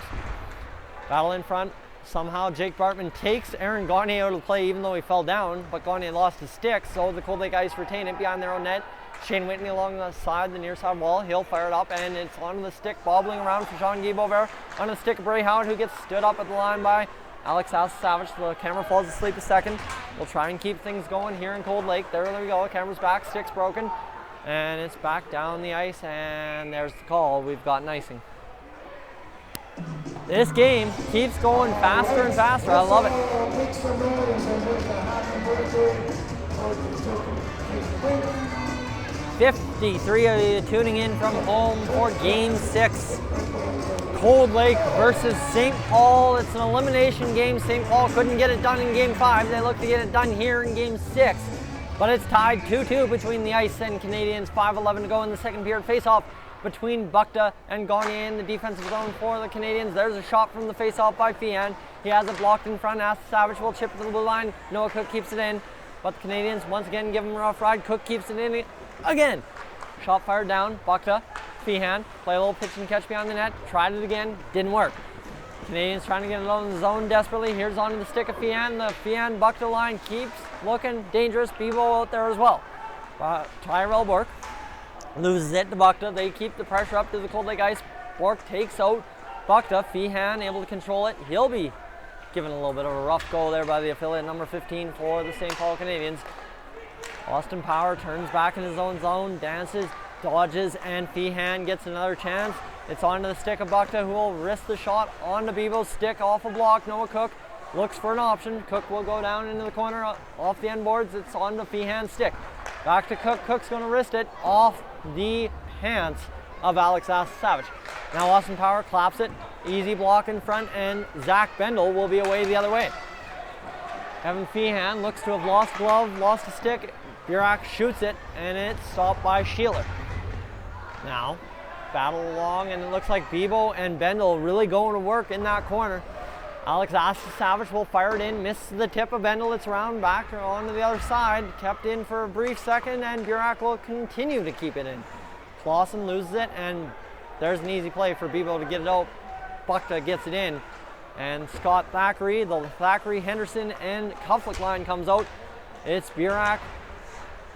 Battle in front. Somehow Jake Bartman takes Aaron Gagne out of the play, even though he fell down, but Gagne lost his stick, so the Cold Lake Ice retain it behind their own net. Shane Whitney along the side, the near side wall. He'll fire it up, and it's onto the stick, bobbling around for Jean-Guy Beauvert. Onto the stick of Bray Howard, who gets stood up at the line by Alex Savage. The camera falls asleep a second. We'll try and keep things going here in Cold Lake. There we go. Camera's back. Stick's broken. And it's back down the ice. And there's the call. We've got an icing. This game keeps going faster and faster. I love it. 53 of you tuning in from home for Game 6. Cold Lake versus St. Paul. It's an elimination game. St. Paul couldn't get it done in Game 5. They look to get it done here in Game 6. But it's tied 2-2 between the Ice and Canadiens. 5:11 to go in the second period. Face-off between Bukta and Gagne in the defensive zone for the Canadiens. There's a shot from the face-off by Fian. He has it blocked in front. Savage will chip it to the blue line. Noah Cook keeps it in. But the Canadiens once again give him a rough ride. Cook keeps it in again. Shot fired down. Bukta. Feehan, play a little pitch and catch behind the net, tried it again, didn't work. Canadiens trying to get it on the zone desperately. Here's onto the stick of Feehan. The Feehan Bukta line keeps looking dangerous. Bebo out there as well. Tyrell Bork loses it to Bukta. They keep the pressure up to the Cold Lake Ice. Bork takes out Bukta. Feehan able to control it. He'll be given a little bit of a rough go there by the affiliate, number 15 for the St. Paul Canadiens. Austin Power turns back in his own zone, dances, dodges, and Feehan gets another chance. It's onto the stick of Bukta, who will risk the shot onto Bebo's stick off a block. Noah Cook looks for an option. Cook will go down into the corner off the end boards. It's on the Feehan stick. Back to Cook. Cook's going to wrist it off the hands of Alex Savage. Now Austin Power claps it. Easy block in front, and Zach Bendel will be away the other way. Evan Feehan looks to have lost glove, lost a stick. Burak shoots it, and it's stopped by Sheeler. Now, battle along, and it looks like Bebo and Bendel really going to work in that corner. Alex Savage will fire it in, misses the tip of Bendel. It's around back onto the other side, kept in for a brief second, and Burak will continue to keep it in. Clausen loses it, and there's an easy play for Bebo to get it out. Bukta gets it in, and Scott Thackeray, the Thackeray, Henderson, and Kuflick line comes out. It's Burak,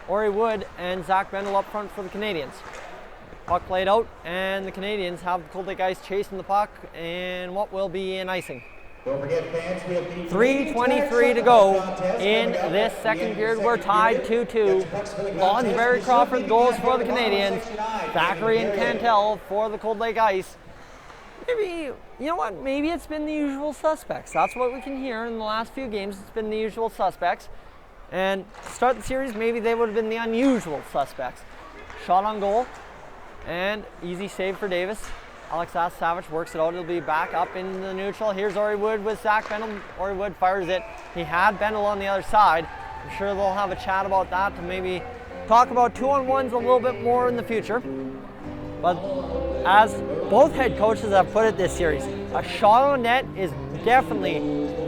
Ori Wood, and Zach Bendel up front for the Canadiens. Puck played out, and the Canadiens have the Cold Lake Ice chasing the puck in what will be an icing. Don't forget, fans, we have 3:23 to go in this second period. We're tied 2-2. Lonsberry Crawford goals for the Canadiens. Thackeray and Cantel for the Cold Lake Ice. Maybe, you know what, maybe it's been the usual suspects. That's what we can hear in the last few games. It's been the usual suspects. And to start the series, maybe they would have been the unusual suspects. Shot on goal, and easy save for Davis. Alex Savage works it out. It'll be back up in the neutral. Here's Ori Wood with Zach Bendel. Ori Wood fires it. He had Bendel on the other side. I'm sure they'll have a chat about that to maybe talk about 2-on-1s a little bit more in the future. But as both head coaches have put it this series, a shot on net is definitely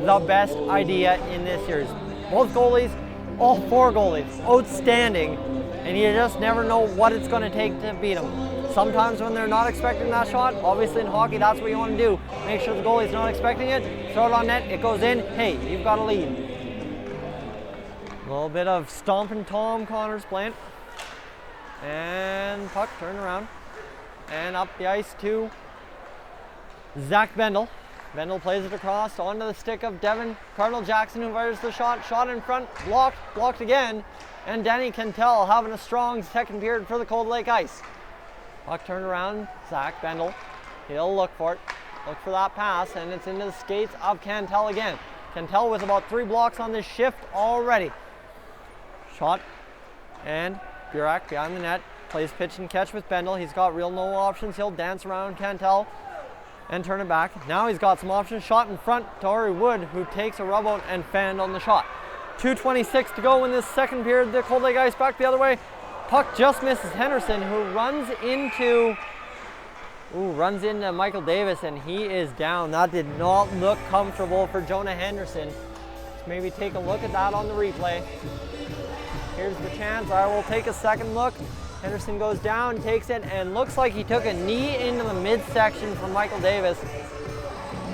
the best idea in this series. Both goalies, all four goalies, outstanding, and you just never know what it's going to take to beat them. Sometimes when they're not expecting that shot, obviously in hockey that's what you want to do. Make sure the goalie's not expecting it, throw it on net, it goes in, hey, you've got a lead. A little bit of stomping Tom Connors playing. And puck turned around. And up the ice to Zach Bendel. Bendel plays it across onto the stick of Devin Cardinal Jackson, who fires the shot. Shot in front, blocked again. And Danny Cantel having a strong second period for the Cold Lake Ice. Puck turned around, Zach Bendel. He'll look for it. Look for that pass, and it's into the skates of Cantel again. Cantel with about 3 blocks on this shift already. Shot, and Burak behind the net. plays pitch and catch with Bendel. He's got real no options. He'll dance around Cantel and turn it back. Now he's got some options. Shot in front to Ori Wood, who takes a rub out and fanned on the shot. 2:26 to go in this second period. The Cold Lake Ice back the other way. Puck just misses Henderson, who runs into Michael Davis, and he is down. That did not look comfortable for Jonah Henderson. Let's maybe take a look at that on the replay. Here's the chance. I will take a second look. Henderson goes down, takes it, and looks like he took a knee into the midsection from Michael Davis.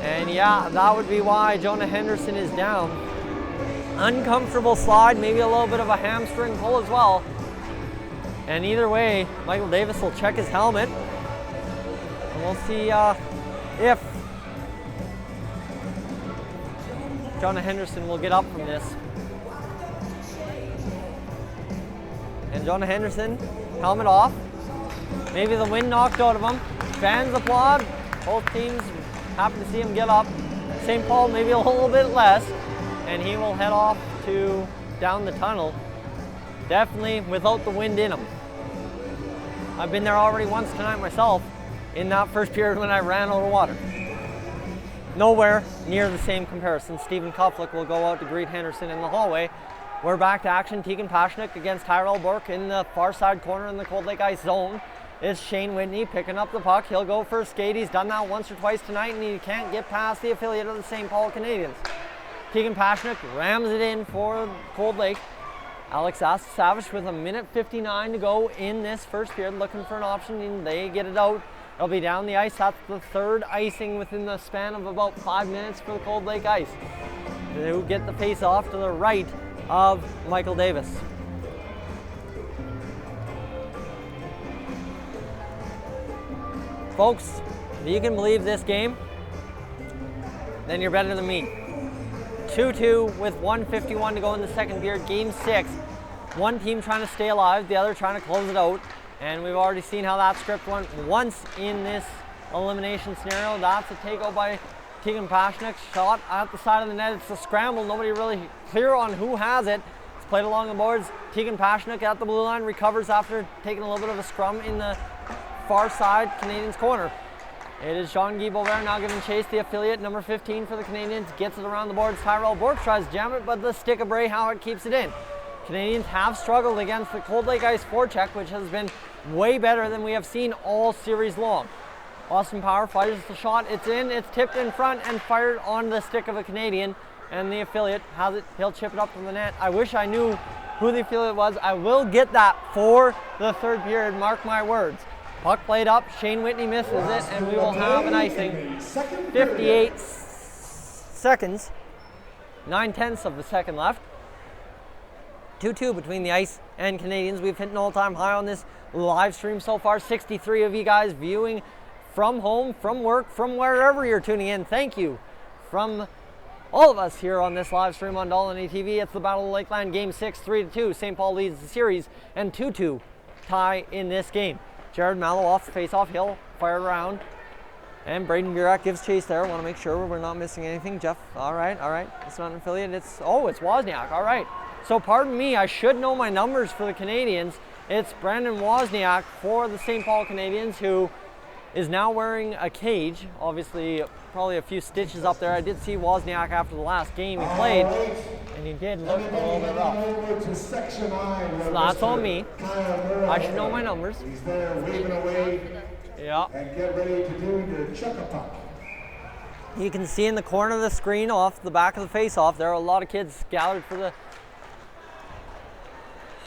And yeah, that would be why Jonah Henderson is down. Uncomfortable slide, maybe a little bit of a hamstring pull as well. And either way, Michael Davis will check his helmet. And we'll see if Jonah Henderson will get up from this. And Jonah Henderson, helmet off. Maybe the wind knocked out of him. Fans applaud. Both teams happy to see him get up. St. Paul maybe a little bit less. And he will head off to down the tunnel. Definitely without the wind in him. I've been there already once tonight myself in that first period when I ran out of water. Nowhere near the same comparison. Stephen Koflick will go out to greet Henderson in the hallway. We're back to action. Tegan Pashnik against Tyrell Burke in the far side corner in the Cold Lake Ice zone. It's Shane Whitney picking up the puck. He'll go for a skate. He's done that once or twice tonight, and he can't get past the affiliate of the St. Paul Canadiens. Tegan Pashnik rams it in for Cold Lake. Alex Savage with 1:59 to go in this first period, looking for an option, and they get it out. It'll be down the ice. That's the third icing within the span of about 5 minutes for the Cold Lake Ice. They get the face off to the right of Michael Davis. Folks, if you can believe this game, then you're better than me. 2-2 with 1:51 to go in the second period. Game 6. One team trying to stay alive, the other trying to close it out. And we've already seen how that script went once in this elimination scenario. That's a takeout by Tegan Pashnik. Shot at the side of the net. It's a scramble. Nobody really clear on who has it. It's played along the boards. Tegan Pashnik at the blue line recovers after taking a little bit of a scrum in the far side Canadiens corner. It is Jean-Guy Beauvert now giving chase. The affiliate, number 15 for the Canadiens, gets it around the boards. Tyrell Bork tries to jam it, but the stick of Bray Howard keeps it in. Canadiens have struggled against the Cold Lake Ice forecheck, which has been way better than we have seen all series long. Austin Power fires the shot. It's in. It's tipped in front and fired on the stick of a Canadian, and the affiliate has it. He'll chip it up from the net. I wish I knew who the affiliate was. I will get that for the third period. Mark my words. Puck played up. Shane Whitney misses it, and we will have an icing. 58 seconds. 9/10 of the second left. 2-2 between the Ice and Canadiens. We've hit an all-time high on this live stream so far. 63 of you guys viewing from home, from work, from wherever you're tuning in. Thank you from all of us here on this live stream on Dolynny TV. It's the Battle of Lakeland, Game 6, 3-2. St. Paul leads the series, and 2-2 tie in this game. Jared Mallow off the face-off. He'll fire around. And Braden Burak gives chase there. Want to make sure we're not missing anything. Jeff, all right. It's not an affiliate. It's Wozniak. All right. So pardon me, I should know my numbers for the Canadiens. It's Brandon Wozniak for the St. Paul Canadiens, who is now wearing a cage. Obviously, probably a few stitches up there. I did see Wozniak after the last game he played, and he did look a little bit rough. So that's on me. I should know my numbers. He's there waving away. Yeah. And get ready to do the chuck-a-puck. You can see in the corner of the screen off the back of the face-off, there are a lot of kids gathered for the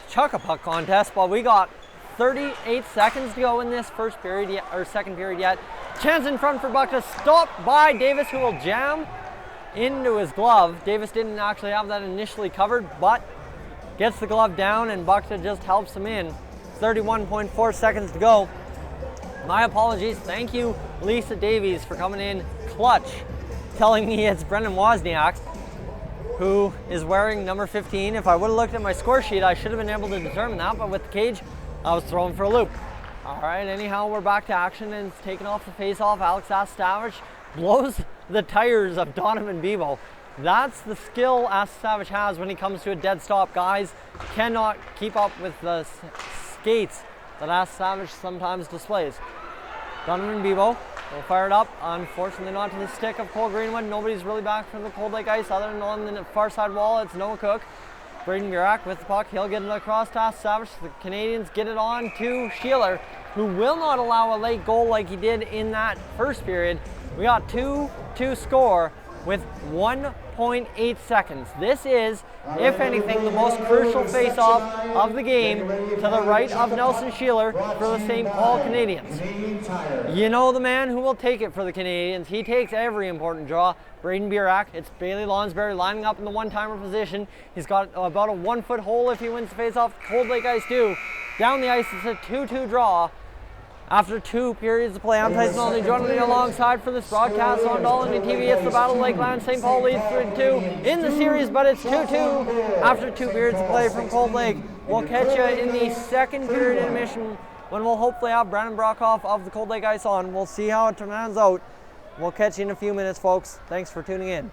chuck-a-puck contest, but we got 38 seconds to go in this first period yet, or second period yet. Chance in front for Buckta, stopped by Davis, who will jam into his glove. Davis didn't actually have that initially covered, but gets the glove down, and Buckta just helps him in. 31.4 seconds to go. My apologies. Thank you, Lisa Davies, for coming in clutch, telling me it's Brendan Wozniak, who is wearing number 15. If I would have looked at my score sheet, I should have been able to determine that, but with the cage, I was thrown for a loop. All right, anyhow, we're back to action, and it's taken off the face-off. Alex Savage blows the tires of Donovan Bebo. That's the skill Savage has when he comes to a dead stop. Guys cannot keep up with the skates that Ask Savage sometimes displays. Donovan Bebo will fire it up. Unfortunately, not to the stick of Cole Greenwood. Nobody's really back from the Cold Lake ice other than on the far side wall. It's Noah Cook. Braden Burak with the puck. He'll get it across to Ask Savage. The Canadiens get it on to Sheeler, who will not allow a late goal like he did in that first period. We got 2-2 score with 1.8 seconds. This is, if anything, the most crucial face-off of the game to the right of Nelson Sheeler for the St. Paul Canadiens. You know the man who will take it for the Canadiens. He takes every important draw. Braden Burak. It's Bailey Lonsberry lining up in the one-timer position. He's got about a 1-foot hole if he wins the face-off. Cold Lake Ice 2. Down the ice, it's a 2-2 draw. After 2 periods of play, I'm Tyson Olney, joining me alongside for this broadcast on Dolynny TV. It's the Battle of Lakeland. St. Paul leads 3-2 in the series, but it's 2-2 after 2 periods of play from Cold Lake. We'll catch you in the second period intermission when we'll hopefully have Brandon Brockhoff of the Cold Lake Ice on. We'll see how it turns out. We'll catch you in a few minutes, folks. Thanks for tuning in.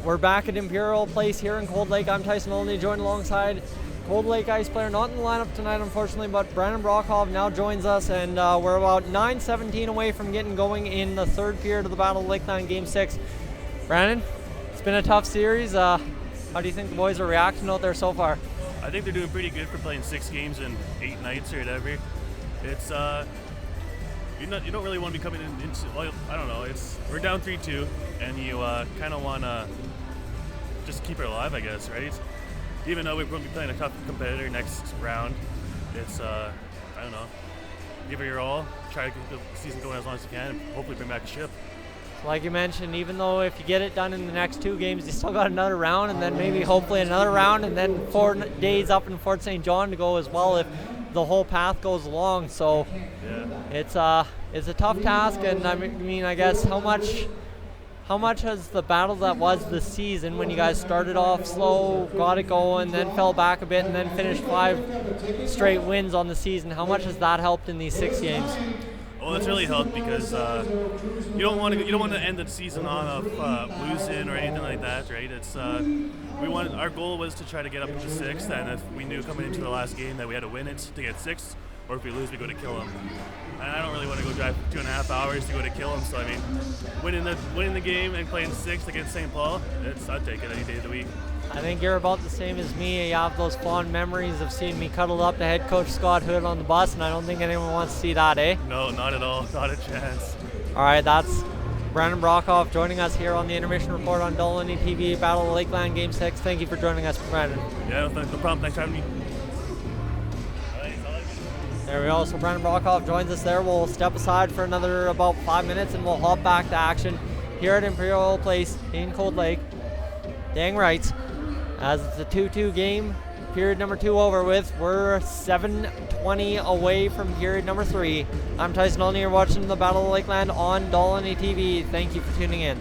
We're back at Imperial Place here in Cold Lake. I'm Tyson Olney, joined alongside Cold Lake Ice player, not in the lineup tonight, unfortunately, but Brandon Brockhoff now joins us, and we're about 9:17 away from getting going in the third period of the Battle of Lakeland Game 6. Brandon, it's been a tough series. How do you think the boys are reacting out there so far? I think they're doing pretty good for playing 6 games in 8 nights or whatever. It's you don't really want to be coming into, well, I don't know. We're down 3-2, and you kind of want to just keep it alive, I guess, right? Even though we're going to be playing a tough competitor next round, it's I don't know. Give it your all. Try to keep the season going as long as you can, and hopefully bring back a ship. Like you mentioned, even though if you get it done in the next 2 games, you still got another round, and then maybe hopefully another round, and then 4 days up in Fort St. John to go as well if the whole path goes along. So yeah, it's a tough task, and I mean, I guess how much has the battle that was this season, when you guys started off slow, got it going, then fell back a bit, and then finished 5 straight wins on the season, how much has that helped in these 6 games? Well, it's really helped because you don't want to end the season on losing or anything like that, right? It's our goal was to try to get up to 6th, and if we knew coming into the last game that we had to win it to get 6th, or if we lose, we go to kill them. And I don't really want to go drive 2.5 hours to go to kill them. So I mean, winning the game and playing 6th against St. Paul, I'd take it any day of the week. I think you're about the same as me. You have those fond memories of seeing me cuddled up to head coach Scott Hood on the bus, and I don't think anyone wants to see that, eh? No, not at all. Not a chance. All right, that's Brandon Brockhoff joining us here on the Intermission Report on Dolynny TV, Battle of Lakeland Game 6. Thank you for joining us, Brandon. Yeah, no problem. Thanks for having me. There we go. So Brandon Brockhoff joins us there. We'll step aside for another about 5 minutes, and we'll hop back to action here at Imperial Place in Cold Lake. Dang right. As it's a 2-2 game, period number 2 over with. We're 7:20 away from period number 3. I'm Tyson Olney. You're watching the Battle of Lakeland on Dolynny TV. Thank you for tuning in.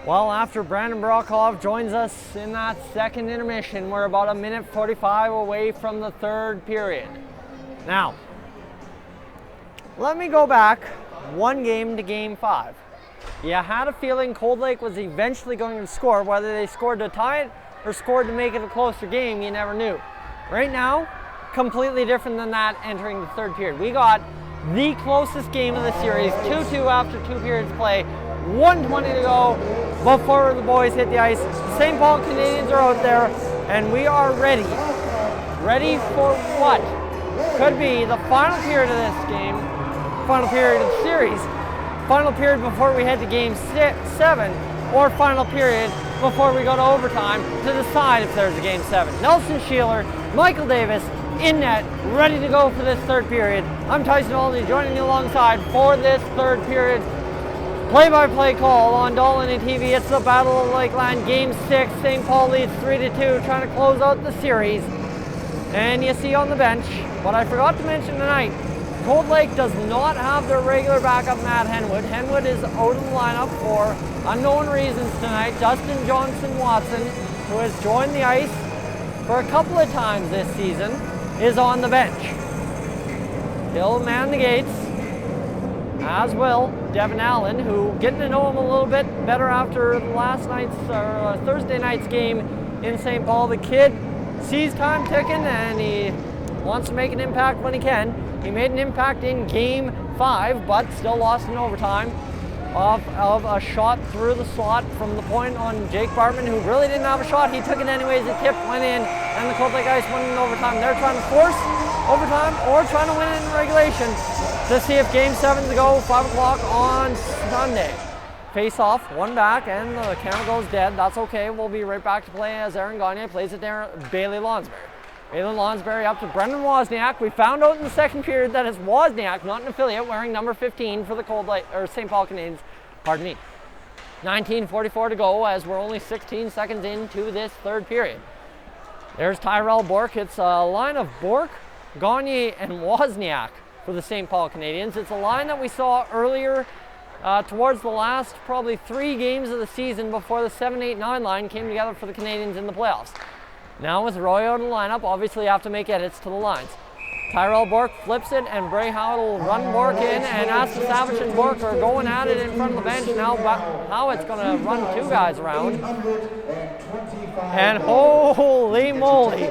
Well, after Brandon Brockhoff joins us in that second intermission, we're about a minute 45 away from the third period. Now, let me go back one game to game 5. You had a feeling Cold Lake was eventually going to score. Whether they scored to tie it or scored to make it a closer game, you never knew. Right now, completely different than that entering the third period. We got the closest game of the series, 2-2 after 2 periods play, 1:20 to go before the boys hit the ice. The St. Paul Canadiens are out there, and we are ready. Ready for what could be the final period of this game, final period of the series, final period before we head to game 7, or final period before we go to overtime to decide if there's a game 7. Nelson Sheeler, Michael Davis in net, ready to go for this third period. I'm Tyson Dolynny, joining you alongside for this third period play-by-play call on Dolynny TV. It's the Battle of Lakeland, Game 6. St. Paul leads 3-2, trying to close out the series. And you see on the bench, what I forgot to mention tonight, Cold Lake does not have their regular backup Matt Henwood. Henwood is out of the lineup for unknown reasons tonight. Dustin Johnson-Watson, who has joined the ice for a couple of times this season, is on the bench. He'll man the gates, as will Devin Allen, who, getting to know him a little bit better after last night's or Thursday night's game in St. Paul. The kid sees time ticking and he wants to make an impact when he can. He made an impact in game 5, but still lost in overtime of a shot through the slot from the point on Jake Bartman, who really didn't have a shot. He took it anyways, it tipped, went in, and the Cold Lake Ice went in overtime. They're trying to force overtime or trying to win it in regulation to see if game 7 to go, 5 o'clock on Sunday. Face off, one back, and the camera goes dead. That's okay, we'll be right back to play as Aaron Gagne plays it there, Bailey Lonsberry. Bailey Lonsberry up to Brendan Wozniak. We found out in the second period that it's Wozniak, not an affiliate, wearing number 15 for the St. Paul Canadiens. Pardon me. 19:44 to go as we're only 16 seconds into this third period. There's Tyrell Bork. It's a line of Bork, Gagne, and Wozniak for the St. Paul Canadiens. It's a line that we saw earlier towards the last probably 3 games of the season before the 7-8-9 line came together for the Canadiens in the playoffs. Now with Roy out of the lineup, obviously you have to make edits to the lines. Tyrell Bork flips it, and Bray Howard will run Bork in, and Asta Savage and Bork are going at it in front of the bench. Now Howitt's going to run 2 guys around. And holy moly,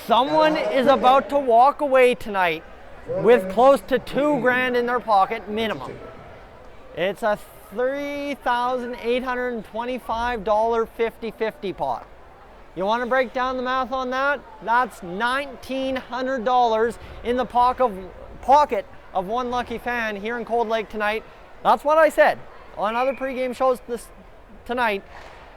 someone is about to walk away tonight with close to $2,000 in their pocket minimum. It's a $3,825 50-50 pot. You want to break down the math on that? That's $1,900 in the pocket of one lucky fan here in Cold Lake tonight. That's what I said on other pregame shows tonight.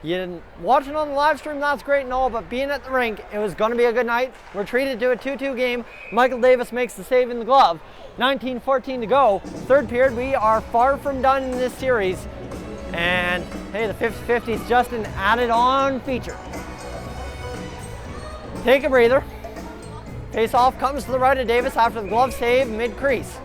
You didn't watch it on the live stream, that's great and all, but being at the rink, it was going to be a good night. We're treated to a 2-2 game. Michael Davis makes the save in the glove. 19:14 to go. Third period, we are far from done in this series. And hey, the 50-50 is just an added on feature. Take a breather. Face off comes to the right of Davis after the glove save mid-crease.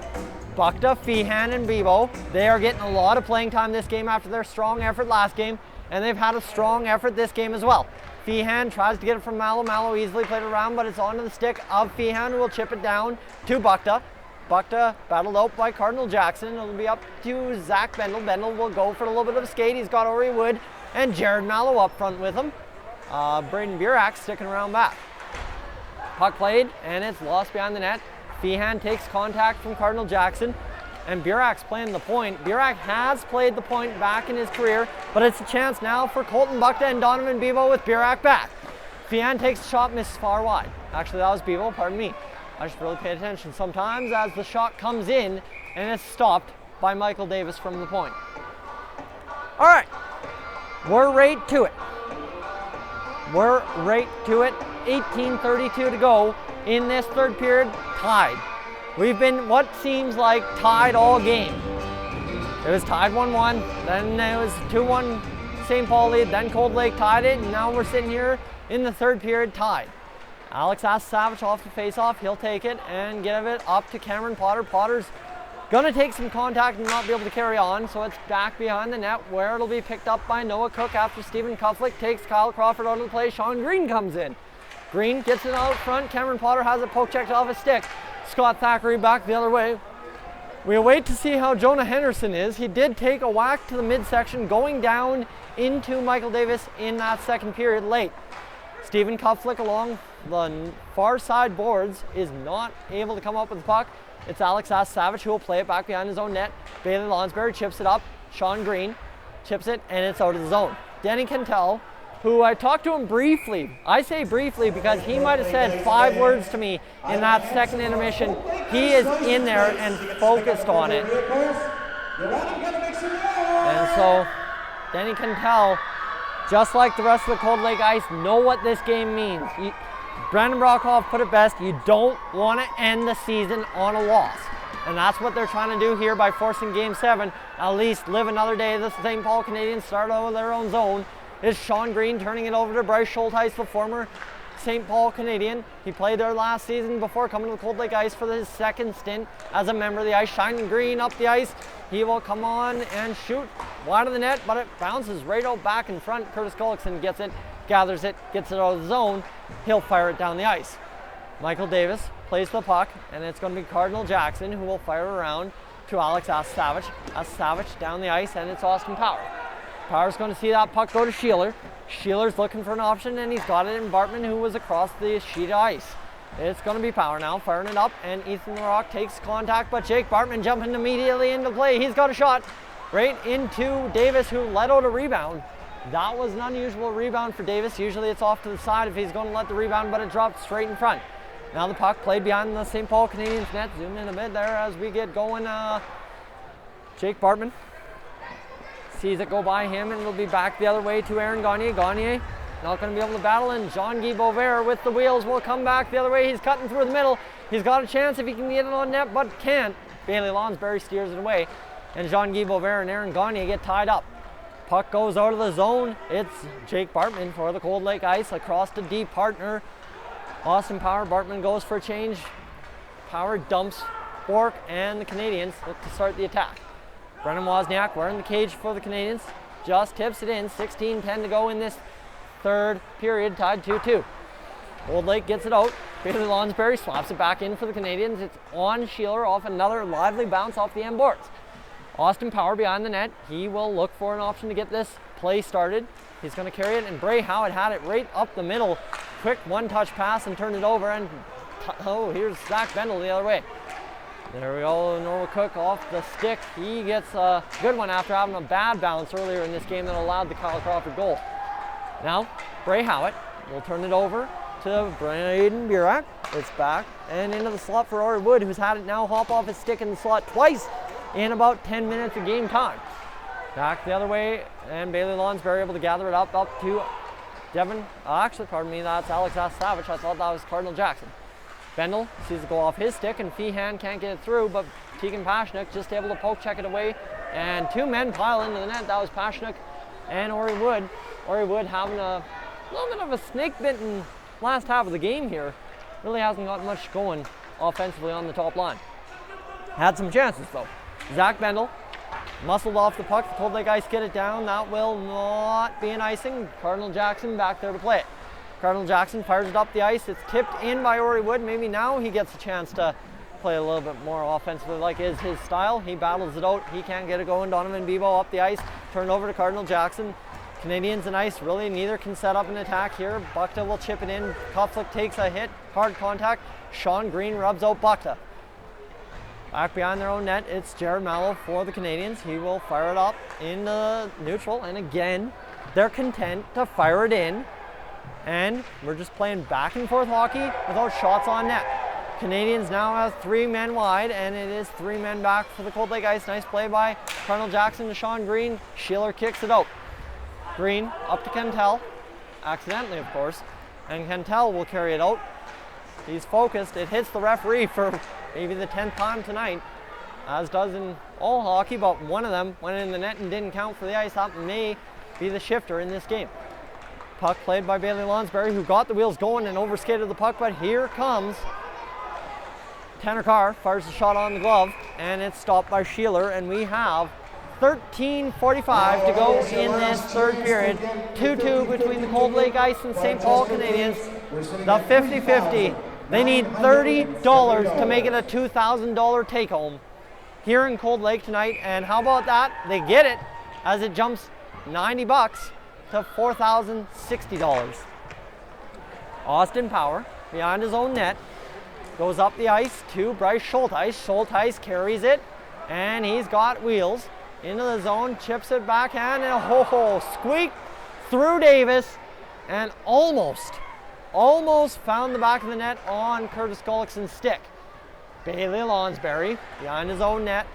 Bukta, Feehan, and Bebo, they are getting a lot of playing time this game after their strong effort last game, and they've had a strong effort this game as well. Feehan tries to get it from Mallow. Mallow easily played it around, but it's onto the stick of Feehan, who will chip it down to Bukta. Bukta battled out by Cardinal Jackson. It'll be up to Zach Bendel. Bendel will go for a little bit of a skate. He's got Ori Wood and Jared Mallow up front with him. Braden Burak sticking around back. Puck played, and it's lost behind the net. Feehan takes contact from Cardinal Jackson, and Burak's playing the point. Burak has played the point back in his career, but it's a chance now for Colton Bukta and Donovan Bebo with Burak back. Feehan takes a shot, misses far wide. Actually, that was Bebo, pardon me. I should really pay attention sometimes as the shot comes in, and it's stopped by Michael Davis from the point. All right, we're right to it. We're right to it. 18:32 to go in this third period, tied. We've been what seems like tied all game. It was tied 1-1, then it was 2-1 St. Paul lead, then Cold Lake tied it, and now we're sitting here in the third period tied. Alex asks Savage off the face-off, he'll take it and give it up to Cameron Potter. Potter's Gonna take some contact and not be able to carry on, so it's back behind the net where it'll be picked up by Noah Cook after Stephen Kuflick takes Kyle Crawford out of the play. Sean Green comes in. Green gets it out front. Cameron Potter has it poke checked off his stick. Scott Thackeray back the other way. We await to see how Jonah Henderson is. He did take a whack to the midsection going down into Michael Davis in that second period late. Stephen Kuflick along the far side boards is not able to come up with the puck. It's Alex Savage who will play it back behind his own net. Bailey Lonsberry chips it up. Sean Green chips it, and it's out of the zone. Denny Cantel, who I talked to him briefly. I say briefly because he might have said 5 words to me in that second intermission. He is in there and focused on it. And so Denny Cantel, just like the rest of the Cold Lake Ice, know what this game means. Brandon Brockhoff put it best, you don't want to end the season on a loss. And that's what they're trying to do here by forcing Game 7. At least live another day. The St. Paul Canadiens start out with their own zone. It's Sean Green turning it over to Bryce Schultheis, the former St. Paul Canadian. He played there last season before coming to the Cold Lake Ice for his second stint as a member of the ice. Shining Green up the ice. He will come on and shoot wide of the net, but it bounces right out back in front. Curtis Gullickson gets it, gathers it, gets it out of the zone. He'll fire it down the ice. Michael Davis plays the puck, and it's going to be Cardinal Jackson who will fire around to Alex Savage. Savage down the ice, and it's Austin Power. Power's going to see that puck go to Sheeler. Sheeler's looking for an option, and he's got it in Bartman, who was across the sheet of ice. It's going to be Power now, firing it up, and Ethan LaRock takes contact, but Jake Bartman jumping immediately into play. He's got a shot right into Davis, who let out a rebound. That was an unusual rebound for Davis. Usually it's off to the side if he's going to let the rebound, but it dropped straight in front. Now the puck played behind the St. Paul Canadiens net. Zoom in a bit there as we get going. Jake Bartman sees it go by him, and it'll be back the other way to Aaron Gagne. Gagne not going to be able to battle, and Jean-Guy Beauvert with the wheels will come back the other way. He's cutting through the middle. He's got a chance if he can get it on net, but can't. Bailey Lonsberry steers it away, and Jean-Guy Beauvert and Aaron Gagne get tied up. Puck goes out of the zone. It's Jake Bartman for the Cold Lake Ice across to D partner Austin Power. Bartman goes for a change. Power dumps Bork, and the Canadiens look to start the attack. Brennan Wozniak, wearing the cage for the Canadiens, just tips it in. 16-10 to go in this third period, tied 2-2. Cold Lake gets it out. Bailey Lonsberry slaps it back in for the Canadiens. It's on Sheeler off another lively bounce off the end boards. Austin Power behind the net. He will look for an option to get this play started. He's going to carry it, and Bray Howard had it right up the middle. Quick one-touch pass and turned it over, and here's Zach Bendel the other way. There we go, Noah Cook off the stick. He gets a good one after having a bad bounce earlier in this game that allowed the Kyle Crawford goal. Now, Bray Howard will turn it over to Braden Burak. It's back and into the slot for Rory Wood, who's had it now hop off his stick in the slot twice in about 10 minutes of game time. Back the other way, and Bailey Lonsberry able to gather it up to Devin. Pardon me, that's Alex Savage. I thought that was Cardinal Jackson. Bendel sees it go off his stick, and Feehan can't get it through, but Tegan Pashnuk just able to poke check it away, and 2 men pile into the net. That was Pashnuk and Ori Wood. Ori Wood having a little bit of a snake-bitten last half of the game here. Really hasn't got much going offensively on the top line. Had some chances though. Zach Bendel muscled off the puck. The Cold Lake Ice get it down. That will not be an icing. Cardinal Jackson back there to play it. Cardinal Jackson fires it up the ice. It's tipped in by Ori Wood. Maybe now he gets a chance to play a little bit more offensively like is his style. He battles it out. He can't get it going. Donovan Bebo up the ice. Turned over to Cardinal Jackson. Canadiens and ice, really neither can set up an attack here. Buckta will chip it in. Kuflick takes a hit. Hard contact. Sean Green rubs out Buckta. Back behind their own net, it's Jared Mallow for the Canadiens. He will fire it up into neutral, and again, they're content to fire it in. And we're just playing back and forth hockey without shots on net. Canadiens now have 3 men wide, and it is 3 men back for the Cold Lake Ice. Nice play by Cardinal Jackson to Sean Green. Sheeler kicks it out. Green up to Cantel, accidentally of course, and Cantel will carry it out. He's focused. It hits the referee for maybe the 10th time tonight, as does in all hockey, but one of them went in the net and didn't count for the ice. That may be the shifter in this game. Puck played by Bailey Lonsberry, who got the wheels going and overskated the puck, but here comes Tanner Carr, fires the shot on the glove, and it's stopped by Sheeler, and we have 13:45 to go in this third period. 2-2 between the Cold Lake Ice and St. Paul Canadiens. The 50-50. They need $30 to make it a $2,000 take-home here in Cold Lake tonight, and how about that? They get it as it jumps $90 to $4,060. Austin Power behind his own net goes up the ice to Bryce Schulteis. Schulteis carries it, and he's got wheels into the zone, chips it backhand, and squeak through Davis, and almost found the back of the net on Curtis Gullickson's stick. Bailey Lonsberry behind his own net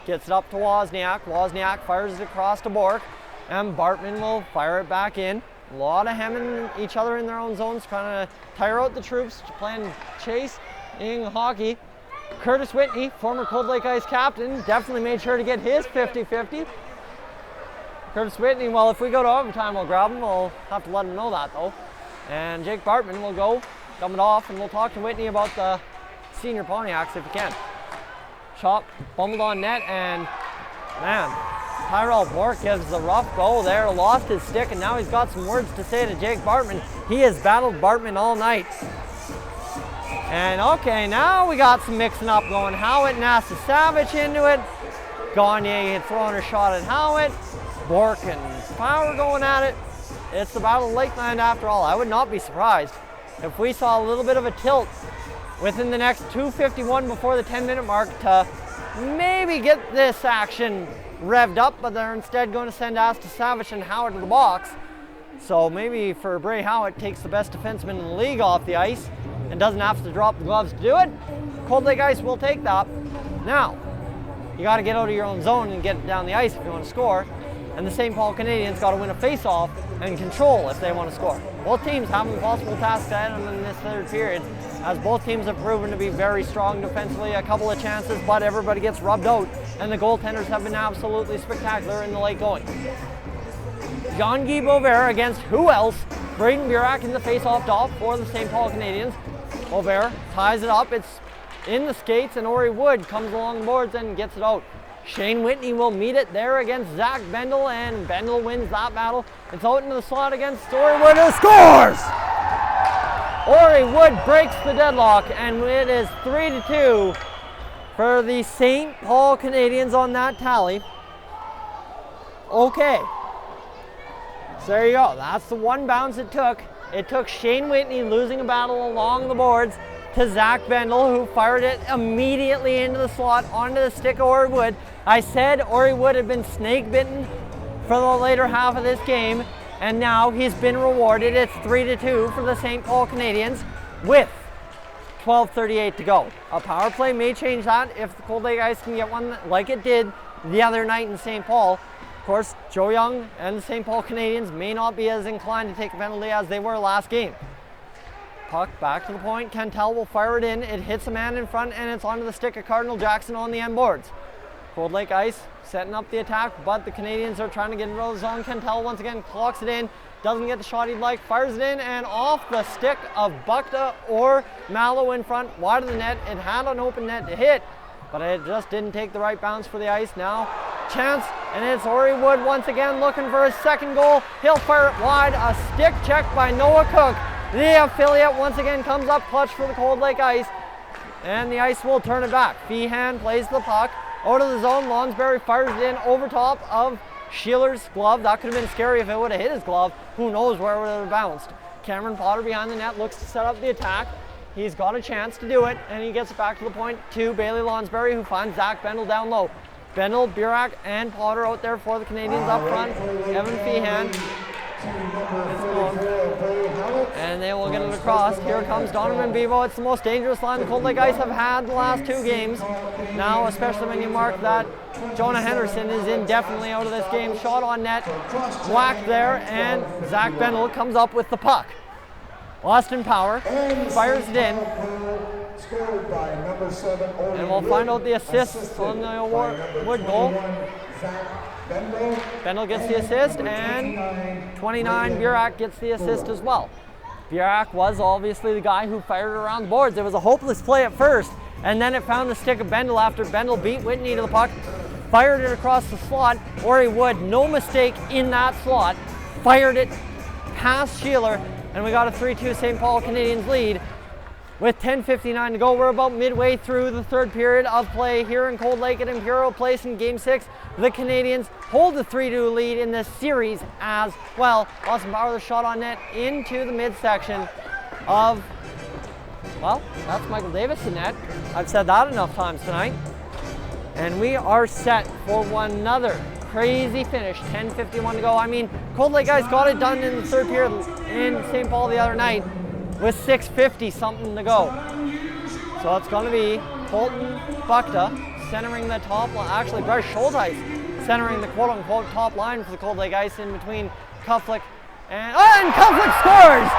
gets it up to Wozniak. Wozniak fires it across to Bork, and Bartman will fire it back in. A lot of hemming each other in their own zones, trying to tire out the troops, playing chase in hockey. Curtis Whitney, former Cold Lake Ice captain, definitely made sure to get his 50-50. Curtis Whitney, well, if we go to overtime, we'll grab him. We'll have to let him know that, though. And Jake Bartman will go, dump it off, and we'll talk to Whitney about the senior Pontiacs if we can. Shot bumbled on net, and man, Tyrell Bork gives the rough go there, lost his stick, and now he's got some words to say to Jake Bartman. He has battled Bartman all night. And okay, now we got some mixing up going. Howitt and Savage into it. Gagne had thrown a shot at Howitt. Bork and Power going at it. It's the Battle of Lakeland after all. I would not be surprised if we saw a little bit of a tilt within the next 2:51 before the 10-minute mark to maybe get this action revved up, but they're instead going to send Savage and Howitt to the box. So maybe for Bray Howitt takes the best defenseman in the league off the ice and doesn't have to drop the gloves to do it. Cold Lake Ice will take that. Now, you got to get out of your own zone and get it down the ice if you want to score. And the St. Paul Canadiens got to win a face-off and control if they want to score. Both teams have an impossible task ahead of them in this third period, as both teams have proven to be very strong defensively. A couple of chances, but everybody gets rubbed out, and the goaltenders have been absolutely spectacular in the late going. Jean-Guy Boisvert against who else? Braden Burak in the face-off dot for the St. Paul Canadiens. Boisvert ties it up, it's in the skates, and Ori Wood comes along the boards and gets it out. Shane Whitney will meet it there against Zach Bendel, and Bendel wins that battle. It's out into the slot against Ori Wood, who scores! Ori Wood breaks the deadlock, and it is 3-2 for the St. Paul Canadiens on that tally. Okay. So there you go. That's the one bounce it took. It took Shane Whitney losing a battle along the boards to Zach Bendel, who fired it immediately into the slot onto the stick of Ori Wood. I said Ori Wood had been snake bitten for the later half of this game, and now he's been rewarded. It's 3-2 for the St. Paul Canadiens with 12:38 to go. A power play may change that if the Cold Lake Ice can get one like it did the other night in St. Paul. Of course, Joe Young and the St. Paul Canadiens may not be as inclined to take a penalty as they were last game. Puck back to the point. Kentell will fire it in. It hits a man in front, and it's onto the stick of Cardinal Jackson on the end boards. Cold Lake Ice setting up the attack, but the Canadiens are trying to get into the zone. Kentell once again clocks it in. Doesn't get the shot he'd like. Fires it in, and off the stick of Bukta or Mallow in front, wide of the net. It had an open net to hit, but it just didn't take the right bounce for the ice. Now, chance, and it's Ori Wood once again looking for his second goal. He'll fire it wide. A stick check by Noah Cook. The affiliate once again comes up clutch for the Cold Lake Ice, and the Ice will turn it back. Feehan plays the puck out of the zone. Lonsberry fires it in over top of Sheeler's glove. That could have been scary if it would have hit his glove. Who knows where it would have bounced. Cameron Potter behind the net looks to set up the attack. He's got a chance to do it, and he gets it back to the point to Bailey Lonsberry, who finds Zach Bendel down low. Bendel, Burak, and Potter out there for the Canadiens up front. Evan Feehan. And they will get it across. Here comes Donovan Bevo. It's the most dangerous line the Cold Lake Ice have had the last two games. Now, especially when you mark that Jonah Henderson is indefinitely out of this game. Shot on net, whacked there, and Zach Bendel comes up with the puck. Austin Power fires it in. And we'll find out the assists on the Wood goal. Bendel gets the assist, and 29 Burak gets the assist as well. Burak was obviously the guy who fired around the boards. It was a hopeless play at first, and then it found the stick of Bendel after Bendel beat Whitney to the puck, fired it across the slot. Ori Wood, no mistake in that slot, fired it past Sheeler, and we got a 3-2 St. Paul Canadiens lead. With 10:59 to go, we're about midway through the third period of play here in Cold Lake at Imperial Place in Game 6. The Canadiens hold the 3-2 lead in this series as well. Austin Bauer, the shot on net into the midsection of, well, that's Michael Davis in net. I've said that enough times tonight. And we are set for one another crazy finish. 10:51 to go. I mean, Cold Lake guys got it done in the third period in St. Paul the other night with 6:50 something to go. So it's going to be Colton Bukta centering the top line. Actually, Bryce Schulteis centering the quote-unquote top line for the Cold Lake Ice in between Kuflick and Kuflick scores!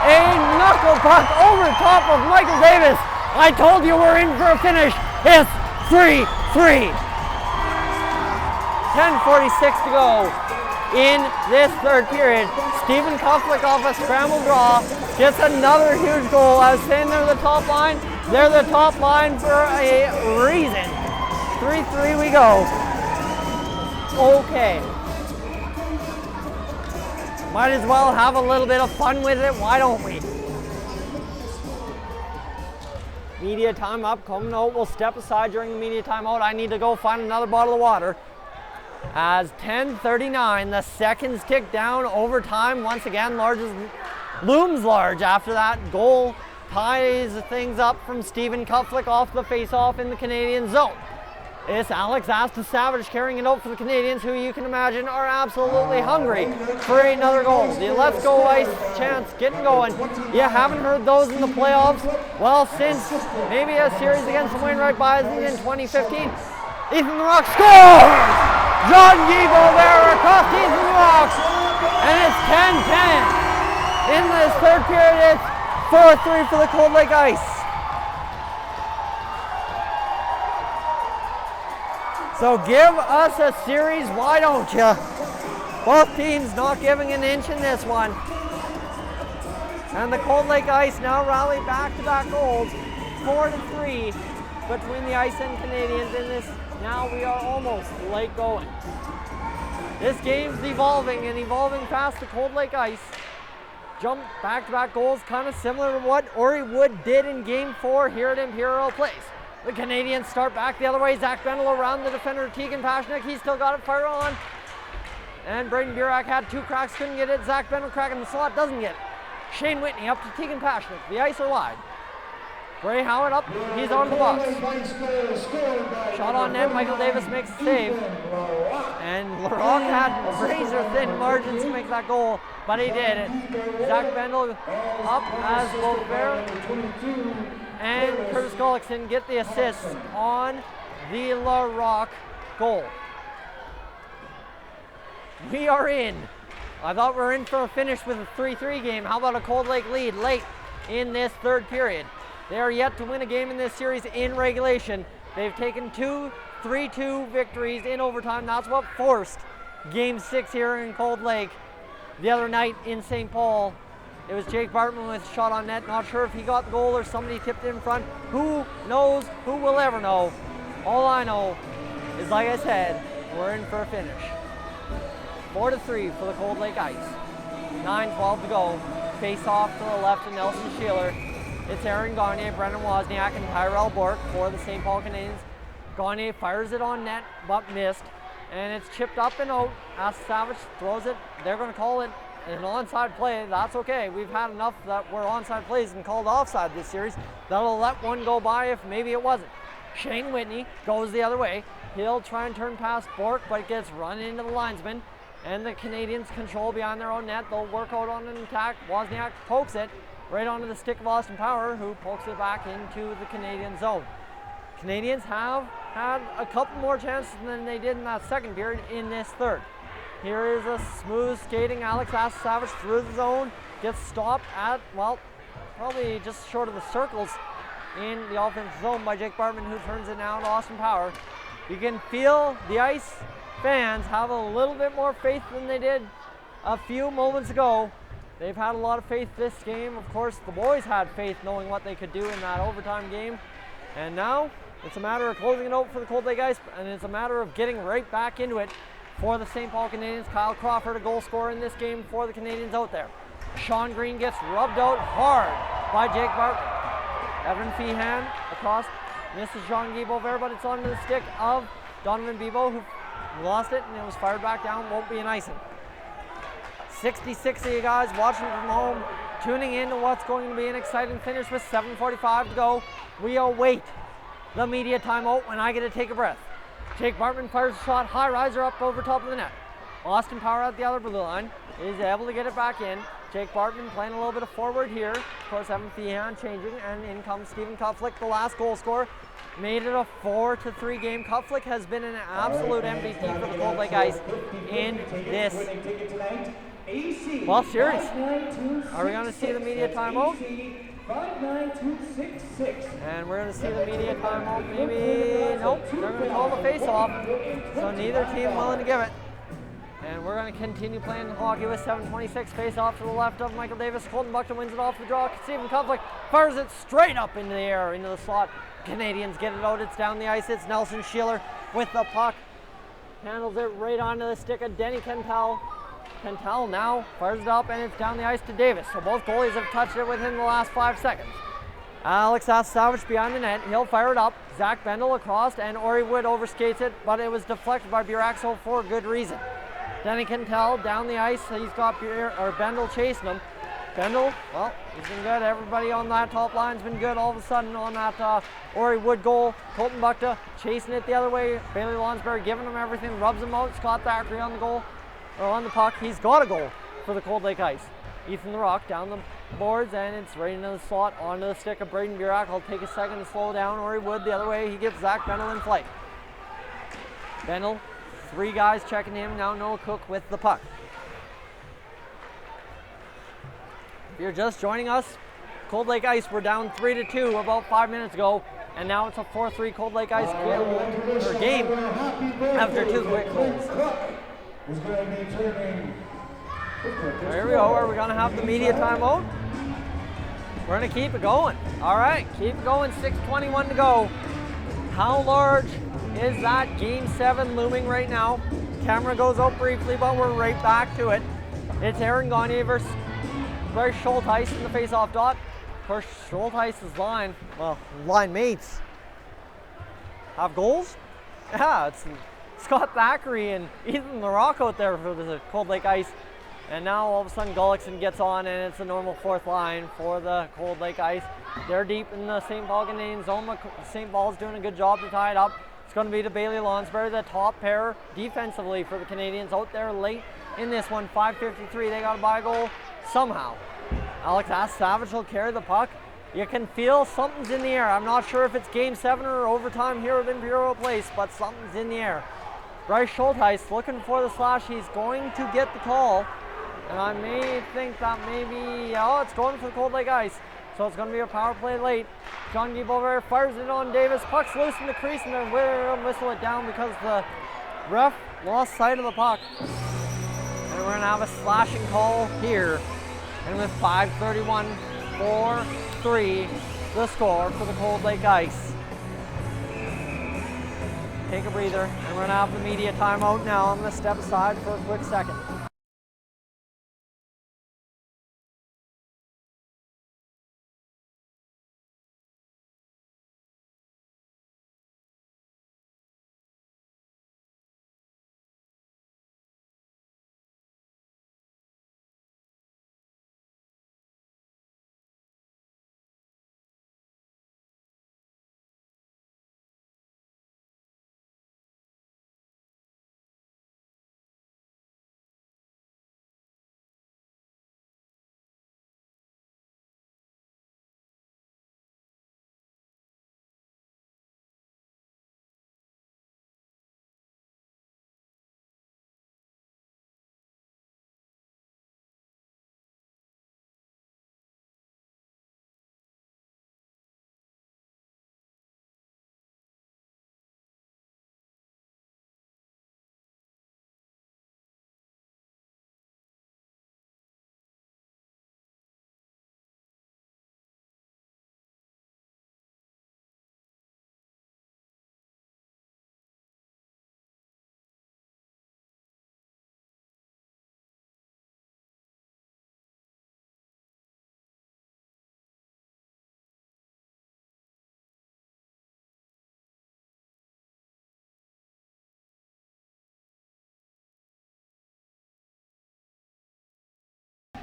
A knuckle puck over top of Michael Davis. I told you we're in for a finish. It's 3-3. 10:46 to go in this third period. Stephen Kuflick off a scramble draw gets another huge goal. I was saying they're the top line. They're the top line for a reason. 3-3 we go. Okay. Might as well have a little bit of fun with it, why don't we? Media timeout coming out. We'll step aside during the media timeout. I need to go find another bottle of water. As 10:39, the seconds tick down. Overtime once again looms large after that goal ties things up from Stephen Kuflick off the face-off in the Canadian zone. It's Alex Savage carrying it out for the Canadiens, who you can imagine are absolutely hungry for another goal. The Let's Go Ice chants getting going. You haven't heard those in the playoffs? Well, since maybe a series against the Wainwright Bison in 2015. Ethan the Rock scores! John Giebel there across Ethan the Rock. And it's 10-10. In this third period, it's 4-3 for the Cold Lake Ice. So give us a series, why don't you? Both teams not giving an inch in this one. And the Cold Lake Ice now rally back-to-back goals, 4-3 between the Ice and Canadiens in this. Now we are almost late going. This game's evolving and evolving fast. The Cold Lake Ice jump back-to-back goals, kind of similar to what Ori Wood did in Game 4 here at Imperial Place. The Canadiens start back the other way. Zach Bendel around the defender, Tegan Pashnik. He's still got it, fire on. And Braden Burak had two cracks, couldn't get it. Zach Bendel cracking the slot, doesn't get it. Shane Whitney up to Tegan Pashnik. The ice are wide. Bray Howard up, he's on the box. Shot on net, Michael Davis makes a save. And LaRock had razor thin margins to make that goal, but he did it. Zach Bendel up as Beauvert and Curtis Gullickson get the assist on the LaRock goal. We are in. I thought we were in for a finish with a 3-3 game. How about a Cold Lake lead late in this third period? They are yet to win a game in this series in regulation. They've taken two 3-2 victories in overtime. That's what forced Game 6 here in Cold Lake. The other night in St. Paul, it was Jake Bartman with a shot on net. Not sure if he got the goal or somebody tipped it in front. Who knows? Who will ever know? All I know is, like I said, we're in for a finish. 4-3 for the Cold Lake Ice. 9:12 to go. Face off to the left of Nelson Sheeler. It's Aaron Gagne, Brendan Wozniak, and Tyrell Bork for the St. Paul Canadiens. Gagne fires it on net, but missed. And it's chipped up and out as Savage throws it. They're going to call it an onside play. That's okay. We've had enough that were onside plays and called offside this series. That'll let one go by if maybe it wasn't. Shane Whitney goes the other way. He'll try and turn past Bork, but it gets run into the linesman. And the Canadiens control behind their own net. They'll work out on an attack. Wozniak pokes it right onto the stick of Austin Power, who pokes it back into the Canadian zone. Canadiens have had a couple more chances than they did in that second period in this third. Here is a smooth skating Alex Savage through the zone, gets stopped at, well, probably just short of the circles in the offensive zone by Jake Bartman, who turns it now to Austin Power. You can feel the Ice fans have a little bit more faith than they did a few moments ago. They've had a lot of faith this game. Of course, the boys had faith knowing what they could do in that overtime game. And now it's a matter of closing it out for the Cold Lake Ice, and it's a matter of getting right back into it for the St. Paul Canadiens. Kyle Crawford, a goal scorer in this game for the Canadiens out there. Sean Green gets rubbed out hard by Jake Bartlett. Evan Feehan across, misses Jean-Guy Boisvert, but it's onto the stick of Donovan Bibeau, who lost it, and it was fired back down. Won't be an icing. 66 of you guys watching from home, tuning in to what's going to be an exciting finish with 7:45 to go. We await the media timeout when I get to take a breath. Jake Bartman fires a shot, high riser up over top of the net. Austin Power at the other blue line is able to get it back in. Jake Bartman playing a little bit of forward here. Of course, Evan Feehan changing, and in comes Stephen Kuflick, the last goal scorer. Made it a 4-3 game. Kuflick has been an absolute MVP for the Cold Lake Ice in this, well, series. Are we going to see the media timeout? And we're going to see the media timeout, maybe. Nope, they're going to call the face-off. So neither team willing to give it. And we're going to continue playing hockey with 7:26. Face-off to the left of Michael Davis. Colton Buckton wins it off the draw. Stephen Kuflick fires it straight up into the air, into the slot. Canadians get it out. It's down the ice. It's Nelson Schiller with the puck. Handles it right onto the stick of Denny Kentel. Kentel now fires it up, and it's down the ice to Davis. So both goalies have touched it within the last 5 seconds. Alex Savage behind the net. He'll fire it up. Zach Bendel across, and Ori Wood overskates it, but it was deflected by Buraxo for good reason. Denny Kentel down the ice. He's got Bendel chasing him. Bendel, well, he's been good. Everybody on that top line's been good all of a sudden on that Ori Wood goal. Colton Buckta chasing it the other way. Bailey Lonsberry giving him everything, rubs him out. Scott Thackeray on the goal, or on the puck. He's got a goal for the Cold Lake Ice. Ethan the Rock down the boards, and it's right into the slot onto the stick of Braden Burak. I'll take a second to slow down. Ori Wood the other way. He gets Zach Bendel in flight. Bendel, 3 guys checking him. Now Noah Cook with the puck. If you're just joining us, Cold Lake Ice were down 3-2 about 5 minutes ago, and now it's a 4-3 Cold Lake Ice game after 2 quick goals. There we go. Are we going to have the media timeout? We're going to keep it going. All right, keep it going. 6:21 to go. How large is that Game 7 looming right now? Camera goes out briefly, but we're right back to it. It's Aaron Gagne versus Bryce Schulteis in the face-off dot. Of course, Schulteis' line mates have goals. Yeah, it's Scott Thackeray and Ethan the Rock out there for the Cold Lake Ice. And now all of a sudden Gullickson gets on, and it's a normal 4th line for the Cold Lake Ice. They're deep in the St. Paul Canadian zone. St. Paul's doing a good job to tie it up. It's going to be to Bailey Lonsberry, the top pair defensively for the Canadians out there late in this one. 5:53, they got to buy a goal somehow. Alex Savage will carry the puck. You can feel something's in the air. I'm not sure if it's Game 7 or overtime here at Imperial Place, but something's in the air. Bryce Schulteis looking for the slash. He's going to get the call. And I may think that maybe, it's going for the Cold Lake Ice. So it's going to be a power play late. John Giebelver fires it on Davis. Puck's loose in the crease, and they'll whistle it down because the ref lost sight of the puck. And we're going to have a slashing call here. And with 5:31, 4-3, the score for the Cold Lake Ice. Take a breather, and we're going to have the media timeout now. I'm going to step aside for a quick second.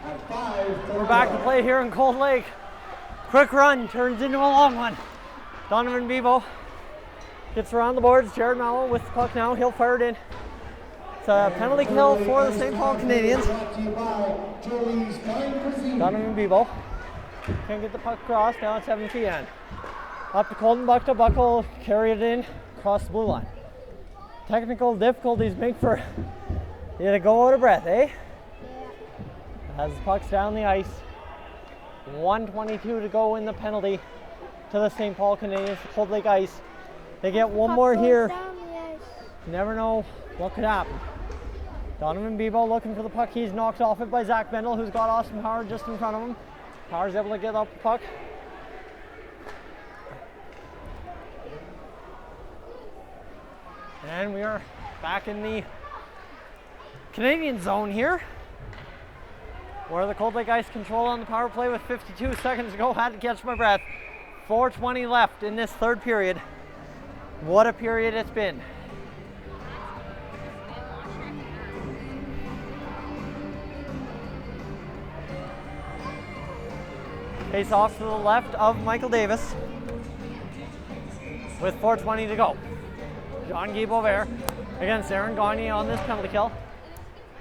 at 5:30. We're back to play here in Cold Lake. Quick run turns into a long one. Donovan Bebo gets around the boards. Jared Mallow with the puck now. He'll fire it in. It's a penalty kill for the St. Paul Canadiens. Brought to you by Julie's Fine Cuisine. Donovan Bebo can't get the puck across. Now it's 7 p.m. Up to Colton Buckta. Buck will carry it in across the blue line. Technical difficulties make for you to go out of breath, eh? Yeah. As the puck's down the ice. 1:22 to go in the penalty to the St. Paul Canadiens, the Cold Lake ice. They get one Puck more goes here. down the ice. Never know what could happen. Donovan Bebo looking for the puck. He's knocked off it by Zach Bendel, who's got Austin Howard just in front of him. Howard's able to get up the puck. And we are back in the Canadian zone here, where the Cold Lake Ice control on the power play with 52 seconds to go. Had to catch my breath. 4:20 left in this third period. What a period it's been. Face off to the left of Michael Davis with 4:20 to go. Jean-Guy Beauvert against Aaron Gagne on this penalty kill.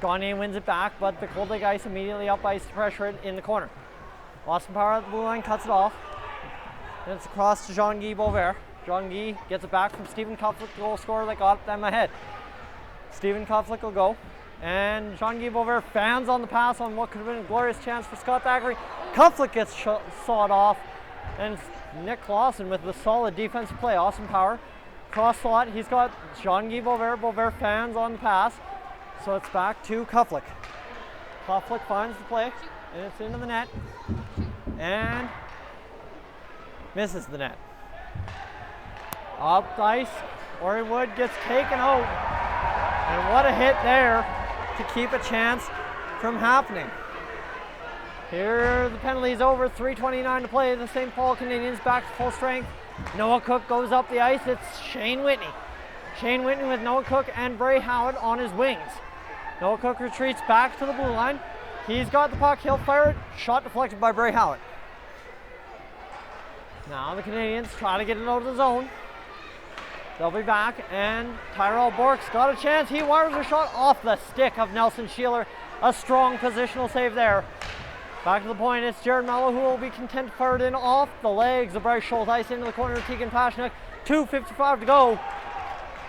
Gagne wins it back, but the Cold Lake Ice immediately up ice to pressure it in the corner. Austin Power at the blue line cuts it off. And it's across to Jean-Guy Beauvert. Jean-Guy gets it back from Stephen Kuflick, the goal scorer that got them ahead. Stephen Kuflick will go. And Jean-Guy Beauvert fans on the pass on what could have been a glorious chance for Scott Thackeray. Kuflick gets sawed off. And it's Nick Clausen with the solid defensive play. Austin Power cross slot. He's got Jean-Guy Beauvert. Beauvert fans on the pass. So it's back to Kuflick. Kuflick finds the play. And it's into the net. And misses the net. Up the ice. Ori Wood gets taken out. And what a hit there to keep a chance from happening. Here the penalty is over. 3:29 to play. The St. Paul Canadiens back to full strength. Noah Cook goes up the ice. It's Shane Whitney. Shane Whitney with Noah Cook and Bray Howard on his wings. Noah Cook retreats back to the blue line. He's got the puck. He'll fire it. Shot deflected by Bray Howard. Now the Canadiens try to get it out of the zone. They'll be back, and Tyrell Bork's got a chance. He wires a shot off the stick of Nelson Sheeler. A strong positional save there. Back to the point, it's Jared Mallow who will be content to fire it in off the legs of Bryce Schultz into the corner of Tegan Paschnik. 2:55 to go.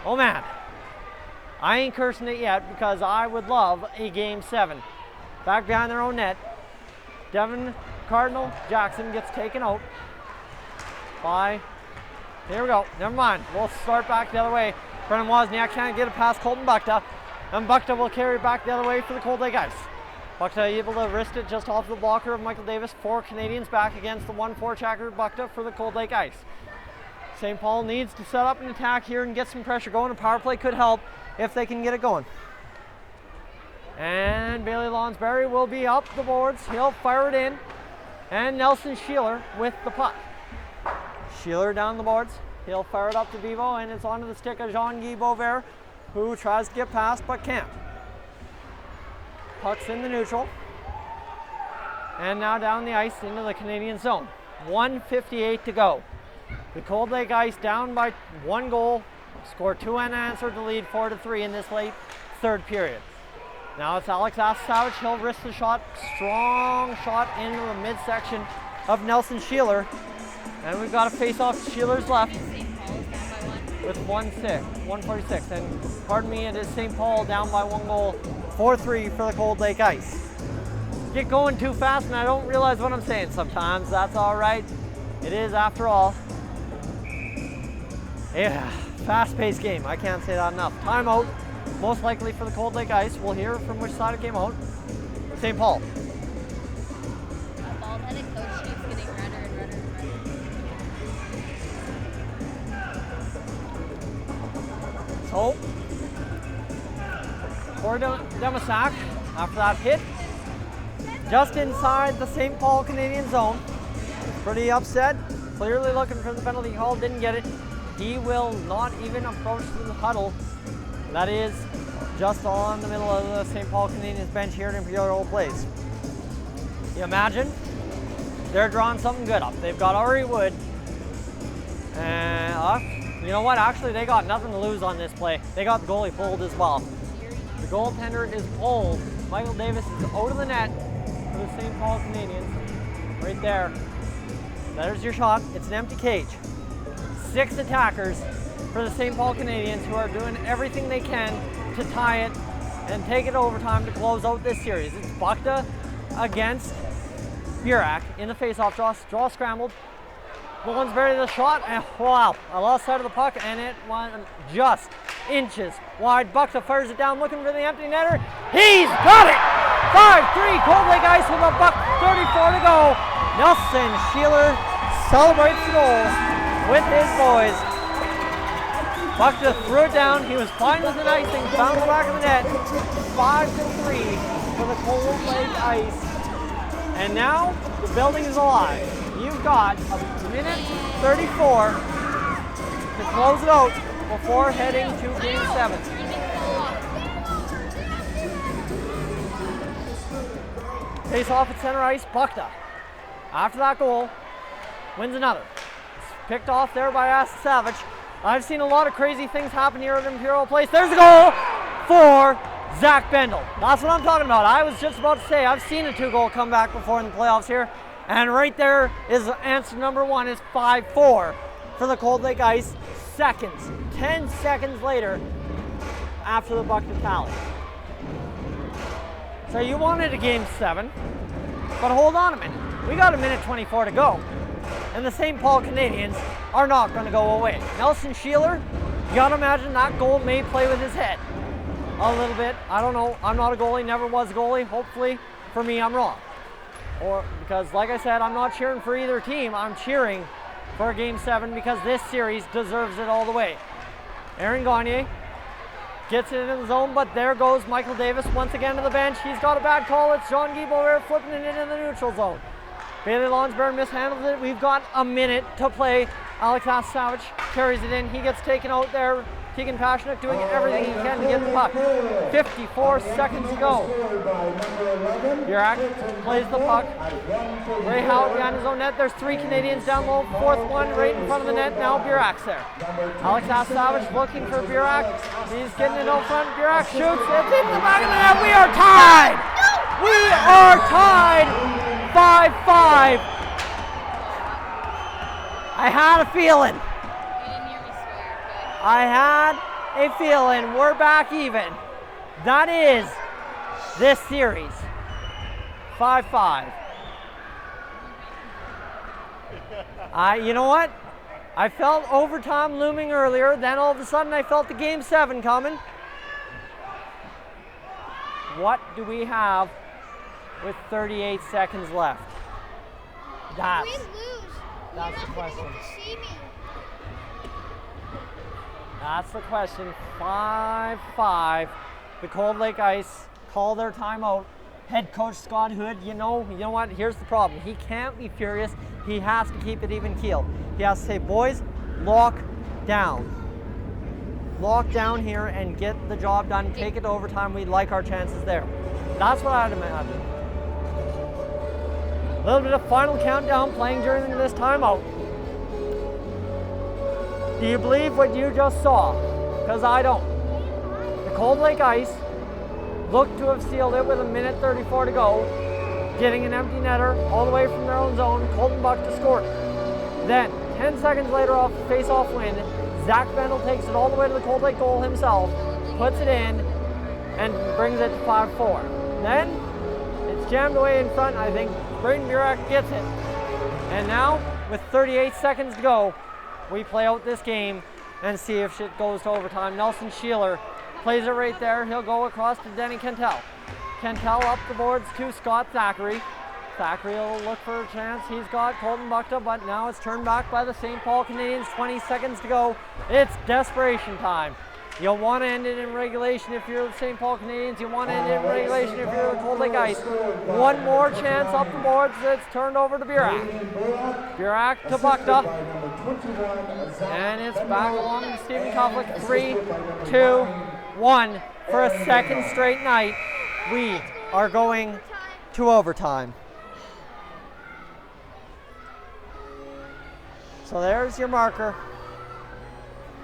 Oh man, I ain't cursing it yet because I would love a game 7. Back behind their own net, Devin Cardinal Jackson gets taken out by, here we go, never mind. We'll start back the other way. Brennan Wozniak can't get it past Colton Buckta, and Buckta will carry it back the other way for the Cold Lake Ice. Buckta able to wrist it just off the blocker of Michael Davis. 4 Canadians back against the 1-4 checker Buckta for the Cold Lake Ice. St. Paul needs to set up an attack here and get some pressure going. A power play could help if they can get it going. And Bailey Lonsberry will be up the boards. He'll fire it in. And Nelson Sheeler with the puck. Sheeler down the boards. He'll fire it up to Bevo, and it's onto the stick of Jean-Guy Beauvert, who tries to get past but can't. Puck's in the neutral. And now down the ice into the Canadian zone. 1:58 to go. The Cold Lake Ice down by 1 goal, score 2 unanswered to lead 4-3 in this late third period. Now it's Alex Asavich. He'll risk the shot. Strong shot into the midsection of Nelson Sheeler. And we've got a face-off to Sheeler's left with 1:46. And pardon me, it is St. Paul down by 1 goal, 4-3 for the Cold Lake Ice. Get going too fast and I don't realize what I'm saying sometimes. That's all right. It is, after all. Yeah, fast-paced game. I can't say that enough. Timeout, most likely for the Cold Lake Ice. We'll hear from which side it came out. St. Paul. That bald-headed coach keeps getting redder and redder and redder. So, for Demasak, after that hit, just inside the St. Paul Canadian zone. Pretty upset, clearly looking for the penalty call, didn't get it. He will not even approach the huddle. That is just on the middle of the St. Paul Canadiens bench here at Imperial Place. You imagine? They're drawing something good up. They've got Ari Wood. And you know what? Actually, they got nothing to lose on this play. They got the goalie pulled as well. The goaltender is pulled. Michael Davis is out of the net for the St. Paul Canadiens. Right there. There's your shot. It's an empty cage. 6 attackers for the St. Paul Canadiens, who are doing everything they can to tie it and take it overtime to close out this series. It's Bukta against Burak in the face-off draw. Draw scrambled. Mullen's buried the shot, and wow, I lost sight of the puck, and it went just inches wide. Bukta fires it down, looking for the empty netter. He's got it! 5-3, Cold Lake Ice with a buck 34 to go. Nelson Sheeler celebrates the goal with his boys. Bukta threw it down. He was fine with the icing, bounced back in the net. 5-3 for the Cold Lake Ice. And now the building is alive. You've got a minute 34 to close it out before heading to Game 7. Face off at center ice, Bukta. After that goal, wins another. It's picked off there by Savage. I've seen a lot of crazy things happen here at Imperial Place. There's a goal for Zach Bendel. That's what I'm talking about. I was just about to say, I've seen a 2-goal comeback before in the playoffs here. And right there is answer number 1 is 5-4 for the Cold Lake Ice. 10 seconds later after the Bukta tally. So you wanted a Game 7, but hold on a minute. We got a minute 24 to go. And the St. Paul Canadiens are not going to go away. Nelson Sheeler, you got to imagine that goal may play with his head a little bit. I don't know. I'm not a goalie, never was a goalie. Hopefully, for me, I'm wrong. Or because, like I said, I'm not cheering for either team. I'm cheering for Game 7 because this series deserves it all the way. Aaron Gagne gets it in the zone, but there goes Michael Davis once again to the bench. He's got a bad call. It's John Giebel flipping it in the neutral zone. Bailey Lonsberg mishandles it. We've got a minute to play. Alex Savage carries it in. He gets taken out there. Keegan Pashnuk doing everything he can to get the puck. 54 seconds to go. Burak plays the puck. Ray Howard behind his own net. There's 3 Canadians down low. 4th one right in front of the net. Now Burak's there. Alex Savage looking for Burak. He's getting it out front. Burak shoots. It's in the back of the net. We are tied! We are tied! 5-5. I had a feeling. I had a feeling. We're back even. That is this series. 5-5. You know what? I felt overtime looming earlier. Then all of a sudden I felt the Game 7 coming. What do we have with 38 seconds left? That's the question. That's the question. 5-5. The Cold Lake Ice call their timeout. Head coach Scott Hood, you know what? Here's the problem. He can't be furious. He has to keep it even keel. He has to say, boys, lock down. Lock down here and get the job done. Take it to overtime. We like our chances there. That's what I'd imagine. A little bit of final countdown playing during this timeout. Do you believe what you just saw? Because I don't. The Cold Lake Ice looked to have sealed it with a minute 34 to go, getting an empty netter all the way from their own zone. Colton Bukta scored. Then, 10 seconds later off the face-off win, Zach Bendel takes it all the way to the Cold Lake goal himself, puts it in, and brings it to 5-4. Then, it's jammed away in front. I think Braden Burak gets it. And now, with 38 seconds to go, we play out this game and see if shit goes to overtime. Nelson Sheeler plays it right there. He'll go across to Denny Kentel. Kentel up the boards to Scott Thackeray. Thackeray will look for a chance. He's got Colton Bukta, but now it's turned back by the St. Paul Canadiens. 20 seconds to go. It's desperation time. You'll want to end it in regulation if you're the St. Paul Canadiens. You want to end it in regulation if you're the Cold Lake Ice. One more chance up the boards. It's turned over to Burak. Burak to Bukta. And it's back along to Stephen Koflik. 3, 2, 1. For a second straight night, we are going to overtime. So there's your marker.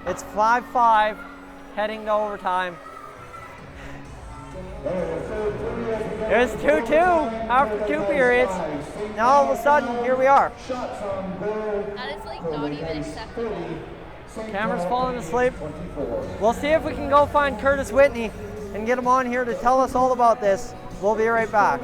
It's 5-5 heading to overtime. It was 2-2 after 2 periods. Now all of a sudden, here we are. That is like not even acceptable. Cameron's falling asleep. We'll see if we can go find Curtis Whitney and get him on here to tell us all about this. We'll be right back.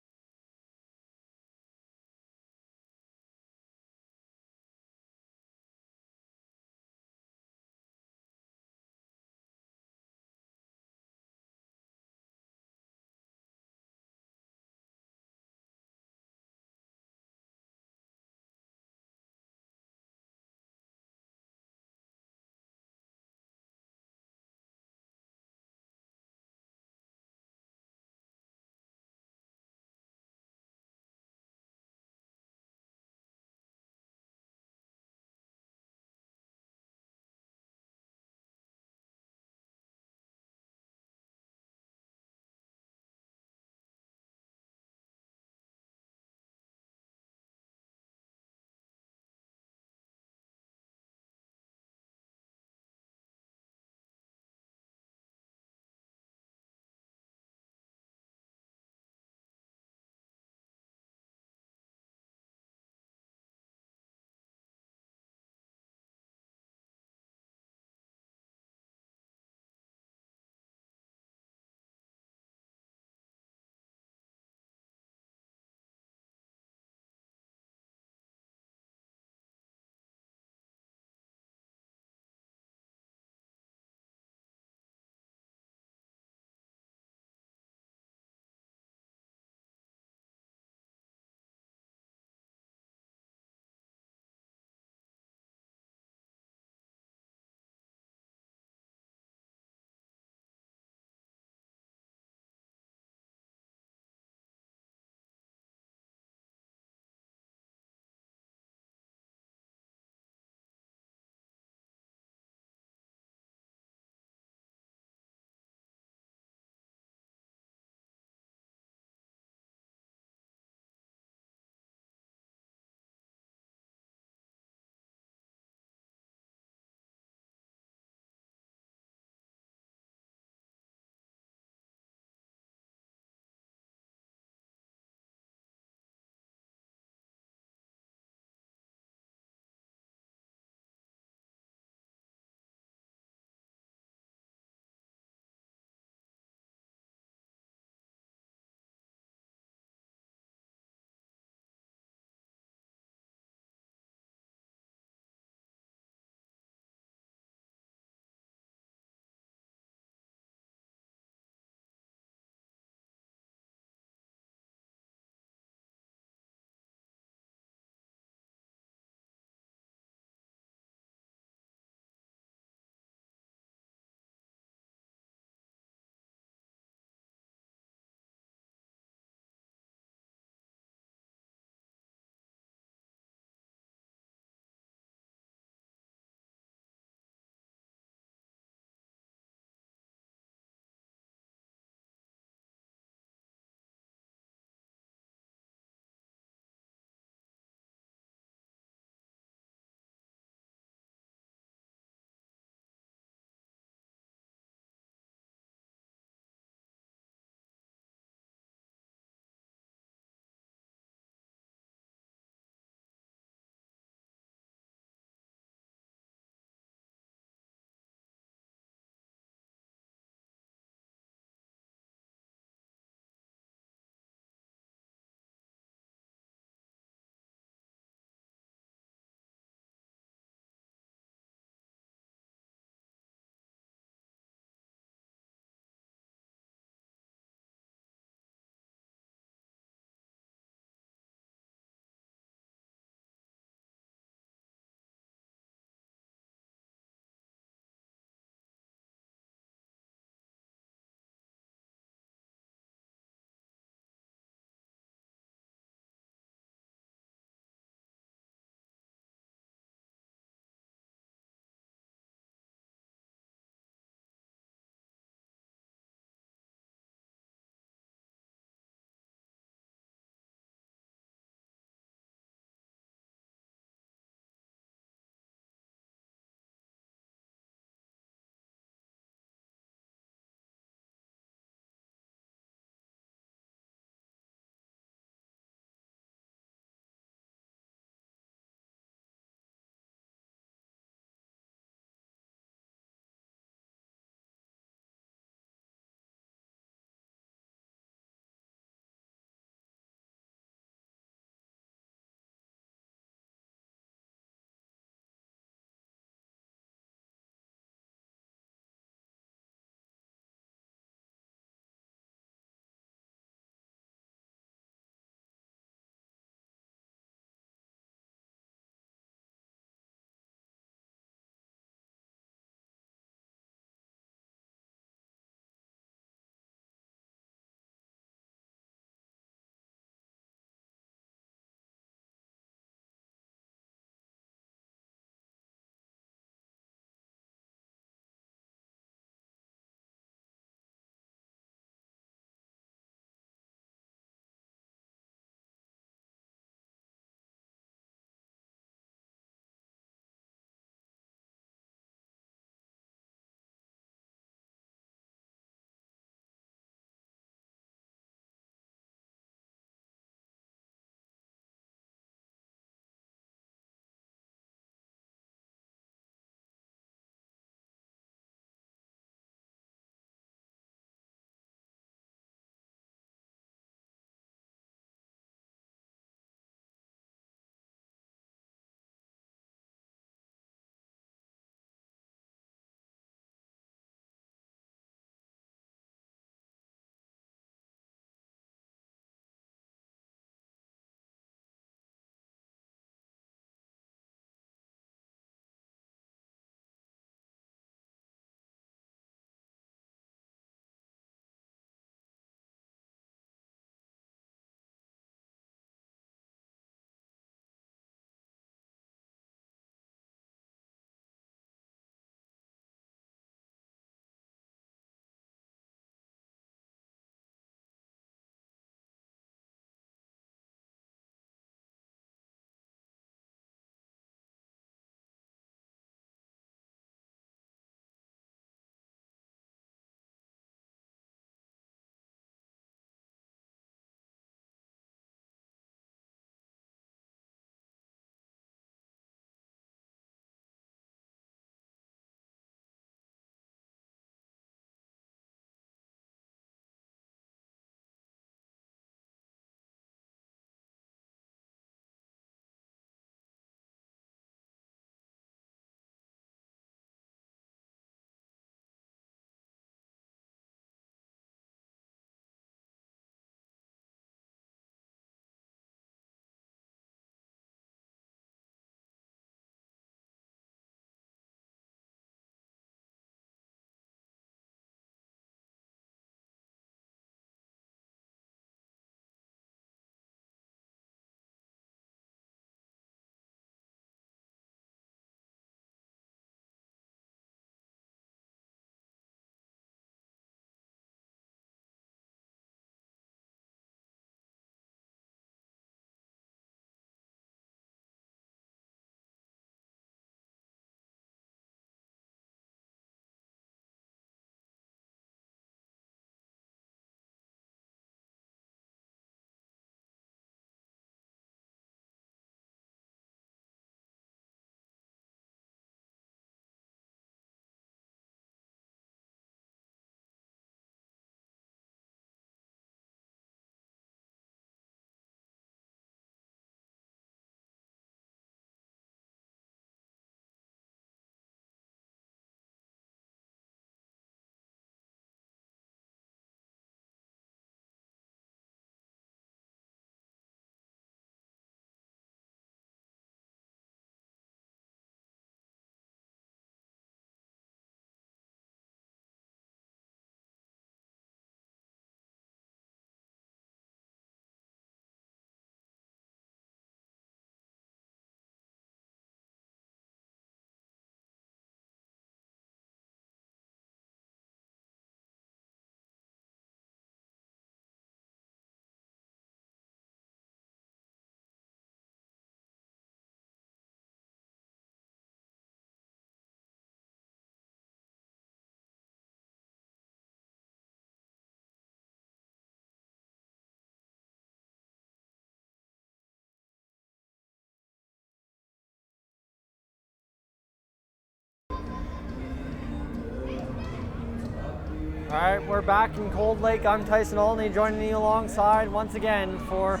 All right, we're back in Cold Lake. I'm Tyson Olney, joining you alongside once again for,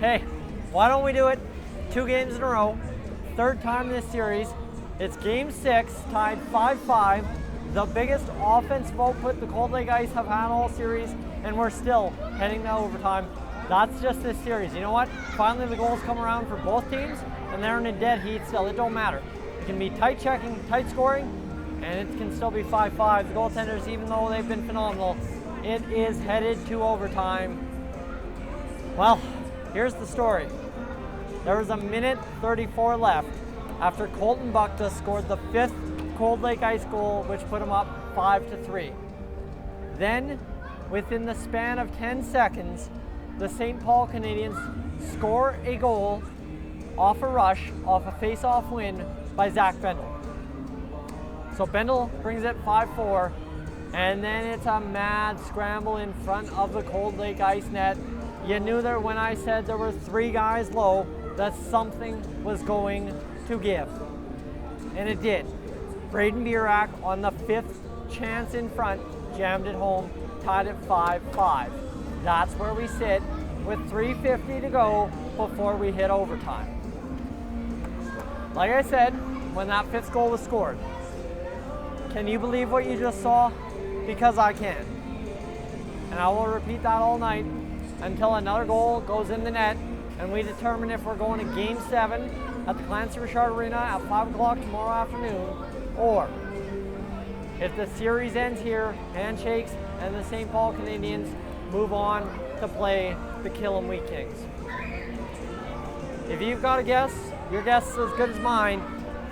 hey, why don't we do it 2 games in a row, 3rd time this series. It's game 6, tied 5-5, the biggest offensive output the Cold Lake Ice have had all series, and we're still heading to overtime. That's just this series. You know what? Finally the goals come around for both teams, and they're in a dead heat still. It don't matter. It can be tight checking, tight scoring, and it can still be 5-5. The goaltenders, even though they've been phenomenal, it is headed to overtime. Well, here's the story. There was 1:34 left after Colton Buckta scored the 5th Cold Lake Ice goal, which put him up 5-3. Then, within the span of 10 seconds, the St. Paul Canadiens score a goal off a rush, off a face-off win by Zach Bendel. So Bendel brings it 5-4, and then it's a mad scramble in front of the Cold Lake Ice net. You knew that when I said there were 3 guys low, that something was going to give. And it did. Braden Burak on the 5th chance in front, jammed it home, tied it 5-5. That's where we sit with 3:50 to go before we hit overtime. Like I said, when that 5th goal was scored, can you believe what you just saw? Because I can. And I will repeat that all night until another goal goes in the net and we determine if we're going to Game 7 at the Clancy Richard Arena at 5 o'clock tomorrow afternoon, or if the series ends here, handshakes, and the St. Paul Canadiens move on to play the Killam Wheat Kings. If you've got a guess, your guess is as good as mine.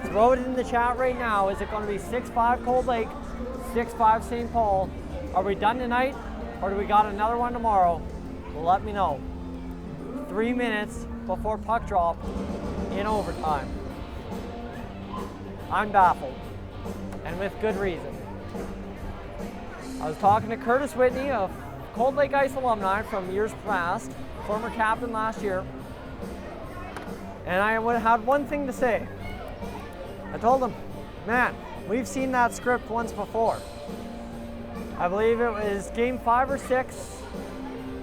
Throw it in the chat right now. Is it going to be 6-5 Cold Lake, 6-5 St. Paul? Are we done tonight, or do we got another one tomorrow? Well, let me know. 3 minutes before puck drop in overtime. I'm baffled, and with good reason. I was talking to Curtis Whitney, a Cold Lake Ice alumni from years past, former captain last year, and I had one thing to say. I told him, man, we've seen that script once before. I believe it was game 5 or 6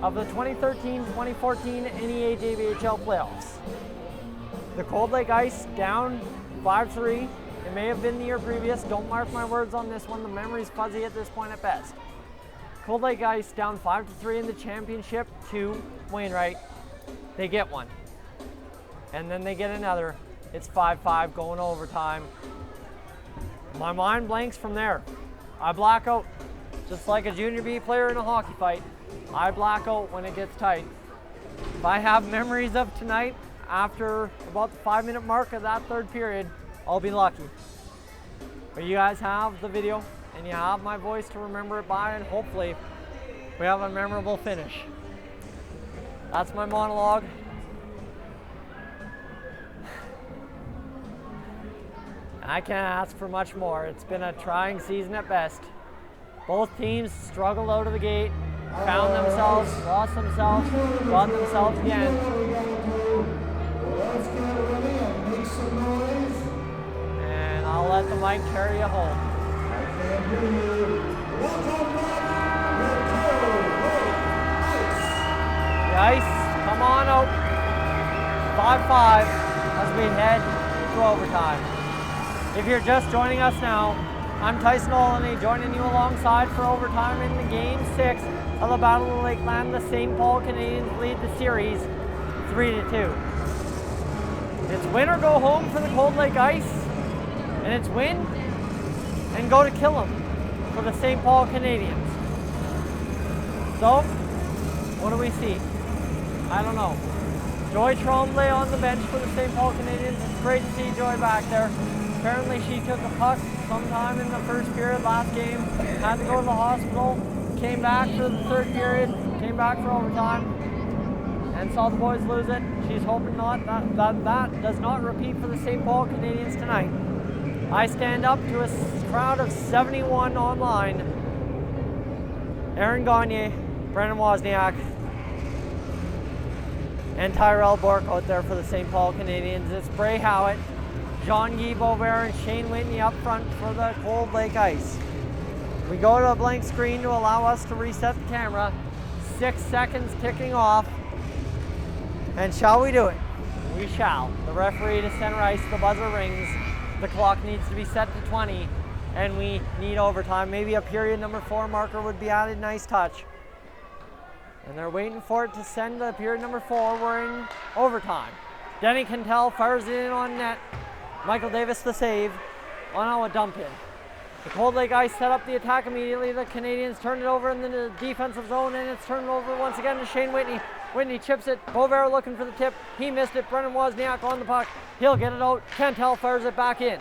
of the 2013-2014 NEAJBHL playoffs. The Cold Lake Ice down 5-3. It may have been the year previous. Don't mark my words on this one. The memory's fuzzy at this point at best. Cold Lake Ice down 5-3 in the championship to Wainwright. They get one. And then they get another. It's 5-5 going overtime. My mind blanks from there. I black out. Just like a junior B player in a hockey fight, I black out when it gets tight. If I have memories of tonight after about the 5-minute mark of that 3rd period, I'll be lucky. But you guys have the video and you have my voice to remember it by, and hopefully we have a memorable finish. That's my monologue. I can't ask for much more. It's been a trying season at best. Both teams struggled out of the gate, found themselves, lost themselves, got themselves again. Let's get ready and make some noise. And I'll let the mic carry you home. I can't hear you. Welcome back to Cold Lake Ice. The Ice, come on out. 5-5 as we head to overtime. If you're just joining us now, I'm Tyson Olney, joining you alongside for overtime in the Game 6 of the Battle of Lakeland. The St. Paul Canadiens lead the series 3-2. It's win or go home for the Cold Lake Ice, and it's win and go to Killam for the St. Paul Canadiens. So, what do we see? I don't know. Joy Tremblay on the bench for the St. Paul Canadiens. It's great to see Joy back there. Apparently she took a puck sometime in the 1st period last game, had to go to the hospital, came back for the 3rd period, came back for overtime, and saw the boys lose it. She's hoping that does not repeat for the St. Paul Canadiens tonight. I stand up to a crowd of 71 online. Aaron Gagne, Brendan Wozniak, and Tyrell Bork out there for the St. Paul Canadiens. It's Bray Howitt, Jean-Guy Beauvert, and Shane Whitney up front for the Cold Lake Ice. We go to a blank screen to allow us to reset the camera. 6 seconds ticking off. And shall we do it? We shall. The referee to center ice, the buzzer rings. The clock needs to be set to 20, and we need overtime. Maybe a period number 4 marker would be added. Nice touch. And they're waiting for it to send the period number 4. We're in overtime. Denny Cantel fires it in on net. Michael Davis the save. On now a dump in. The Cold Lake Ice set up the attack immediately. The Canadiens turn it over in the defensive zone, and it's turned over once again to Shane Whitney. Whitney chips it. Bovera looking for the tip. He missed it. Brennan Wozniak on the puck. He'll get it out. Cantel fires it back in.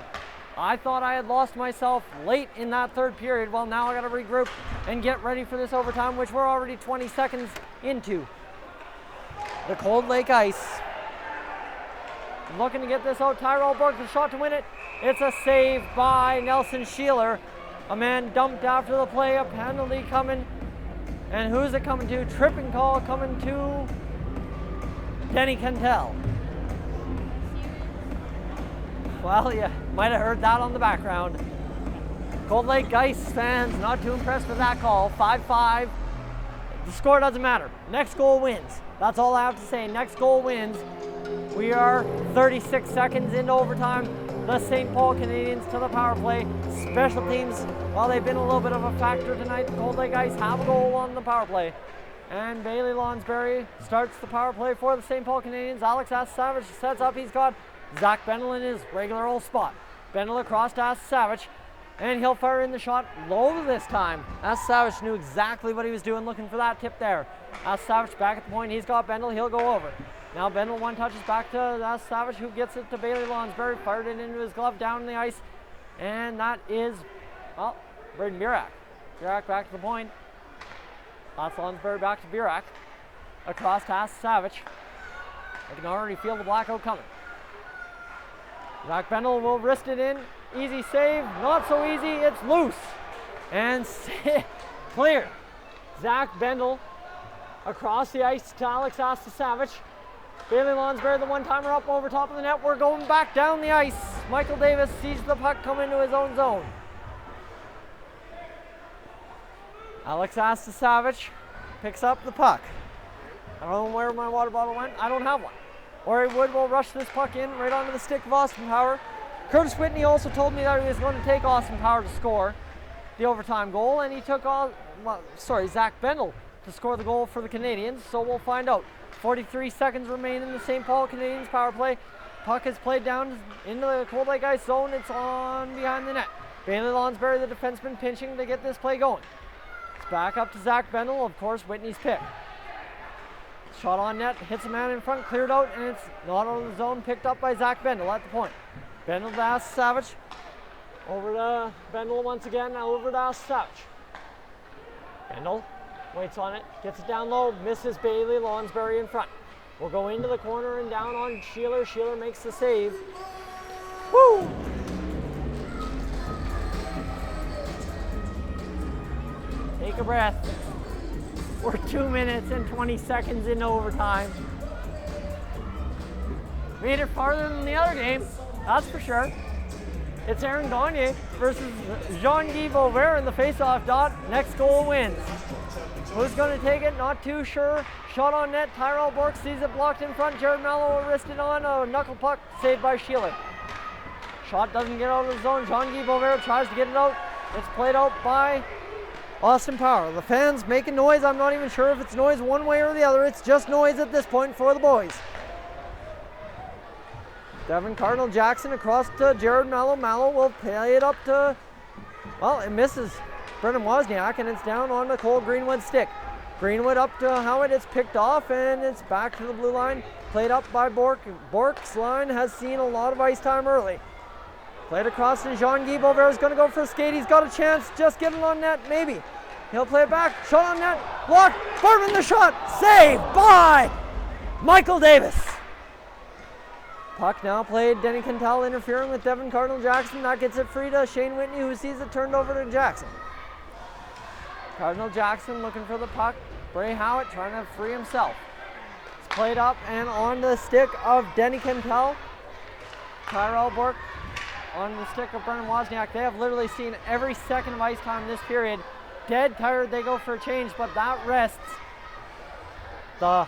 I thought I had lost myself late in that third period. Well, now I got to regroup and get ready for this overtime, which we're already 20 seconds into. The Cold Lake Ice looking to get this out. Tyrell Burke, the shot to win it. It's a save by Nelson Sheeler. A man dumped after the play. A penalty coming. And who's it coming to? Tripping call coming to Denny Cantel. Well, you might have heard that on the background. Cold Lake Ice fans not too impressed with that call. 5-5. The score doesn't matter. Next goal wins. That's all I have to say. Next goal wins. We are 36 seconds into overtime. The St. Paul Canadiens to the power play. Special teams, well, they've been a little bit of a factor tonight. The Cold Lake Ice have a goal on the power play. And Bailey Lonsberry starts the power play for the St. Paul Canadiens. Alex Savage sets up. He's got Zach Bendel in his regular old spot. Bendel across to Savage, and he'll fire in the shot low this time. Savage knew exactly what he was doing, looking for that tip there. Savage back at the point. He's got Bendel. He'll go over. Now Bendel one touches back to Savage, who gets it to Bailey Lonsberry, fired it into his glove down the ice, and that is, well, Braden Burak. Burak back to the point. That's Lonsberry back to Burak. Across to Savage. I can already feel the blackout coming. Zach Bendel will wrist it in. Easy save. Not so easy. It's loose. And clear. Zach Bendel across the ice to Alex Savage. Bailey Lonsberry, the one-timer up over top of the net. We're going back down the ice. Michael Davis sees the puck come into his own zone. Alex Savage picks up the puck. I don't know where my water bottle went. I don't have one. Ori Wood will rush this puck in right onto the stick of Austin Power. Curtis Whitney also told me that he was going to take Austin Power to score the overtime goal, and he took Zach Bendel to score the goal for the Canadiens, so we'll find out. 43 seconds remain in the St. Paul Canadiens power play. Puck is played down into the Cold Lake Ice zone. It's on behind the net. Bailey Lonsberry, the defenseman, pinching to get this play going. It's back up to Zach Bendel, of course, Whitney's pick. Shot on net, hits a man in front, cleared out, and it's not out of the zone, picked up by Zach Bendel at the point. Bendel to Savage. Over to Bendel once again, now over to Savage. Bendel waits on it, gets it down low, misses Bailey Lonsberry in front. We'll go into the corner and down on Sheeler. Sheeler makes the save. Woo! Take a breath. We're 2 minutes and 20 seconds into overtime. Made it farther than the other game, that's for sure. It's Aaron Gagne versus Jean-Guy Vauvert in the face-off dot. Next goal wins. Who's going to take it? Not too sure. Shot on net. Tyrell Bork sees it blocked in front. Jared Mello will wrist it on. A knuckle puck saved by Sheeler. Shot doesn't get out of the zone. Jean-Guy Vauvert tries to get it out. It's played out by Austin Power. The fans making noise. I'm not even sure if it's noise one way or the other. It's just noise at this point for the boys. Devin Cardinal Jackson across to Jared Mello. Mello will play it up to, well, it misses Brennan Wozniak, and it's down on the Cole Greenwood stick. Greenwood up to Howard. It's picked off, and it's back to the blue line. Played up by Bork. Bork's line has seen a lot of ice time early. Played across, and Jean-Guy Vauvert is going to go for a skate. He's got a chance. Just get it on net, maybe. He'll play it back. Shot on net. Blocked. Berman the shot. Saved by Michael Davis. Puck now played. Denny Cantel interfering with Devin Cardinal Jackson. That gets it free to Shane Whitney, who sees it turned over to Jackson. Cardinal Jackson looking for the puck. Bray Howitt trying to free himself. It's played up and on the stick of Denny Cantel. Tyrell Bork on the stick of Brennan Wozniak. They have literally seen every second of ice time this period. Dead tired, they go for a change, but that rests the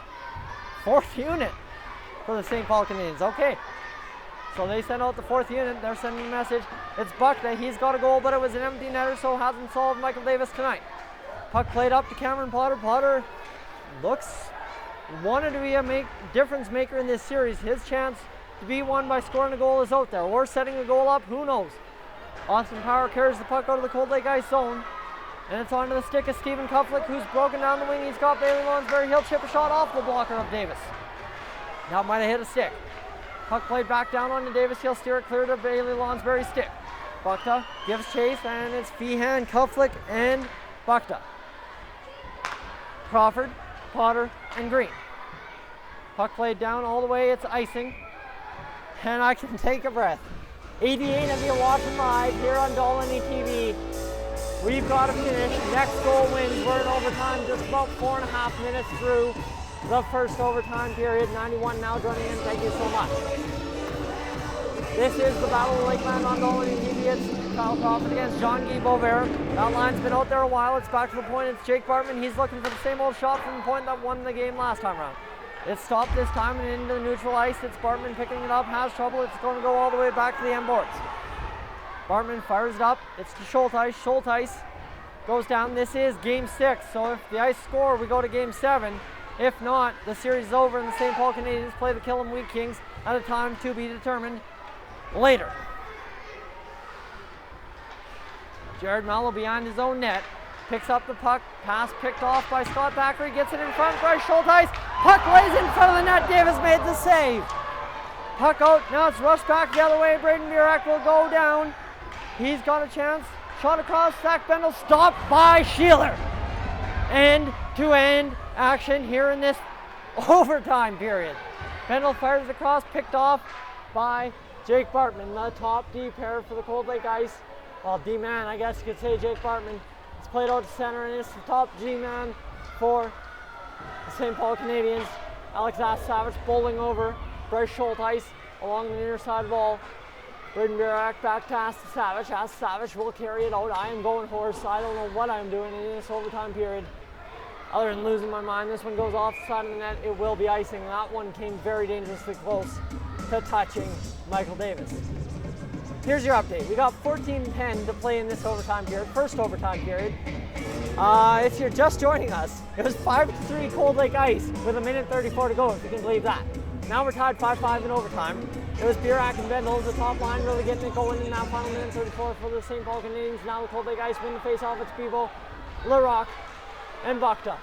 4th unit for the St. Paul Canadiens. Okay, so they send out the 4th unit. They're sending a message. It's Buckta. He's got a goal, but it was an empty netter, so hasn't solved Michael Davis tonight. Puck played up to Cameron Potter. Potter wanted to be a difference maker in this series. His chance to be one by scoring a goal is out there, or setting a goal up, who knows. Austin Power carries the puck out of the Cold Lake ice zone, and it's onto the stick of Stephen Kuflick, who's broken down the wing. He's got Bailey Lonsberry. He'll chip a shot off the blocker of Davis. That might have hit a stick. Puck played back down onto Davis. He'll steer it clear to Bailey Lonsberry's stick. Buckta gives chase, and it's Feehan, Kuflick, and Buckta. Crawford, Potter, and Green. Puck played down all the way. It's icing. And I can take a breath. 88 of you watching live here on Dolynny TV. We've got to finish. Next goal wins. We're in overtime, just about 4.5 minutes through the first overtime period. 91 now joining in. Thank you so much. This is the Battle of Lakeland on Dolynny TV. It's Kyle Crawford against Jean-Guy Beauvert. That line's been out there a while. It's back to the point. It's Jake Bartman. He's looking for the same old shot from the point that won the game last time around. It's stopped this time and into the neutral ice. It's Bartman picking it up, has trouble. It's going to go all the way back to the end boards. Bartman fires it up. It's to Schulteis. Schulteis goes down. This is game 6. So if the ice score, we go to game 7. If not, the series is over and the St. Paul Canadiens play the Killam Wheat Kings at a time to be determined later. Jared Mello behind his own net. Picks up the puck, pass picked off by Scott Thackeray, gets it in front, Bryce Schulteis, puck lays in front of the net, Davis made the save. Puck out, now it's rushed back the other way, Braden Burek will go down. He's got a chance, shot across, Zach Bendel, stopped by Sheeler. End-to-end action here in this overtime period. Bendel fires across, picked off by Jake Bartman, the top D pair for the Cold Lake Ice. Well, D-man, I guess you could say Jake Bartman. It's played out to center, and it's the top G-man for the St. Paul Canadiens. Alex Savage bowling over Bryce Schulteis along the near side wall. Braden Burek back to Savage. Savage will carry it out. I am going horse. I don't know what I'm doing in this overtime period other than losing my mind. This one goes off the side of the net. It will be icing. That one came very dangerously close to touching Michael Davis. Here's your update. We got 14:10 to play in this overtime period, first overtime period. If you're just joining us, it was 5-3 Cold Lake Ice with 1:34 to go, if you can believe that. Now we're tied 5-5 in overtime. It was Burek and Bendel, the top line, really getting it going in that final minute 34 for the St. Paul Canadiens. Now the Cold Lake Ice win the face-off. It's Bibeau, Larocque, and Buckta.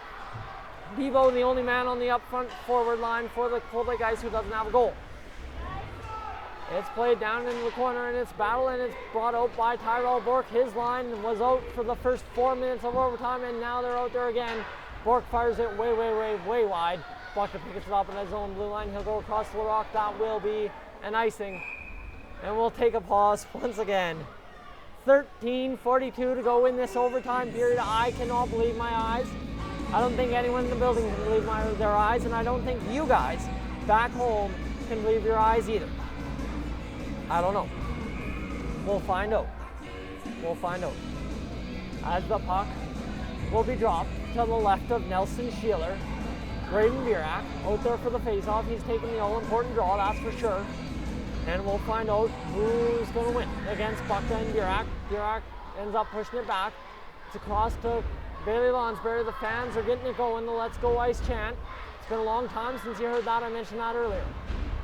Bibeau, the only man on the up front forward line for the Cold Lake Ice who doesn't have a goal. It's played down into the corner and it's battle, and it's brought out by Tyrell Bork. His line was out for the first 4 minutes of overtime, and now they're out there again. Bork fires it way wide. Buckta picks it up in his own blue line. He'll go across the rock. That will be an icing. And we'll take a pause once again. 13:42 to go in this overtime period. I cannot believe my eyes. I don't think anyone in the building can believe their eyes, and I don't think you guys back home can believe your eyes either. I don't know. We'll find out. As the puck will be dropped to the left of Nelson Sheeler. Braden Burek out there for the face-off. He's taking the all-important draw, that's for sure. And we'll find out who's going to win against Buckta and Burek. Burek ends up pushing it back. It's across to Bailey Lonsberry. The fans are getting it going, the Let's Go Ice chant. It's been a long time since you heard that. I mentioned that earlier.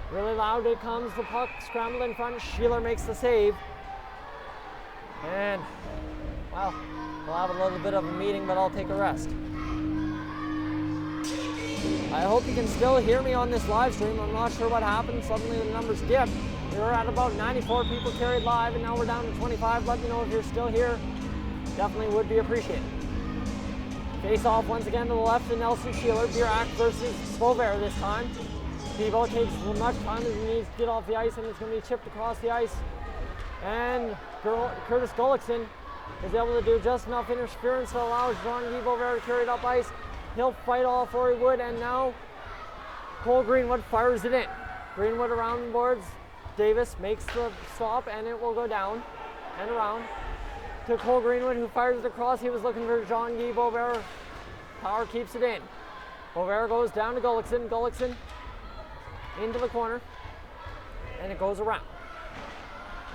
Really loud it comes, the puck scrambled in front. Sheeler makes the save. And, well, we'll have a little bit of a meeting, but I'll take a rest. I hope you can still hear me on this live stream. I'm not sure what happened. Suddenly the numbers dipped. We were at about 94 people carried live, and now we're down to 25. Let me know if you're still here. Definitely would be appreciated. Face off once again to the left of Nelson Sheeler. Burek versus Beauvert this time. Bibeau takes as much time as he needs to get off the ice, and it's going to be chipped across the ice. And Curtis Gullickson is able to do just enough interference to allow Jean-Guy Beauvert to carry it up ice. He'll fight all for he would, and now Cole Greenwood fires it in. Greenwood around the boards, Davis makes the stop, and it will go down and around to Cole Greenwood, who fires it across. He was looking for Jean-Guy Beauvert. Power keeps it in. Beauvert goes down to Gullickson. Gullickson into the corner, and it goes around.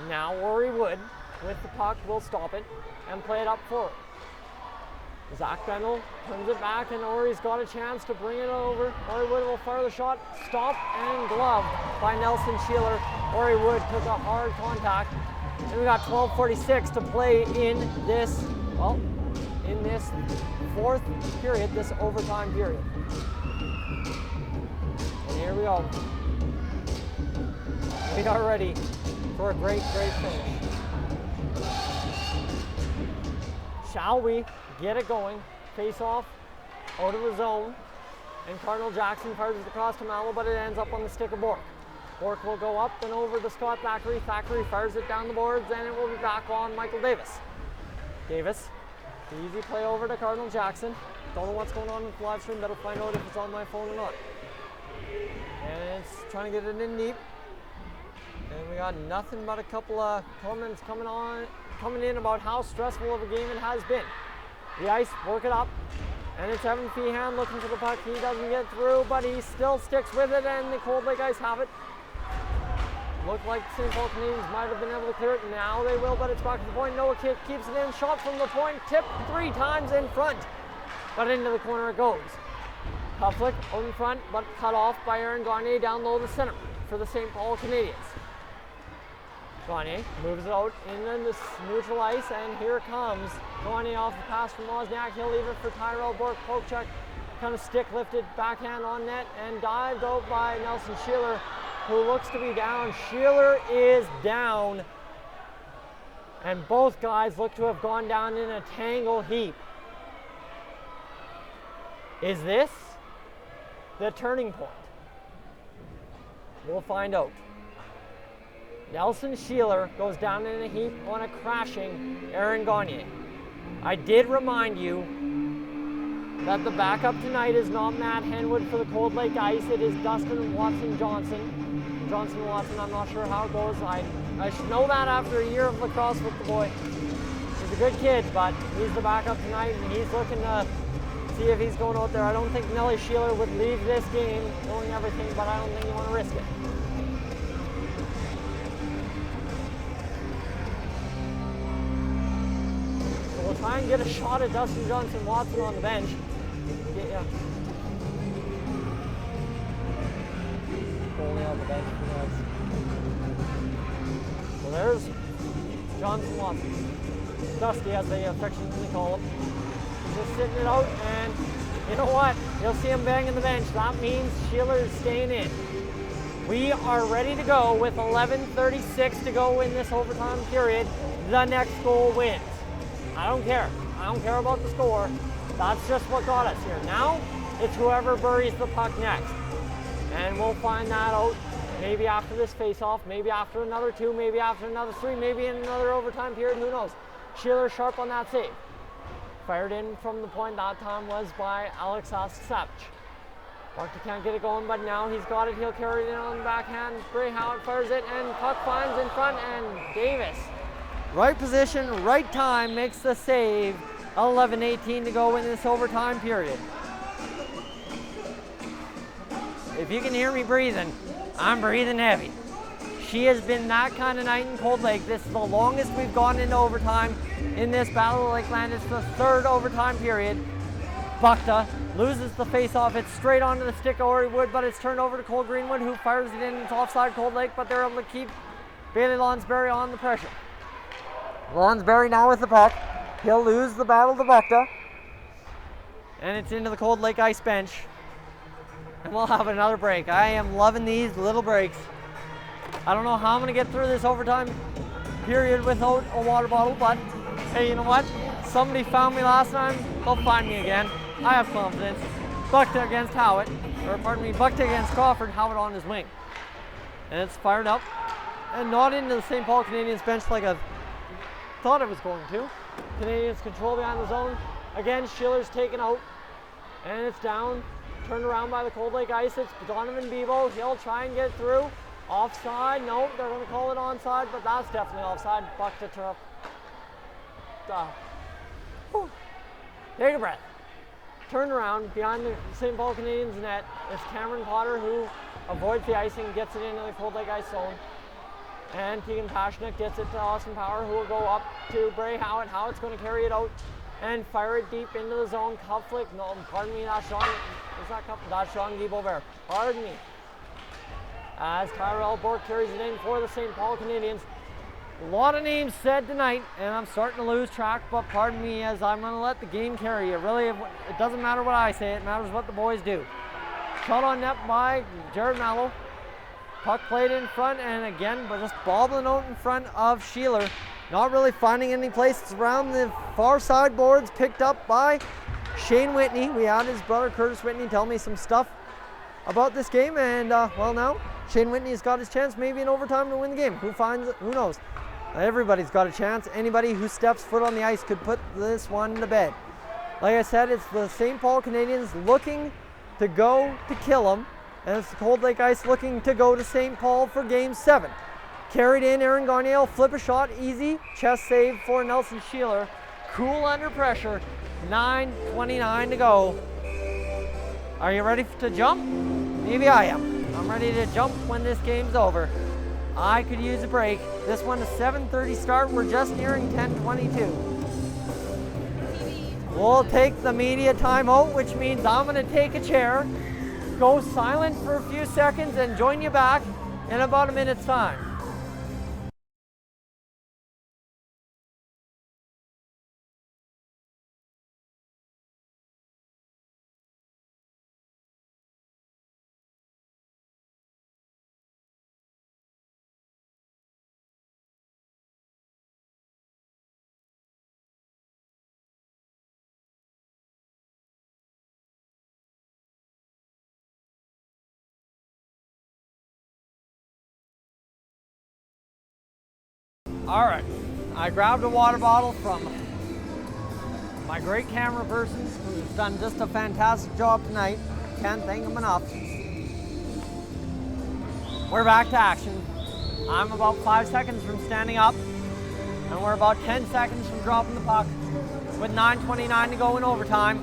Now Rory Wood with the puck will stop it and play it up forward. Zach Bendel turns it back, and Ori's got a chance to bring it over. Rory Wood will fire the shot, stopped and gloved by Nelson Sheeler. Rory Wood took a hard contact, and we got 12:46 to play in this, well, in this fourth period, this overtime period. And here we go. We are ready for a great, great finish. Shall we get it going? Face off out of the zone, and Cardinal Jackson fires it across to Mallow, but it ends up on the stick of Bork. Bork will go up and over to Scott Thackeray. Thackeray fires it down the boards, and it will be back on Michael Davis. Davis, easy play over to Cardinal Jackson. Don't know what's going on with the live stream. Better find out if it's on my phone or not. And it's trying to get it in deep. And we got nothing but a couple of comments coming in about how stressful of a game it has been. The Ice work it up, and it's Evan Feehan looking for the puck. He doesn't get through, but he still sticks with it, and the Cold Lake Ice have it. Looked like St. Paul Canadiens might have been able to clear it. Now they will, but it's back to the point. Noah Kick keeps it in. Shot from the point, tipped 3 times in front, but into the corner it goes. Pufflick out in front, but cut off by Aaron Gagne down low the center for the St. Paul Canadiens. Gagne moves it out in the neutral ice, and here comes Gagne off the pass from Wozniak. He'll leave it for Tyrell Bork. Poke check, kind of stick lifted, backhand on net, and dived out by Nelson Sheeler, who looks to be down. Sheeler is down, and both guys look to have gone down in a tangle heap. Is this the turning point? We'll find out. Nelson Sheeler goes down in a heap on a crashing Aaron Gagne. I did remind you that the backup tonight is not Matt Henwood for the Cold Lake Ice. It is Dustin Watson-Johnson. Johnson-Watson, I'm not sure how it goes. I should know that after a year of lacrosse with the boy. He's a good kid, but he's the backup tonight, and he's looking to see if he's going out there. I don't think Nelly Sheeler would leave this game knowing everything, but I don't think you want to risk it. We'll try and get a shot at Dustin Johnson-Watson on the bench. Yeah. Goalie on the bench for the Ice. So there's Johnson-Watson. Dusty, as they affectionately call him. He's just sitting it out, and you know what? You'll see him banging the bench. That means Sheeler is staying in. We are ready to go with 11:36 to go in this overtime period. The next goal wins. I don't care. I don't care about the score. That's just what got us here. Now, it's whoever buries the puck next. And we'll find that out maybe after this face-off, maybe after another 2, maybe after another 3, maybe in another overtime period, who knows. Sheeler sharp on that save. Fired in from the point that time was by Alex Savage. Barker can't get it going, but now he's got it. He'll carry it in on the backhand. Bray Howard fires it, and puck finds in front, and Davis. Right position, right time, makes the save. 11:18 to go in this overtime period. If you can hear me breathing, I'm breathing heavy. She has been that kind of night in Cold Lake. This is the longest we've gone into overtime in this Battle of Lakeland. It's the 3rd overtime period. Bukta loses the face-off. It's straight onto the stick of Ori Wood, but it's turned over to Cole Greenwood, who fires it in. It's offside Cold Lake, but they're able to keep Bailey Lonsberry on the pressure. Lonsberry now with the puck. He'll lose the battle to Bukta. And it's into the Cold Lake Ice bench. And we'll have another break. I am loving these little breaks. I don't know how I'm going to get through this overtime period without a water bottle, but hey, you know what? Somebody found me last time. They'll find me again. I have confidence. Bukta against Howitt. Or pardon me, Bukta against Crawford. Howitt on his wing. And it's fired up. And not into the St. Paul Canadiens bench like I thought it was going to. Canadiens control behind the zone. Again, Schiller's taken out. And it's down. Turned around by the Cold Lake Ice. It's Donovan Bebo. He'll try and get through. Offside, no, they're going to call it onside, but that's definitely offside. Buck to turf. Take a breath. Turn around behind the St. Paul Canadiens net. It's Cameron Potter who avoids the icing, gets it into the Cold Lake ice zone. And Keegan Pashnik gets it to Austin Power, who will go up to Bray Howitt. Howitt's going to carry it out and fire it deep into the zone. Cup flick, no, pardon me, that's Sean. It's not cup, that's Sean Guy-Beauvert. Pardon me. As Tyrell Bork carries it in for the St. Paul Canadiens. A lot of names said tonight, and I'm starting to lose track, but pardon me as I'm going to let the game carry you. Really, it doesn't matter what I say, it matters what the boys do. Shot on net by Jared Mallow. Puck played in front, and again, but just bobbling out in front of Sheeler. Not really finding any place. It's around the far side boards, picked up by Shane Whitney. We had his brother Curtis Whitney tell me some stuff about this game, and well, now Shane Whitney's got his chance, maybe in overtime, to win the game. Who finds it? Who knows? Everybody's got a chance. Anybody who steps foot on the ice could put this one to bed. Like I said, it's the St. Paul Canadiens looking to go to kill them, and it's the Cold Lake Ice looking to go to St. Paul for Game 7. Carried in, Aaron Gagne will flip a shot, easy. Chest save for Nelson Sheeler. Cool under pressure. 9:29 to go. Are you ready to jump? Maybe I am. I'm ready to jump when this game's over. I could use a break. This one is 7:30 start. We're just nearing 10:22. We'll take the media timeout, which means I'm going to take a chair, go silent for a few seconds, and join you back in about a minute's time. All right, I grabbed a water bottle from my great camera person who's done just a fantastic job tonight. Can't thank him enough. We're back to action. I'm about 5 seconds from standing up, and we're about 10 seconds from dropping the puck with 9:29 to go in overtime.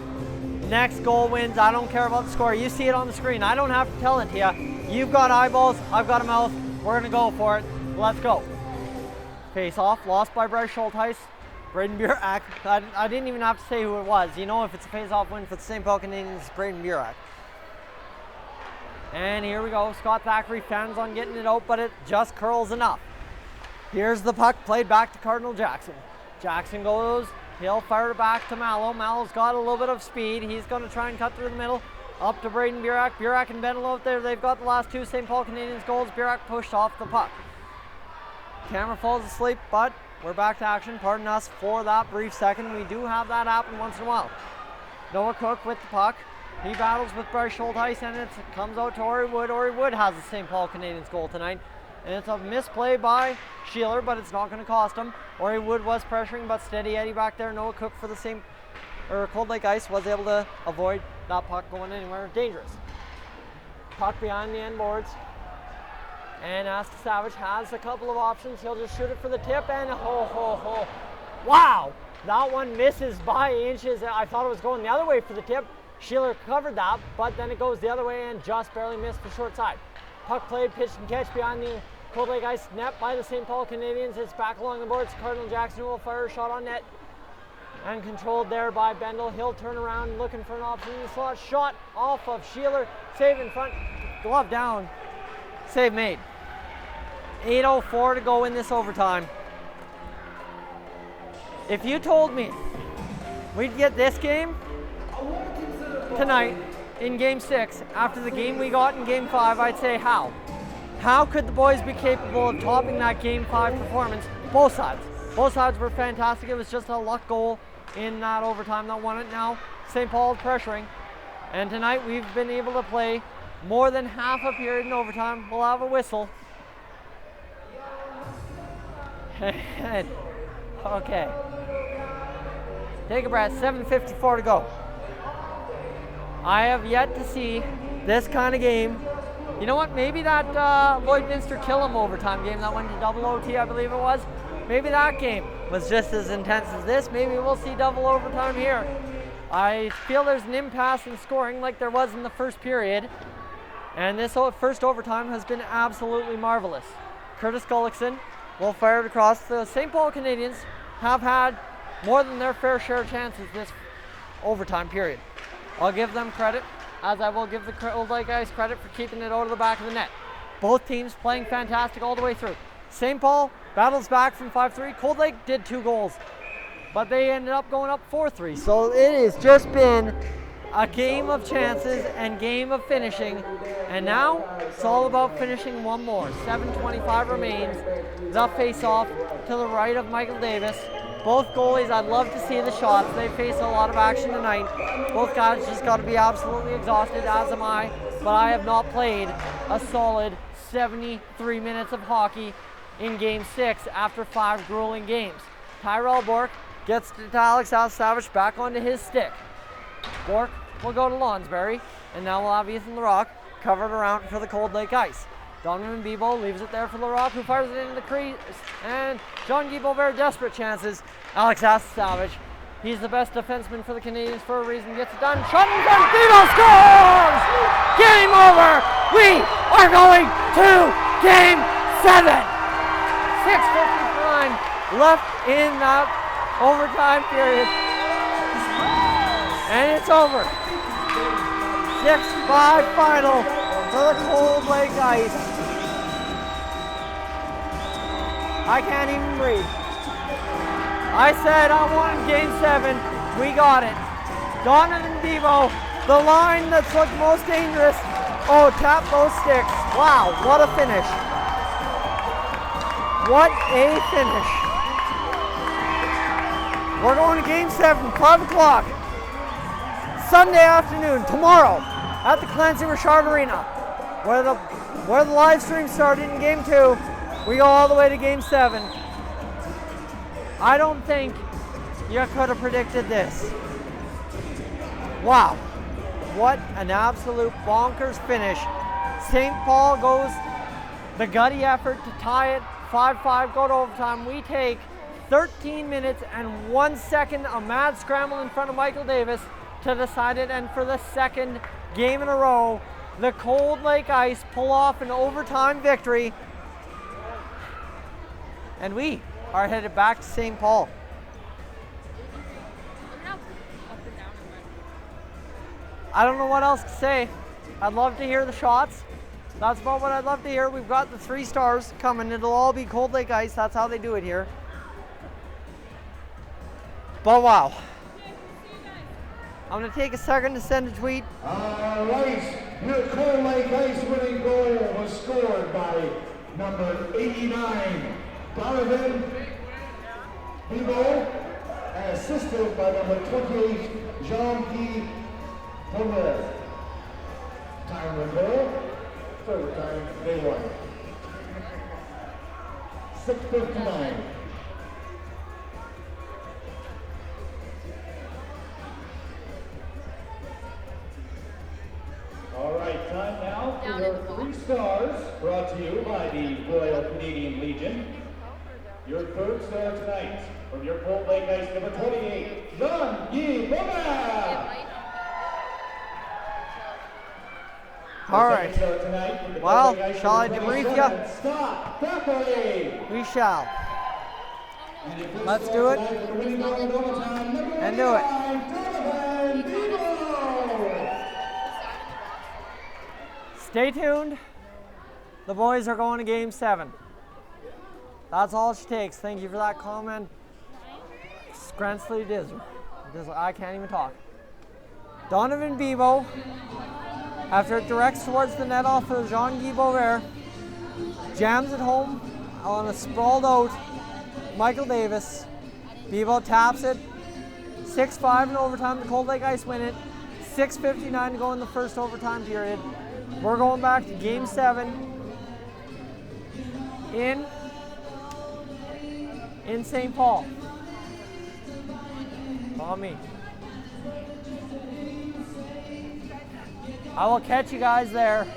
Next goal wins. I don't care about the score. You see it on the screen. I don't have to tell it to you. You've got eyeballs, I've got a mouth. We're gonna go for it. Let's go. Face off, lost by Bryce Schultheis. Braden Burak. I didn't even have to say who it was. You know, if it's a face-off win for the St. Paul Canadiens, it's Braden Burak. And here we go. Scott Thackeray fans on getting it out, but it just curls enough. Here's the puck played back to Cardinal Jackson. Jackson goes, he'll fire it back to Mallow. Mallow's got a little bit of speed. He's going to try and cut through the middle. Up to Braden Burak. Burak and Bendel out there. They've got the last two St. Paul Canadiens goals. Burak pushed off the puck. Camera falls asleep, but we're back to action. Pardon us for that brief second. We do have that happen once in a while. Noah Cook with the puck. He battles with Bryce Schultheis, and it comes out to Ori Wood. Ori Wood has the St. Paul Canadiens goal tonight. And it's a misplay by Sheeler, but it's not going to cost him. Ori Wood was pressuring, but steady Eddie back there. Noah Cook for the Cold Lake Ice was able to avoid that puck going anywhere dangerous. Puck behind the end boards. And Asta Savage has a couple of options. He'll just shoot it for the tip, and wow! That one misses by inches. I thought it was going the other way for the tip. Sheeler covered that, but then it goes the other way and just barely missed the short side. Puck played, pitch and catch behind the Cold Lake Ice net by the St. Paul Canadiens. It's back along the boards. Cardinal Jackson will fire a shot on net. And controlled there by Bendel. He'll turn around looking for an option in the slot. Shot off of Sheeler. Save in front. Glove down. Save made. 8:04 to go in this overtime. If you told me we'd get this game tonight in Game 6 after the game we got in Game 5, I'd say how? How could the boys be capable of topping that Game 5 performance? Both sides. Both sides were fantastic. It was just a luck goal in that overtime that won it. Now St. Paul's pressuring. And tonight we've been able to play more than half a period in overtime. We'll have a whistle. Okay. Take a breath. 7:54 to go. I have yet to see this kind of game You know what? Maybe that Lloydminster-Killam overtime game that went to double OT, I believe it was. Maybe that game was just as intense as this. Maybe we'll see double overtime here. I feel there's an impasse in scoring like there was in the first period. And this first overtime has been absolutely marvelous. Curtis Gullickson will fire it across. The St. Paul Canadiens have had more than their fair share of chances this overtime period. I'll give them credit, as I will give the Cold Lake Ice credit for keeping it out of the back of the net. Both teams playing fantastic all the way through. St. Paul battles back from 5-3. Cold Lake did 2 goals, but they ended up going up 4-3. So it has just been a game of chances and game of finishing, and now it's all about finishing one more. 7:25 remains. The face-off to the right of Michael Davis. Both goalies, I'd love to see the shots. They face a lot of action tonight. Both guys just got to be absolutely exhausted, as am I, but I have not played a solid 73 minutes of hockey in Game 6 after 5 grueling games. Tyrell Bork gets to Alex Savage back onto his stick. Bork will go to Lonsberry, and now we'll have Ethan Larocque covered around for the Cold Lake Ice. Donovan Bebo leaves it there for Larocque, who fires it into the crease, and Jean-Guy Beauvert, desperate chances. Alex Savage, he's the best defenseman for the Canadiens for a reason, gets it done. Shot in front, Bebo scores! Game over! We are going to Game 7! 6:59 left in that overtime period. And it's over. 6-5 final for the Cold Lake Ice. I can't even breathe. I said I wanted Game 7. We got it. Donovan Bebo, the line that's looked most dangerous. Oh, tap those sticks. Wow, what a finish. What a finish. We're going to Game 7, 5 o'clock. Sunday afternoon, tomorrow, at the Clancy Richard Arena, where the live stream started in Game 2. We go all the way to Game 7. I don't think you could have predicted this. Wow, what an absolute bonkers finish. St. Paul goes the gutty effort to tie it, 5-5, go to overtime. We take 13 minutes and 1 second, a mad scramble in front of Michael Davis to decide it, and for the second game in a row, the Cold Lake Ice pull off an overtime victory, and we are headed back to St. Paul. I don't know what else to say. I'd love to hear the shots. That's about what I'd love to hear. We've got the 3 stars coming. It'll all be Cold Lake Ice. That's how they do it here. But wow. I'm going to take a second to send a tweet. All right, your Cold Lake Ice winning goal was scored by number 89, Donovan Bebo, assisted by number 28, Jean-Guy Beauvert. Time win goal, third time they won. 6:59. All right, time now for your 3 stars, brought to you by the Royal Canadian Legion. Your 3rd star tonight, from your Cold Lake Ice, number 28, Jean-Guy Beauvert. All right. Well, shall I debrief you? Stop, Thackeray. We shall. Let's do it. And do it. Stay tuned. The boys are going to Game 7. That's all she takes. Thank you for that comment. Scransley Dizzle. I can't even talk. Donovan Bebo, after it directs towards the net off of Jean-Guy Beauvert, jams it home on a sprawled out Michael Davis. Bebo taps it. 6-5 in overtime. The Cold Lake Ice win it. 6:59 to go in the first overtime period. We're going back to Game 7 in St. Paul. Follow me. I will catch you guys there.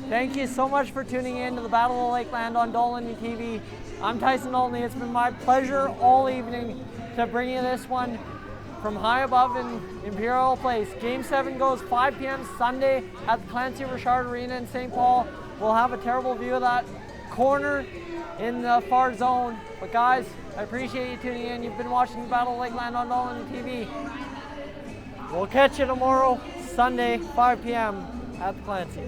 Thank you so much for tuning in to the Battle of Lakeland on Dolynny TV. I'm Tyson Dolynny. It's been my pleasure all evening to bring you this one from high above in Imperial Place. Game 7 goes 5 p.m. Sunday at the Clancy Richard Arena in St. Paul. We'll have a terrible view of that corner in the far zone. But guys, I appreciate you tuning in. You've been watching the Battle of Lakeland on Dolynny TV. We'll catch you tomorrow, Sunday, 5 p.m. at the Clancy.